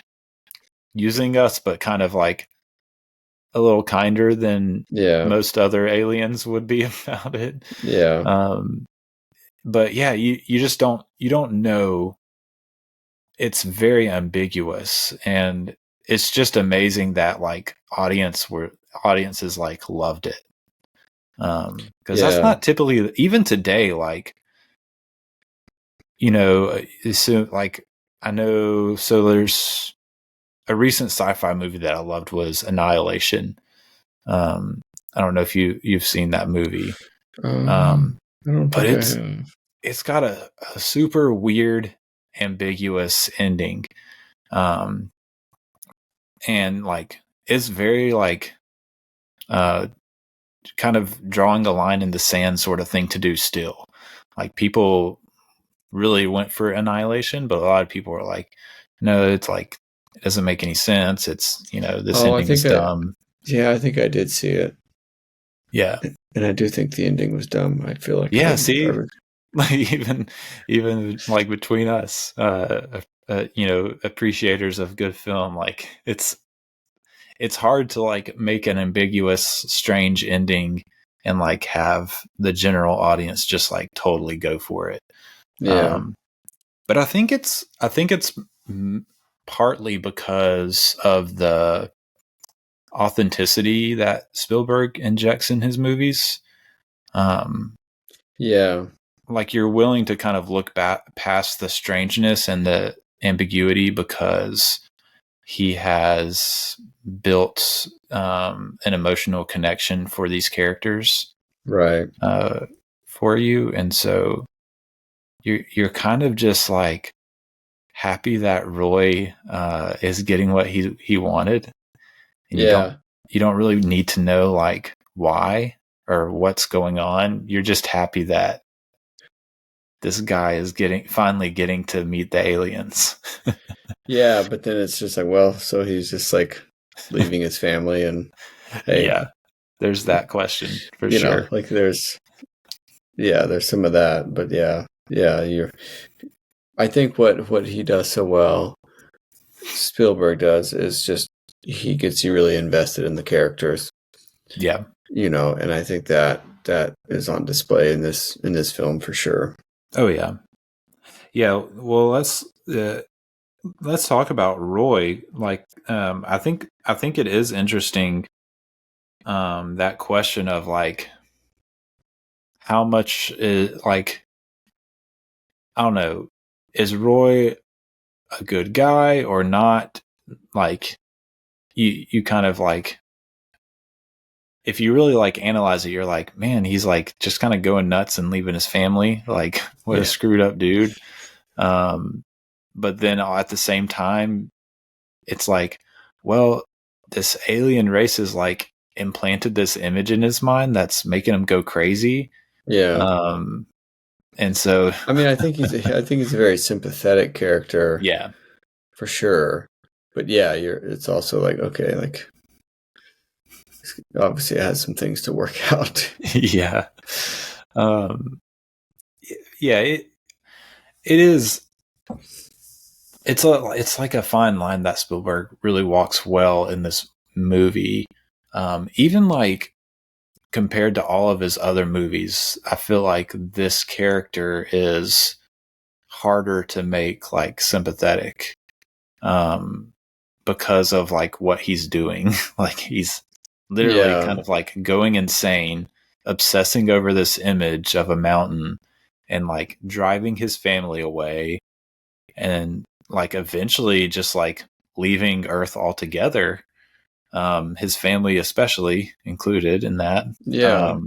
using us, but kind of like a little kinder than most other aliens would be about it? Yeah. But yeah, you just don't know. It's very ambiguous, and it's just amazing that like audiences like loved it. Because that's not typically, even today, like, so like I know, so there's a recent sci-fi movie that I loved was Annihilation. I don't know if you've seen that movie. But it's got a super weird, ambiguous ending. And like it's very like kind of drawing a line in the sand sort of thing to do still. Like people really went for Annihilation, but a lot of people are like, no, it's like it doesn't make any sense. It's this ending is dumb. I think I did see it. Yeah. And I do think the ending was dumb. I feel like like even like between us, appreciators of good film, like it's hard to like make an ambiguous, strange ending and like have the general audience just like totally go for it. Yeah. But I think it's partly because of the authenticity that Spielberg injects in his movies. Like you're willing to kind of look back past the strangeness and the ambiguity because he has built an emotional connection for these characters, right? For you, and so you're kind of just like happy that Roy is getting what he wanted, and you don't really need to know like why or what's going on. You're just happy that this guy is finally getting to meet the aliens. Yeah, but then it's just like, well, so he's just like leaving his family, and there's that question for sure. Like there's some of that, but I think what he does so well, Spielberg does, is just he gets you really invested in the characters. Yeah, and I think that is on display in this film for sure. Oh yeah. Well, let's talk about Roy. Like, I think it is interesting. That question of like, how much is like, I don't know, is Roy a good guy or not? Like, you kind of like, if you really like analyze it, you're like, man, he's like just kind of going nuts and leaving his family. Like, what a screwed up dude. But then at the same time, it's like, well, this alien race is like implanted this image in his mind that's making him go crazy. Yeah. And so, I mean, I think he's a very sympathetic character. yeah, for sure. But yeah, it's also like, okay, like obviously it has some things to work out. yeah. Yeah, it is. It's like a fine line that Spielberg really walks well in this movie. Even like compared to all of his other movies, I feel like this character is harder to make like sympathetic, because of like what he's doing. Like he's literally kind of like going insane, obsessing over this image of a mountain and like driving his family away, and like eventually just like leaving Earth altogether. His family especially included in that. Yeah.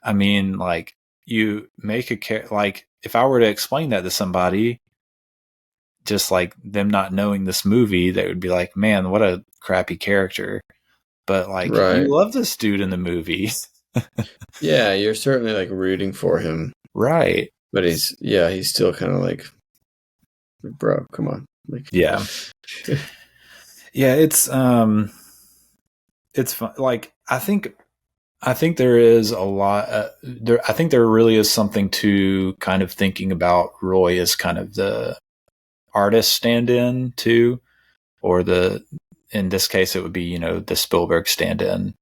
I mean, like, you make like, if I were to explain that to somebody, just like them not knowing this movie, they would be like, man, what a crappy character. But like, you love this dude in the movie. Yeah, you're certainly like rooting for him. Right. But he's still kind of like, bro, come on. Like, yeah. Yeah, it's fun. Like, I think there is a lot. I think there really is something to kind of thinking about Roy as kind of the artist stand-in too, or in this case, it would be, the Spielberg stand-in.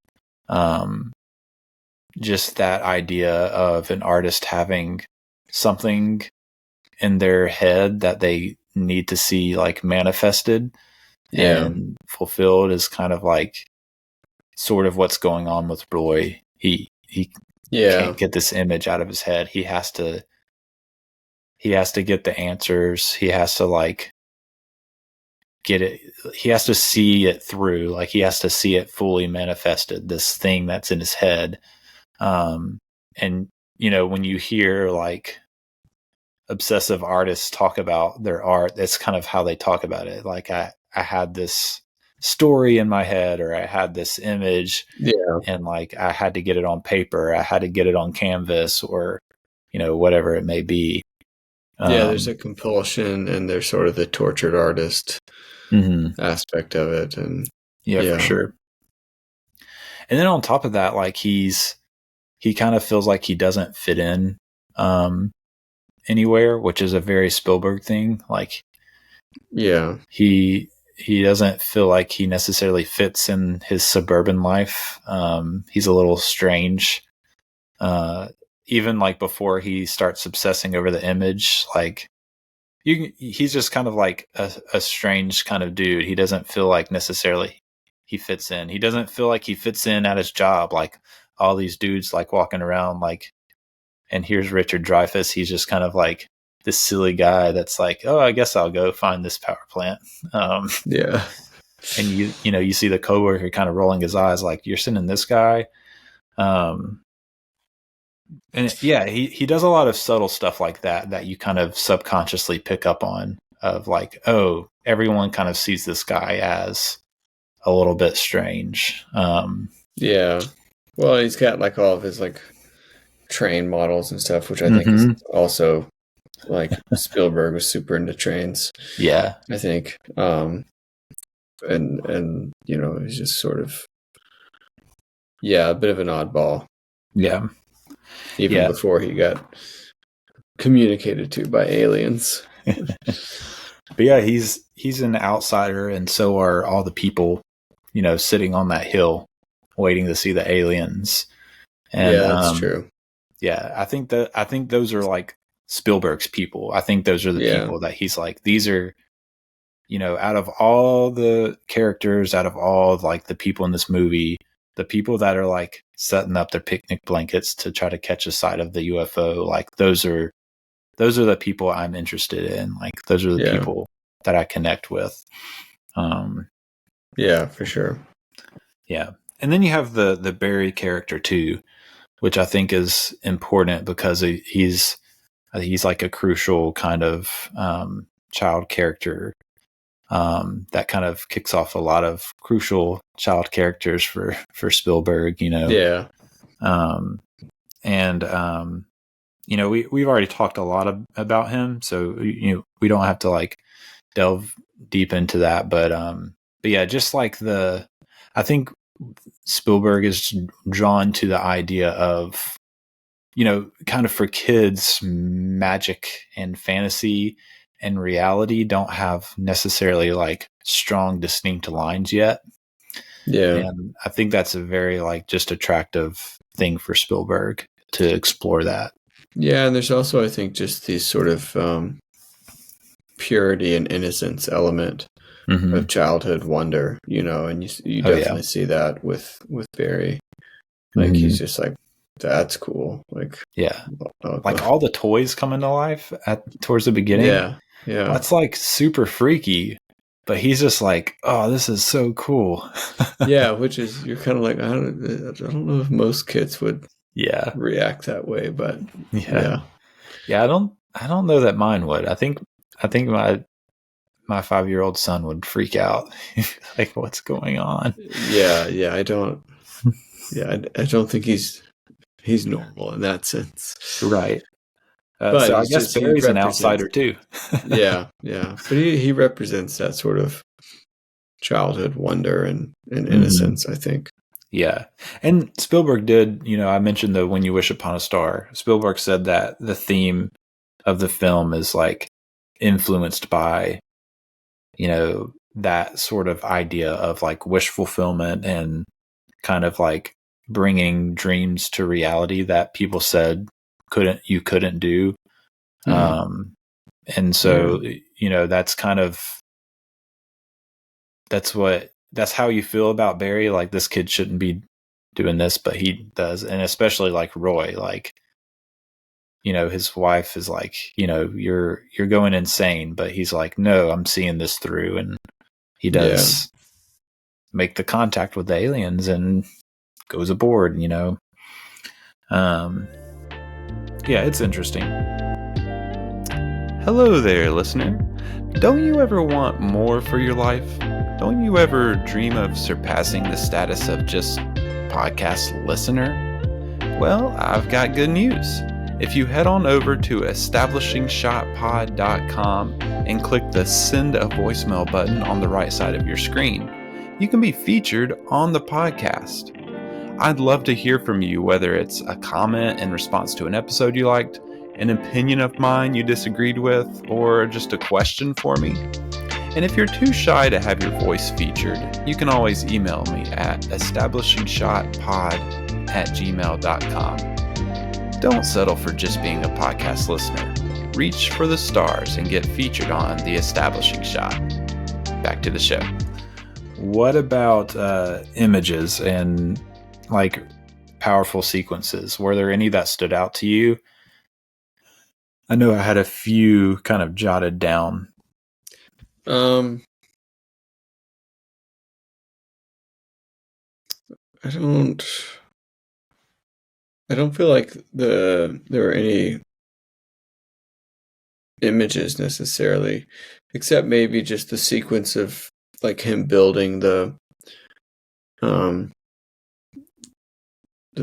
Just that idea of an artist having something in their head that they need to see like manifested and fulfilled is kind of like sort of what's going on with Roy. He can't get this image out of his head. He has to get the answers. He has to like get it. He has to see it through. Like he has to see it fully manifested, this thing that's in his head. And when you hear like obsessive artists talk about their art, that's kind of how they talk about it. Like I had this story in my head, or I had this image, and like I had to get it on paper, I had to get it on canvas, or whatever it may be. There's a compulsion, and there's sort of the tortured artist aspect of it, and for sure. And then on top of that, like he kind of feels like he doesn't fit in anywhere, which is a very Spielberg thing. Like, he doesn't feel like he necessarily fits in his suburban life. He's a little strange. Even like before he starts obsessing over the image, like he's just kind of like a strange kind of dude. He doesn't feel like necessarily he fits in. He doesn't feel like he fits in at his job. Like all these dudes like walking around like, and here's Richard Dreyfuss. He's just kind of like this silly guy that's like, oh, I guess I'll go find this power plant. And you see the coworker kind of rolling his eyes like, you're sending this guy. He does a lot of subtle stuff like that you kind of subconsciously pick up on, of like, oh, everyone kind of sees this guy as a little bit strange. Well, he's got like all of his like train models and stuff, which I think is also like Spielberg was super into trains. Yeah, I think. And he's just sort of a bit of an oddball. Yeah. Even before he got communicated to by aliens. But yeah, he's an outsider, and so are all the people, sitting on that hill waiting to see the aliens. And that's true. Yeah, I think those are like Spielberg's people. I think those are the people that he's like, these are, out of all the characters, out of all like the people in this movie, the people that are like setting up their picnic blankets to try to catch a sight of the UFO, like those are the people I'm interested in. Like those are the people that I connect with. Yeah, for sure. Yeah. And then you have the Barry character too, which I think is important because he's like a crucial kind of child character that kind of kicks off a lot of crucial child characters for Spielberg, you know. Yeah. You know, we've already talked a lot about him, so you know we don't have to like delve deep into that, but yeah, just like I think Spielberg is drawn to the idea of, you know, kind of for kids, magic and fantasy and reality don't have necessarily like strong, distinct lines yet. Yeah. And I think that's a very like just attractive thing for Spielberg to explore that. Yeah. And there's also, I think, just these sort of purity and innocence element of childhood wonder, you know, and you definitely see that with Barry. Like he's just like, that's cool. Like, yeah, like all the toys coming to life towards the beginning. Yeah. That's like super freaky, but he's just like, oh, this is so cool. Yeah, which is, you're kind of like, I don't know if most kids would react that way, but yeah, I don't know that mine would. I think my 5-year-old son would freak out. Like, what's going on? Yeah, I don't think he's normal in that sense. Right. But so I guess Barry's an outsider too. yeah. But he represents that sort of childhood wonder and innocence, I think. Yeah. And Spielberg did, you know, I mentioned the When You Wish Upon a Star. Spielberg said that the theme of the film is like influenced by, you know, that sort of idea of like wish fulfillment and kind of like bringing dreams to reality that people said you couldn't do. And so, you know, that's how you feel about Barry. Like, this kid shouldn't be doing this, but he does. And especially like Roy, like, you know, his wife is like, you know, you're going insane, but he's like, no, I'm seeing this through. And he does make the contact with the aliens and goes aboard, you know. Yeah, it's interesting. Hello there, listener. Don't you ever want more for your life? Don't you ever dream of surpassing the status of just podcast listener? Well, I've got good news. If you head on over to establishingshotpod.com and click the send a voicemail button on the right side of your screen, you can be featured on the podcast. I'd love to hear from you, whether it's a comment in response to an episode you liked, an opinion of mine you disagreed with, or just a question for me. And if you're too shy to have your voice featured, you can always email me at establishingshotpod@gmail.com. Don't settle for just being a podcast listener. Reach for the stars and get featured on The Establishing Shot. Back to the show. What about images and like powerful sequences? Were there any that stood out to you? I know I had a few kind of jotted down. I don't feel like there were any images necessarily, except maybe just the sequence of like him building the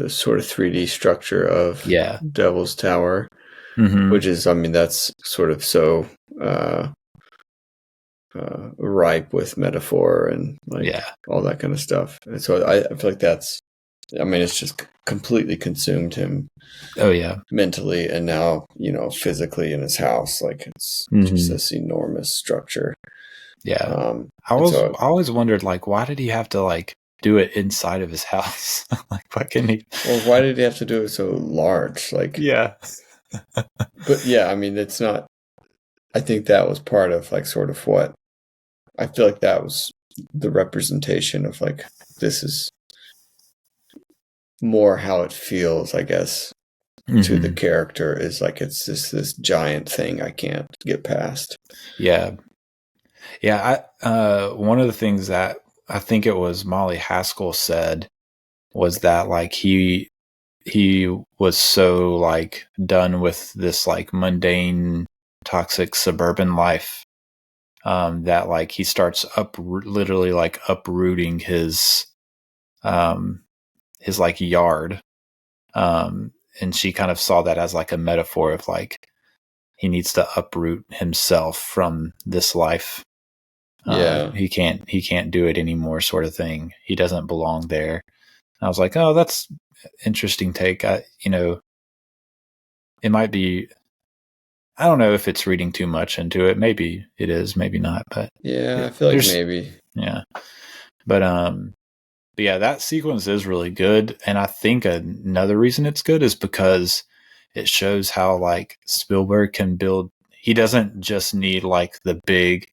sort of 3D structure of Devil's Tower, which is, I mean, that's sort of so ripe with metaphor and like all that kind of stuff. And so I feel like that's, I mean, it's just completely consumed him. Oh yeah, mentally, and now, you know, physically in his house. Like, it's just this enormous structure. Yeah. I always wondered, like, why did he have to like do it inside of his house? Like, why couldn't he? Well, why did he have to do it so large? Like, but yeah, I mean, it's not. I think that was part of like sort of what I feel like that was the representation of like, this is more how it feels, I guess, to the character is like it's this giant thing I can't get past. Yeah. One of the things that I think it was Molly Haskell said was that like he was so like done with this like mundane, toxic suburban life that like he starts literally like uprooting his like yard. And she kind of saw that as like a metaphor of like he needs to uproot himself from this life. He can't do it anymore, sort of thing. He doesn't belong there. And I was like, oh, that's interesting take. It might be, I don't know if it's reading too much into it. Maybe it is, maybe not, but I feel like maybe. Yeah. But yeah, that sequence is really good. And I think another reason it's good is because it shows how like Spielberg can build. He doesn't just need like the big,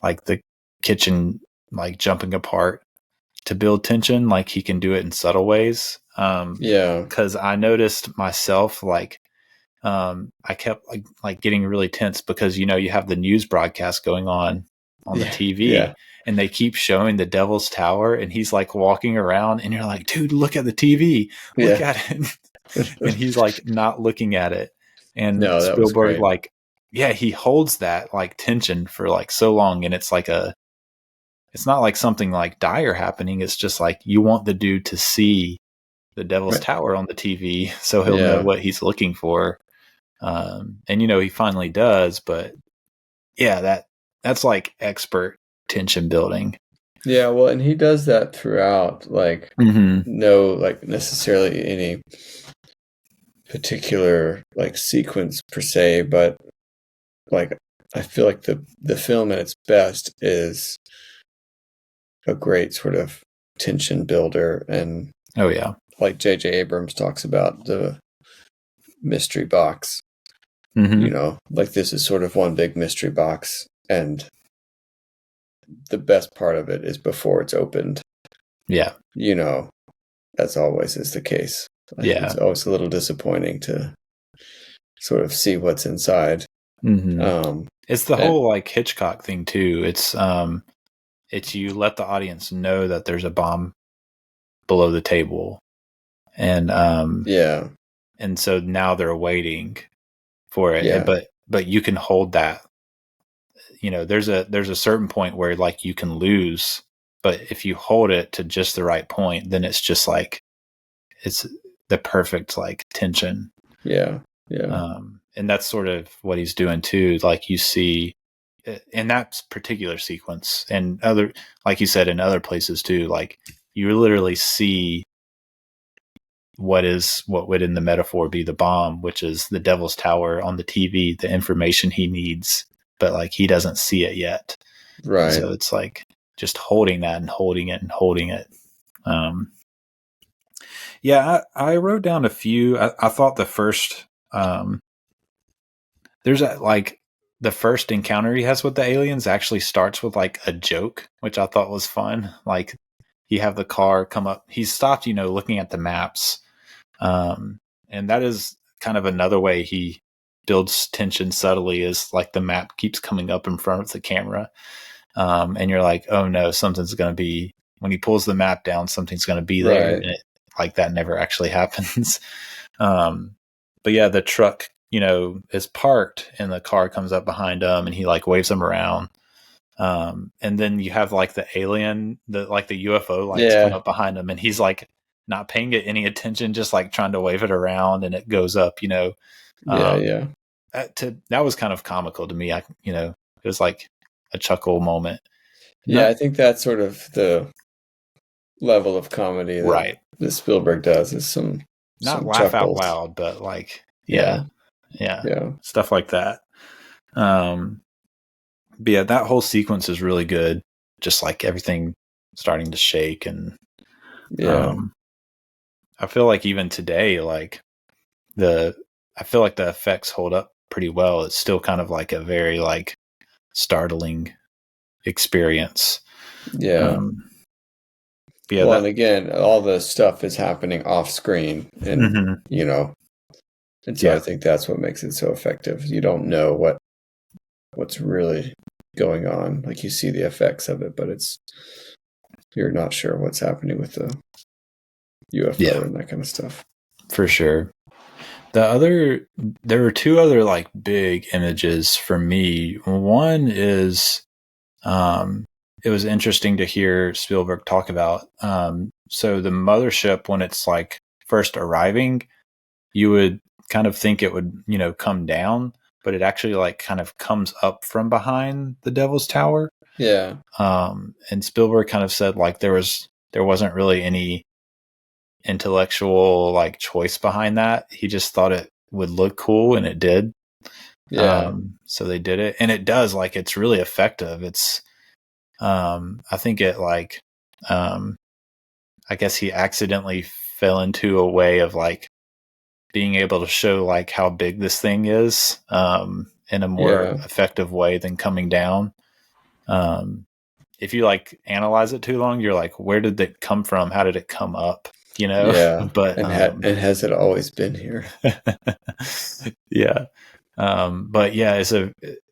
like the kitchen, like jumping apart to build tension. Like he can do it in subtle ways. Cause I noticed myself, like, I kept like getting really tense because, you have the news broadcast going on the TV and they keep showing the Devil's Tower and he's like walking around and you're like, dude, look at the TV, look at it. And he's like not looking at it. And Spielberg, like, he holds that like tension for like so long. And it's like it's not like something like dire happening. It's just like, you want the dude to see the Devil's Tower on the TV so he'll know what he's looking for. And he finally does, but that's like expert tension building. Yeah, well, and he does that throughout, like no like necessarily any particular like sequence per se, but like I feel like the film at its best is a great sort of tension builder. And like J.J. Abrams talks about the mystery box. Like this is sort of one big mystery box, and the best part of it is before it's opened. As always is the case. It's always a little disappointing to sort of see what's inside. It's the whole like Hitchcock thing too. It's you let the audience know that there's a bomb below the table, and and so now they're waiting for it. But you can hold that. There's a certain point where like you can lose, but if you hold it to just the right point, then it's just like it's the perfect like tension. And that's sort of what he's doing too. Like you see in that particular sequence and other, like you said, in other places too, like you literally see what would in the metaphor be the bomb, which is the Devil's Tower on the TV, the information he needs, but like he doesn't see it yet. Right. So it's like just holding that and holding it and holding it. I wrote down a few. I thought the first, there's like the first encounter he has with the aliens actually starts with like a joke, which I thought was fun. Like he have the car come up, he's stopped, looking at the maps. And that is kind of another way he builds tension subtly, is like the map keeps coming up in front of the camera. And you're like, oh no, something's going to be, when he pulls the map down, something's going to be there. Right. And like that never actually happens. But yeah, the truck, is parked and the car comes up behind him and he like waves them around. And then you have like the alien, the UFO lights come up behind him and he's like not paying it any attention, just like trying to wave it around and it goes up, That was kind of comical to me. It was like a chuckle moment. I think that's sort of the level of comedy that Spielberg does, is some laugh chuckles. Out loud, but like stuff like that. But yeah, that whole sequence is really good. Just like everything starting to shake, and I feel like even today, like I feel like the effects hold up pretty well. It's still kind of like a very like startling experience. Yeah, well, and again, all the stuff is happening off screen, and Mhm. and so I think that's what makes it so effective. You don't know what's really going on. Like, you see the effects of it, but you're not sure what's happening with the UFO and that kind of stuff. For sure. There were two other like big images for me. One is, it was interesting to hear Spielberg talk about. So the mothership, when it's like first arriving, you would kind of think it would, come down, but it actually like kind of comes up from behind the Devil's Tower. Yeah. And Spielberg kind of said like there wasn't really any intellectual like choice behind that. He just thought it would look cool, and it did. Yeah. So they did it, and it does, like, it's really effective. It's I think it like I guess he accidentally fell into a way of like being able to show like how big this thing is in a more effective way than coming down. If you like analyze it too long, you're like, where did it come from? How did it come up? Yeah. But and has it always been here? Yeah. But yeah,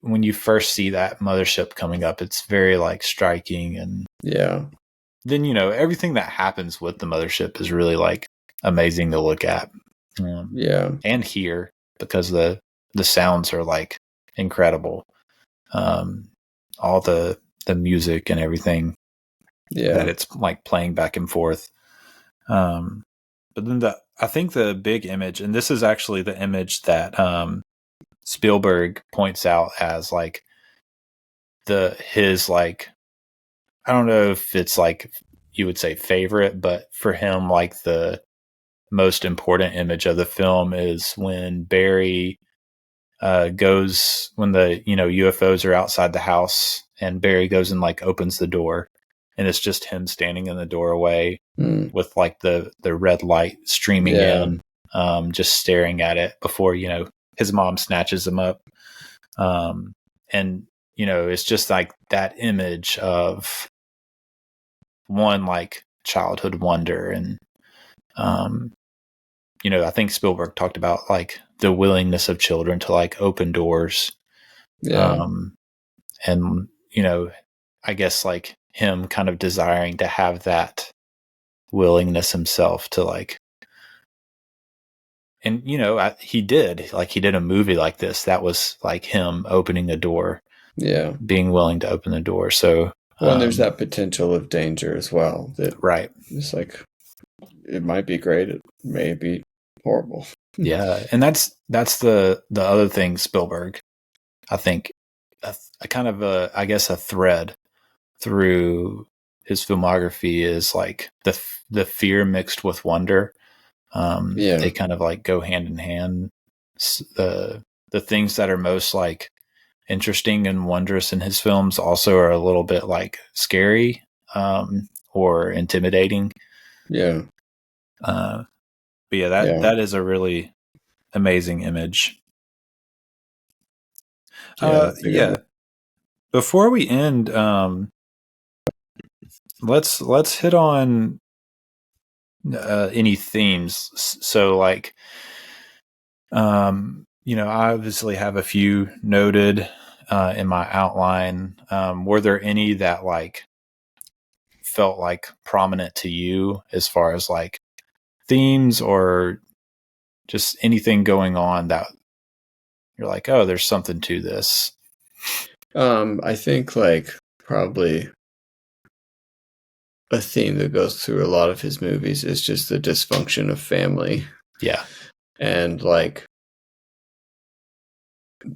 when you first see that mothership coming up, it's very like striking, and then everything that happens with the mothership is really like amazing to look at, and hear, because the sounds are like incredible. All the music and everything that it's like playing back and forth. But then I think the big image, and this is actually the image that Spielberg points out as like his like, I don't know if it's like you would say favorite, but for him like the most important image of the film is when Barry goes, when the UFOs are outside the house, and Barry goes and like opens the door, and it's just him standing in the doorway with like the red light streaming in, just staring at it before his mom snatches him up. And it's just like that image of one like childhood wonder, and I think Spielberg talked about like the willingness of children to like open doors. And I guess like him kind of desiring to have that willingness himself to like, and he did a movie like this that was like him opening a door, being willing to open the door. So and there's that potential of danger as well, that it's like, it might be great, it may be horrible. And that's the other thing Spielberg, I think, a kind of I guess a thread through his filmography is like the fear mixed with wonder. They kind of like go hand in hand. The things that are most like interesting and wondrous in his films also are a little bit like scary, or intimidating. But that is a really amazing image. Before we end, let's hit on any themes. So like, I obviously have a few noted in my outline. Were there any that like felt like prominent to you as far as like themes, or just anything going on that you're like, oh, there's something to this? I think like probably a theme that goes through a lot of his movies is just the dysfunction of family. And like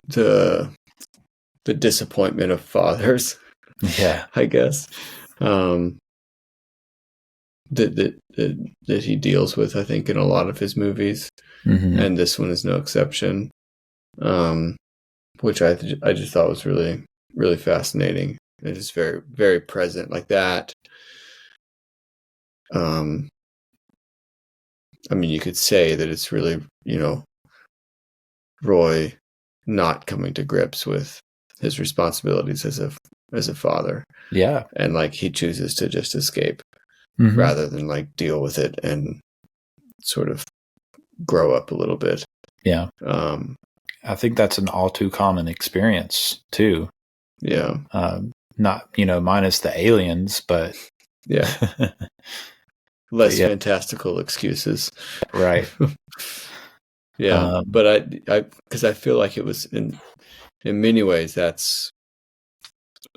the disappointment of fathers. I guess. That he deals with, I think, in a lot of his movies. And this one is no exception. Which I just thought was really, really fascinating. It is very, very present like that. I mean, you could say that it's really, Roy not coming to grips with his responsibilities as a father. And like he chooses to just escape. rather than like deal with it and sort of grow up a little bit. Yeah. I think that's an all too common experience too. Yeah. Not, minus the aliens, but yeah. Less fantastical excuses. Right. Yeah. But because I feel like it was in many ways, that's,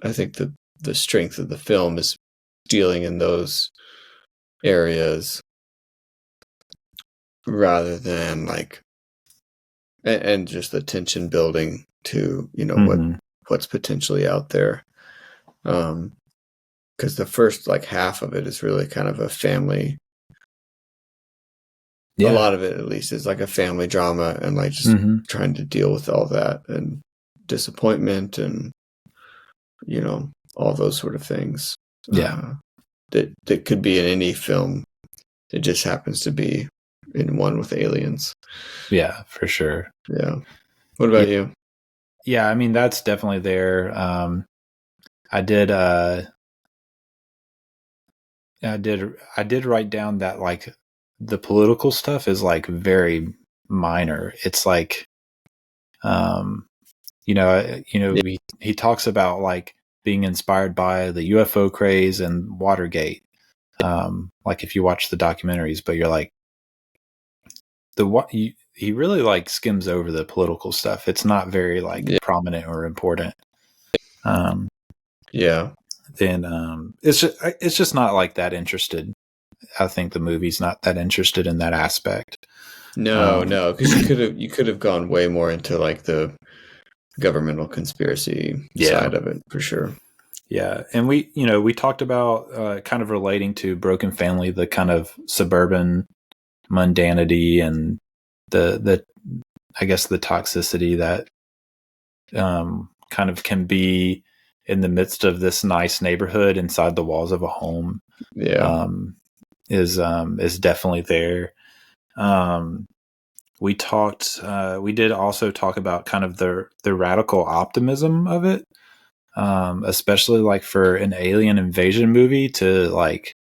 I think the strength of the film is dealing in those areas rather than like, and just the tension building to, what's potentially out there. Because the first like half of it is really kind of a family. A lot of it, at least, is like a family drama and like just trying to deal with all that and disappointment and, all those sort of things. Yeah. That could be in any film. It just happens to be in one with aliens. Yeah, for sure. Yeah. What about you? Yeah, I mean, that's definitely there. I did write down that like the political stuff is like very minor. It's like, he talks about like being inspired by the UFO craze and Watergate. Like if you watch the documentaries, but you're like, he really like skims over the political stuff. It's not very like prominent or important. Yeah. Then it's just not like that interested. I think the movie's not that interested in that aspect. No, because you could have gone way more into like the governmental conspiracy side of it for sure. Yeah, and we talked about kind of relating to Broken Family, the kind of suburban mundanity and the I guess the toxicity that kind of can be in the midst of this nice neighborhood inside the walls of a home. Yeah. Is definitely there. We did also talk about kind of the radical optimism of it. Especially like for an alien invasion movie to like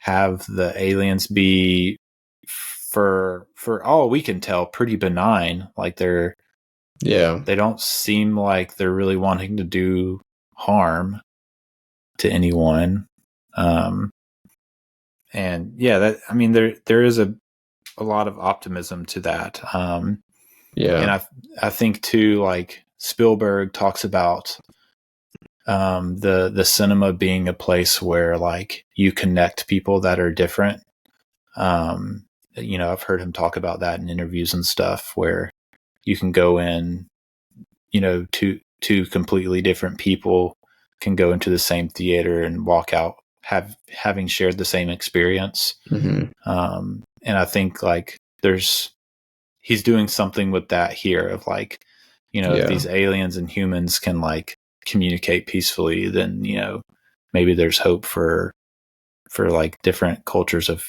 have the aliens be for all we can tell pretty benign. Like they don't seem like they're really wanting to do harm to anyone. And that, I mean, there is a lot of optimism to that. And I think too, like Spielberg talks about the cinema being a place where like you connect people that are different. I've heard him talk about that in interviews and stuff where you can go in, two completely different people can go into the same theater and walk out having shared the same experience. And I think like he's doing something with that here of like, if these aliens and humans can like communicate peacefully, then maybe there's hope for like different cultures of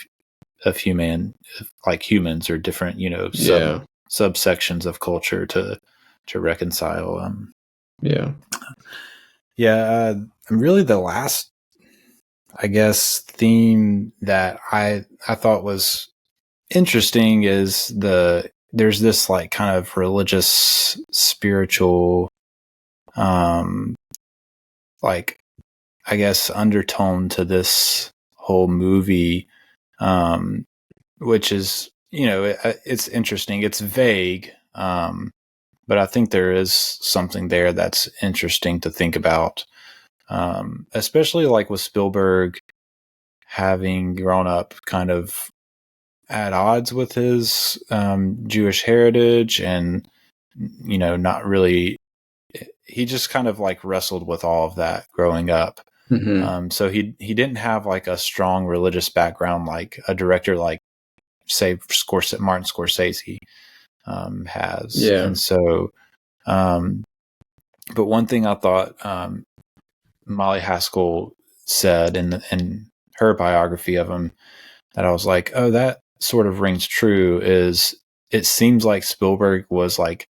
like humans or different subsections of culture to reconcile. Really the last, I guess, theme that I thought was interesting is there's this like kind of religious spiritual like I guess undertone to this whole movie, which is it's interesting. It's vague, but I think there is something there that's interesting to think about, especially like with Spielberg having grown up kind of at odds with his Jewish heritage and not really. He just kind of like wrestled with all of that growing up. So he didn't have like a strong religious background like a director like say Martin Scorsese has. And so, but one thing I thought Molly Haskell said in her biography of him that I was like, oh, that sort of rings true, is it seems like Spielberg was like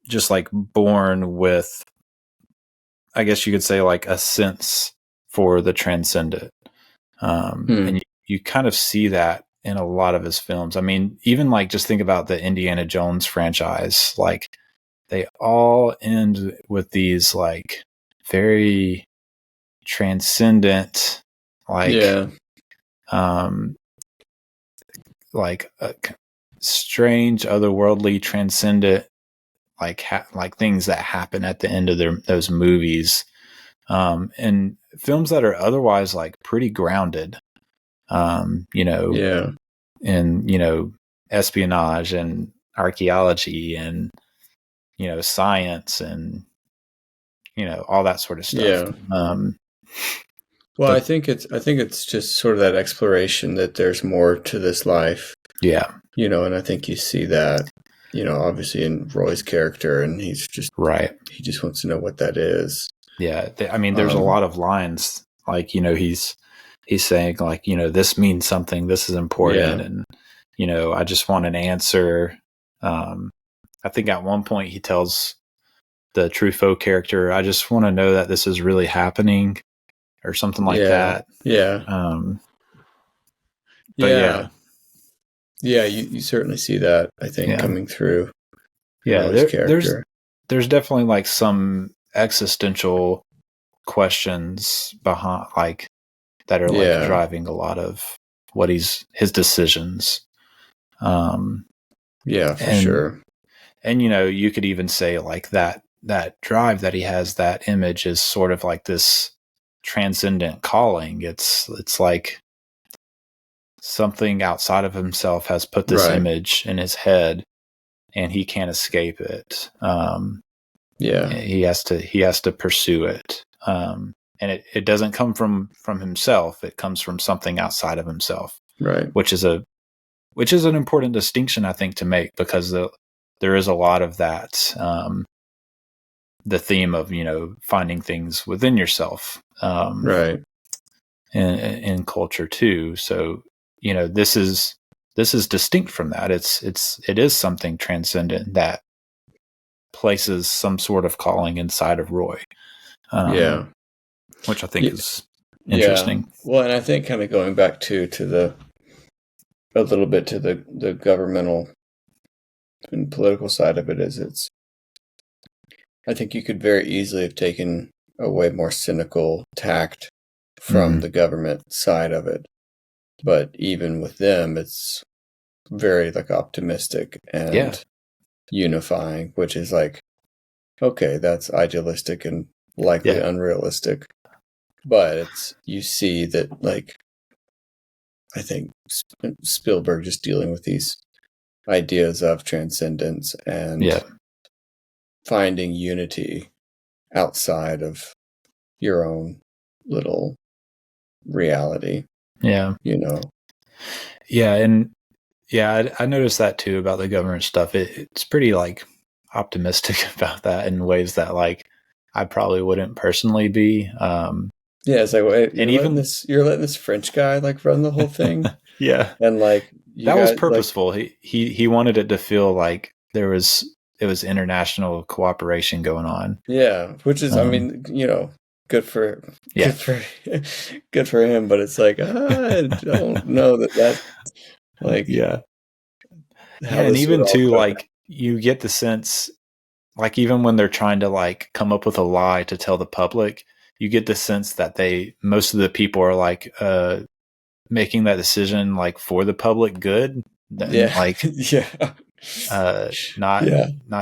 just like born with, I guess you could say, like a sense for the transcendent. And you kind of see that in a lot of his films. I mean, even like just think about the Indiana Jones franchise. Like they all end with these like very transcendent, like, like strange, otherworldly, transcendent, like like things that happen at the end of those movies, and films that are otherwise like pretty grounded, you know, in, you know, espionage and archaeology and, you know, science and, you know, all that sort of stuff. Well, I think it's just sort of that exploration that there's more to this life. Yeah. You know, and I think you see that, you know, obviously in Roy's character, and he's just right. He just wants to know what that is. Yeah. I mean, there's a lot of lines like, you know, he's saying like, you know, this means something, this is important. And, you know, I just want an answer. I think at one point he tells the Truffaut character, I just want to know that this is really happening or something like that. Yeah. But yeah, you certainly see that, I think, coming through. Yeah, there's definitely like some existential questions behind, like, that are like driving a lot of what his decisions. Yeah, for sure. And, you know, you could even say like that drive that he has, that image is sort of like this transcendent calling. It's like something outside of himself has put this image in his head and he can't escape it. He has to pursue it. And it doesn't come from himself. It comes from something outside of himself. Right. Which is an important distinction, I think, to make, because there is a lot of that, the theme of, you know, finding things within yourself, right, in culture too. So, you know, this is distinct from that. It is something transcendent that places some sort of calling inside of Roy. Which I think is interesting. Yeah. Well, and I think kind of going back to a little bit to the governmental and political side of it, is I think you could very easily have taken a way more cynical tact from the government side of it. But even with them, it's very like optimistic and unifying, which is like, okay, that's idealistic and likely unrealistic. But you see that, like, I think Spielberg just dealing with these ideas of transcendence and finding unity outside of your own little reality. Yeah. You know? Yeah. And I noticed that too about the government stuff. It's pretty like optimistic about that in ways that like I probably wouldn't personally be. It's like, wait, you're letting this French guy like run the whole thing. And like that was purposeful. Like, he wanted it to feel like it was international cooperation going on. Yeah, which is, I mean, you know, good for him. But it's like, I don't know that like and even too, like, you get the sense, like, even when they're trying to like come up with a lie to tell the public, you get the sense that most of the people are like making that decision like for the public good. Like not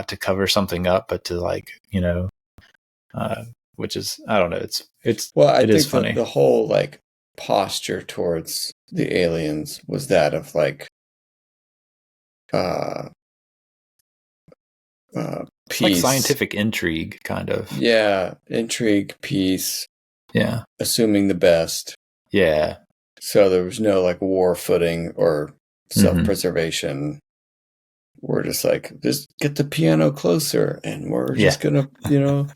to cover something up, but to, like, you know, which is, I don't know, I think funny. The whole like posture towards the aliens was that of like peace, like scientific intrigue, kind of. Intrigue, peace, assuming the best. So there was no like war footing or self-preservation. We're just like, just get the piano closer and we're just gonna, you know,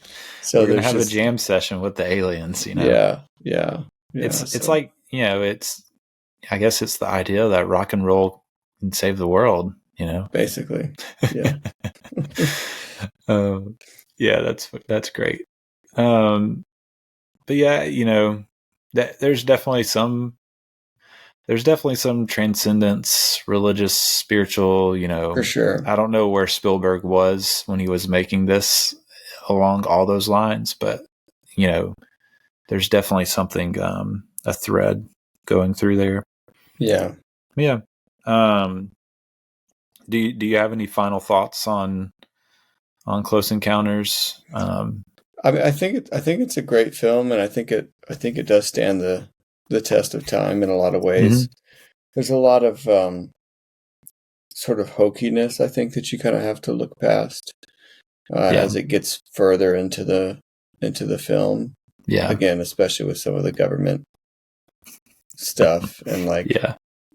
so we're gonna have a jam session with the aliens, you know. It's like, you know, I guess it's the idea that rock and roll can save the world, you know, basically. That's great. But yeah, you know, that there's definitely some there's definitely some transcendence, religious, spiritual, For sure. I don't know where Spielberg was when he was making this along all those lines, but, there's definitely something, a thread going through there. Yeah. Yeah. Do you have any final thoughts on Close Encounters? I mean, I think it's a great film, and I think it does stand the test of time in a lot of ways. There's a lot of sort of hokiness, I think, that you kind of have to look past as it gets further into the film. Yeah. Again, especially with some of the government stuff and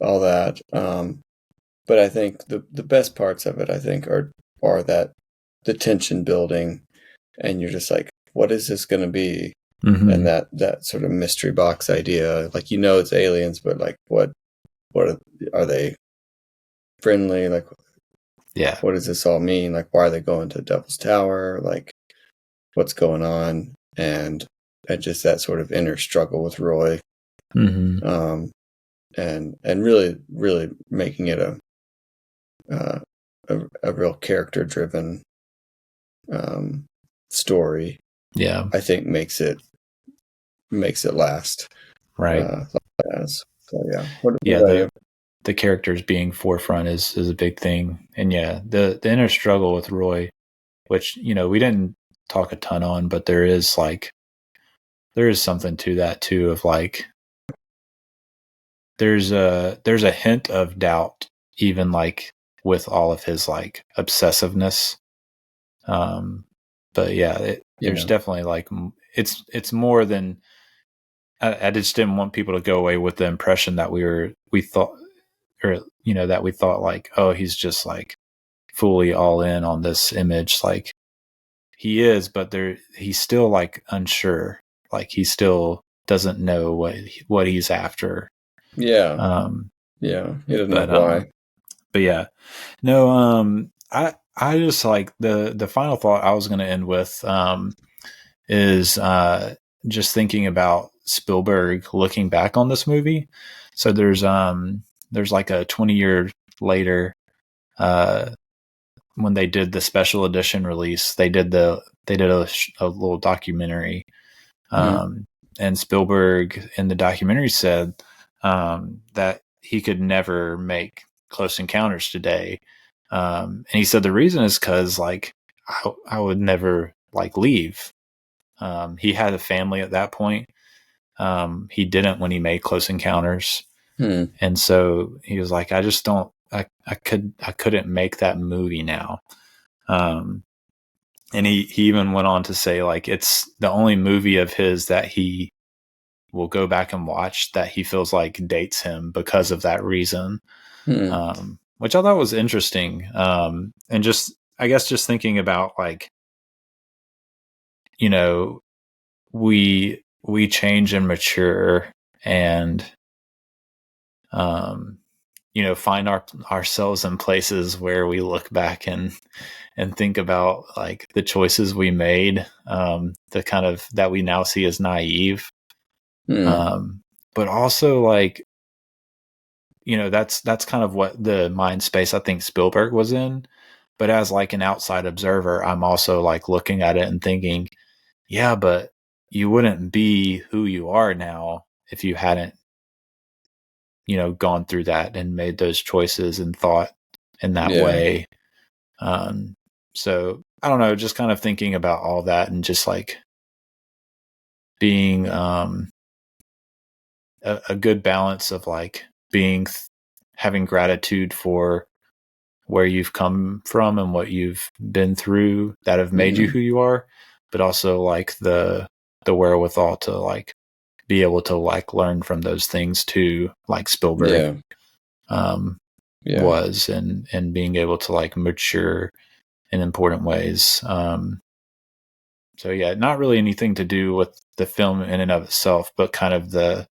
all that. But I think the best parts of it, I think, are that the tension building, and you're just like, what is this going to be? And that sort of mystery box idea, like, it's aliens, but like, what are they friendly? Like, what does this all mean? Like, why are they going to Devil's Tower? Like, what's going on? And just that sort of inner struggle with Roy, and really, really making it a real character driven story. Yeah, I think makes it last. Right. So yeah. The characters being forefront is a big thing, and the inner struggle with Roy, which we didn't talk a ton on, but there is something to that too, of like there's a hint of doubt, even like with all of his like obsessiveness. But there's definitely like it's more than. I just didn't want people to go away with the impression that we thought like, oh, he's just like fully all in on this image. Like he is, but he's still like unsure. Like he still doesn't know what he's after. Yeah. He doesn't know why. But yeah, no. I just like the final thought I was going to end with is just thinking about Spielberg looking back on this movie. So there's like a 20-year later, when they did the special edition release, they did a little documentary. And Spielberg in the documentary said that he could never make Close Encounters today. And he said the reason is because like I would never like leave. He had a family at that point. He didn't when he made Close Encounters. And so he was like, I just don't, I couldn't make that movie now. And he even went on to say like, it's the only movie of his that he will go back and watch that he feels like dates him because of that reason. Which I thought was interesting. And just, I guess just thinking about like, we change and mature and, find ourselves in places where we look back and think about like the choices we made, the kind of that we now see as naive. But also like, that's kind of what the mind space I think Spielberg was in. But as like an outside observer, I'm also like looking at it and thinking, yeah, but you wouldn't be who you are now if you hadn't, gone through that and made those choices and thought in that way. So I don't know, just kind of thinking about all that and just like being a good balance of like having gratitude for where you've come from and what you've been through that have made you who you are, but also like the wherewithal to like be able to like learn from those things too, like Spielberg was, and being able to like mature in important ways. So yeah, not really anything to do with the film in and of itself, but kind of the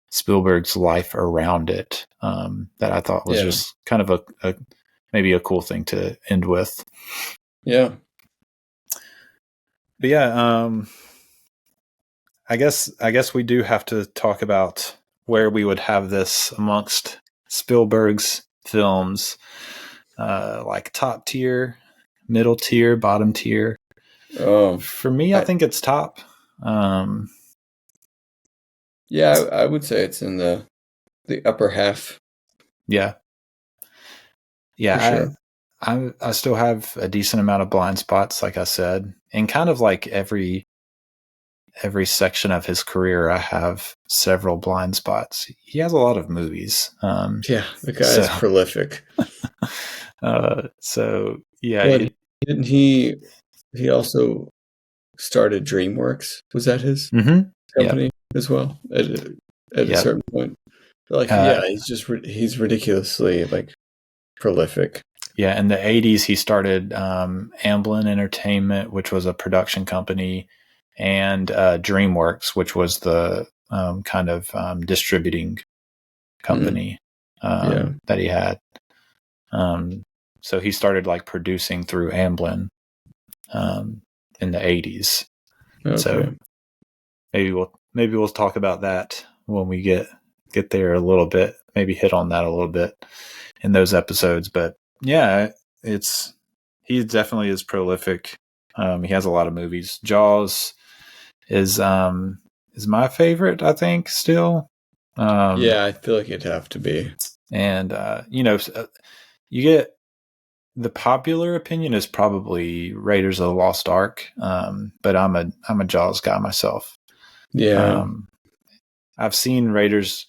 Spielberg's life around it, that I thought was just kind of a maybe a cool thing to end with. Yeah. But yeah, I guess we do have to talk about where we would have this amongst Spielberg's films, like top tier, middle tier, bottom tier. For me, I think it's top. Yeah, I would say it's in the upper half. Yeah. For sure. I still have a decent amount of blind spots, like I said, and kind of like every section of his career, I have several blind spots. He has a lot of movies. Yeah, the guy is prolific. So yeah, didn't he also started DreamWorks? Was that his company as well at a certain point? Like, he's ridiculously like prolific. Yeah, in the 80s, he started Amblin Entertainment, which was a production company, and DreamWorks, which was the kind of distributing company that he had. So he started like producing through Amblin in the 80s. Okay. So maybe we'll talk about that when we get there a little bit. Maybe hit on that a little bit in those episodes. But yeah, he definitely is prolific. He has a lot of movies. Jaws is my favorite, I think, still. Yeah, I feel like it'd have to be. And you get the popular opinion is probably Raiders of the Lost Ark, but I'm a Jaws guy myself. Yeah, I've seen Raiders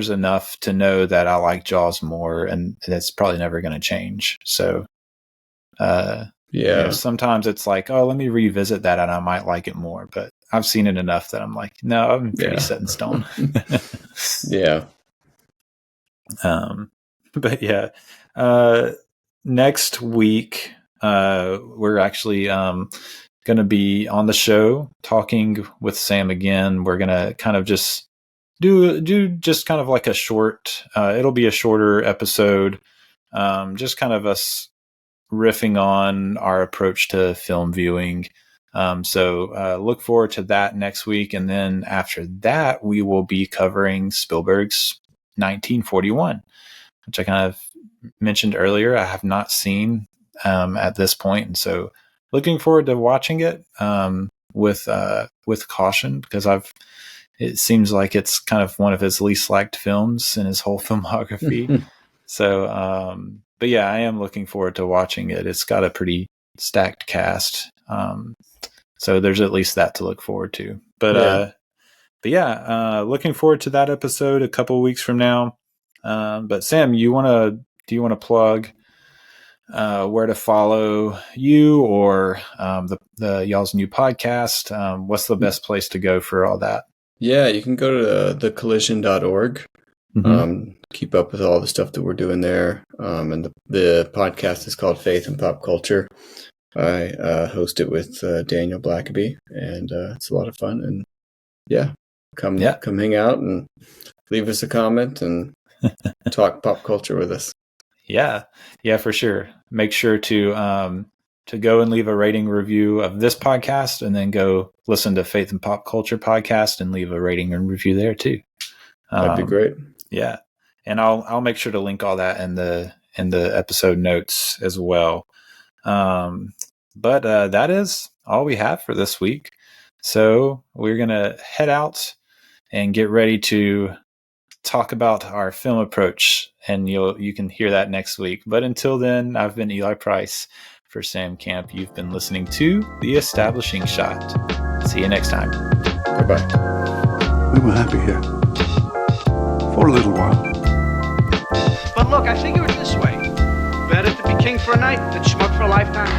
enough to know that I like Jaws more, and that's probably never going to change. So, sometimes it's like, oh, let me revisit that, and I might like it more. But I've seen it enough that I'm like, no, I'm pretty set in stone. Yeah. But yeah, next week we're actually going to be on the show talking with Sam again. We're going to kind of just do just kind of like a short, it'll be a shorter episode, just kind of us riffing on our approach to film viewing. So look forward to that next week. And then after that, we will be covering Spielberg's 1941, which I kind of mentioned earlier. I have not seen at this point. And so looking forward to watching it with caution, because it seems like it's kind of one of his least liked films in his whole filmography. So, but yeah, I am looking forward to watching it. It's got a pretty stacked cast. So there's at least that to look forward to. But yeah, looking forward to that episode a couple of weeks from now. But Sam, do you want to plug where to follow you or the y'all's new podcast? What's the best place to go for all that? Yeah, you can go to thecollision.org. Keep up with all the stuff that we're doing there. And the podcast is called Faith and Pop Culture. I host it with Daniel Blackaby, and it's a lot of fun. And come hang out and leave us a comment and talk pop culture with us. Yeah, for sure. Make sure to go and leave a rating review of this podcast, and then go listen to Faith and Pop Culture podcast and leave a rating and review there too. That'd be great. Yeah, and I'll make sure to link all that in the episode notes as well. But that is all we have for this week. So we're gonna head out and get ready to talk about our film approach, and you can hear that next week. But until then, I've been Eli Price. For Sam Camp, you've been listening to The Establishing Shot. See you next time. Goodbye. We were happy here. For a little while. But look, I figure it this way. Better to be king for a night than schmuck for a lifetime.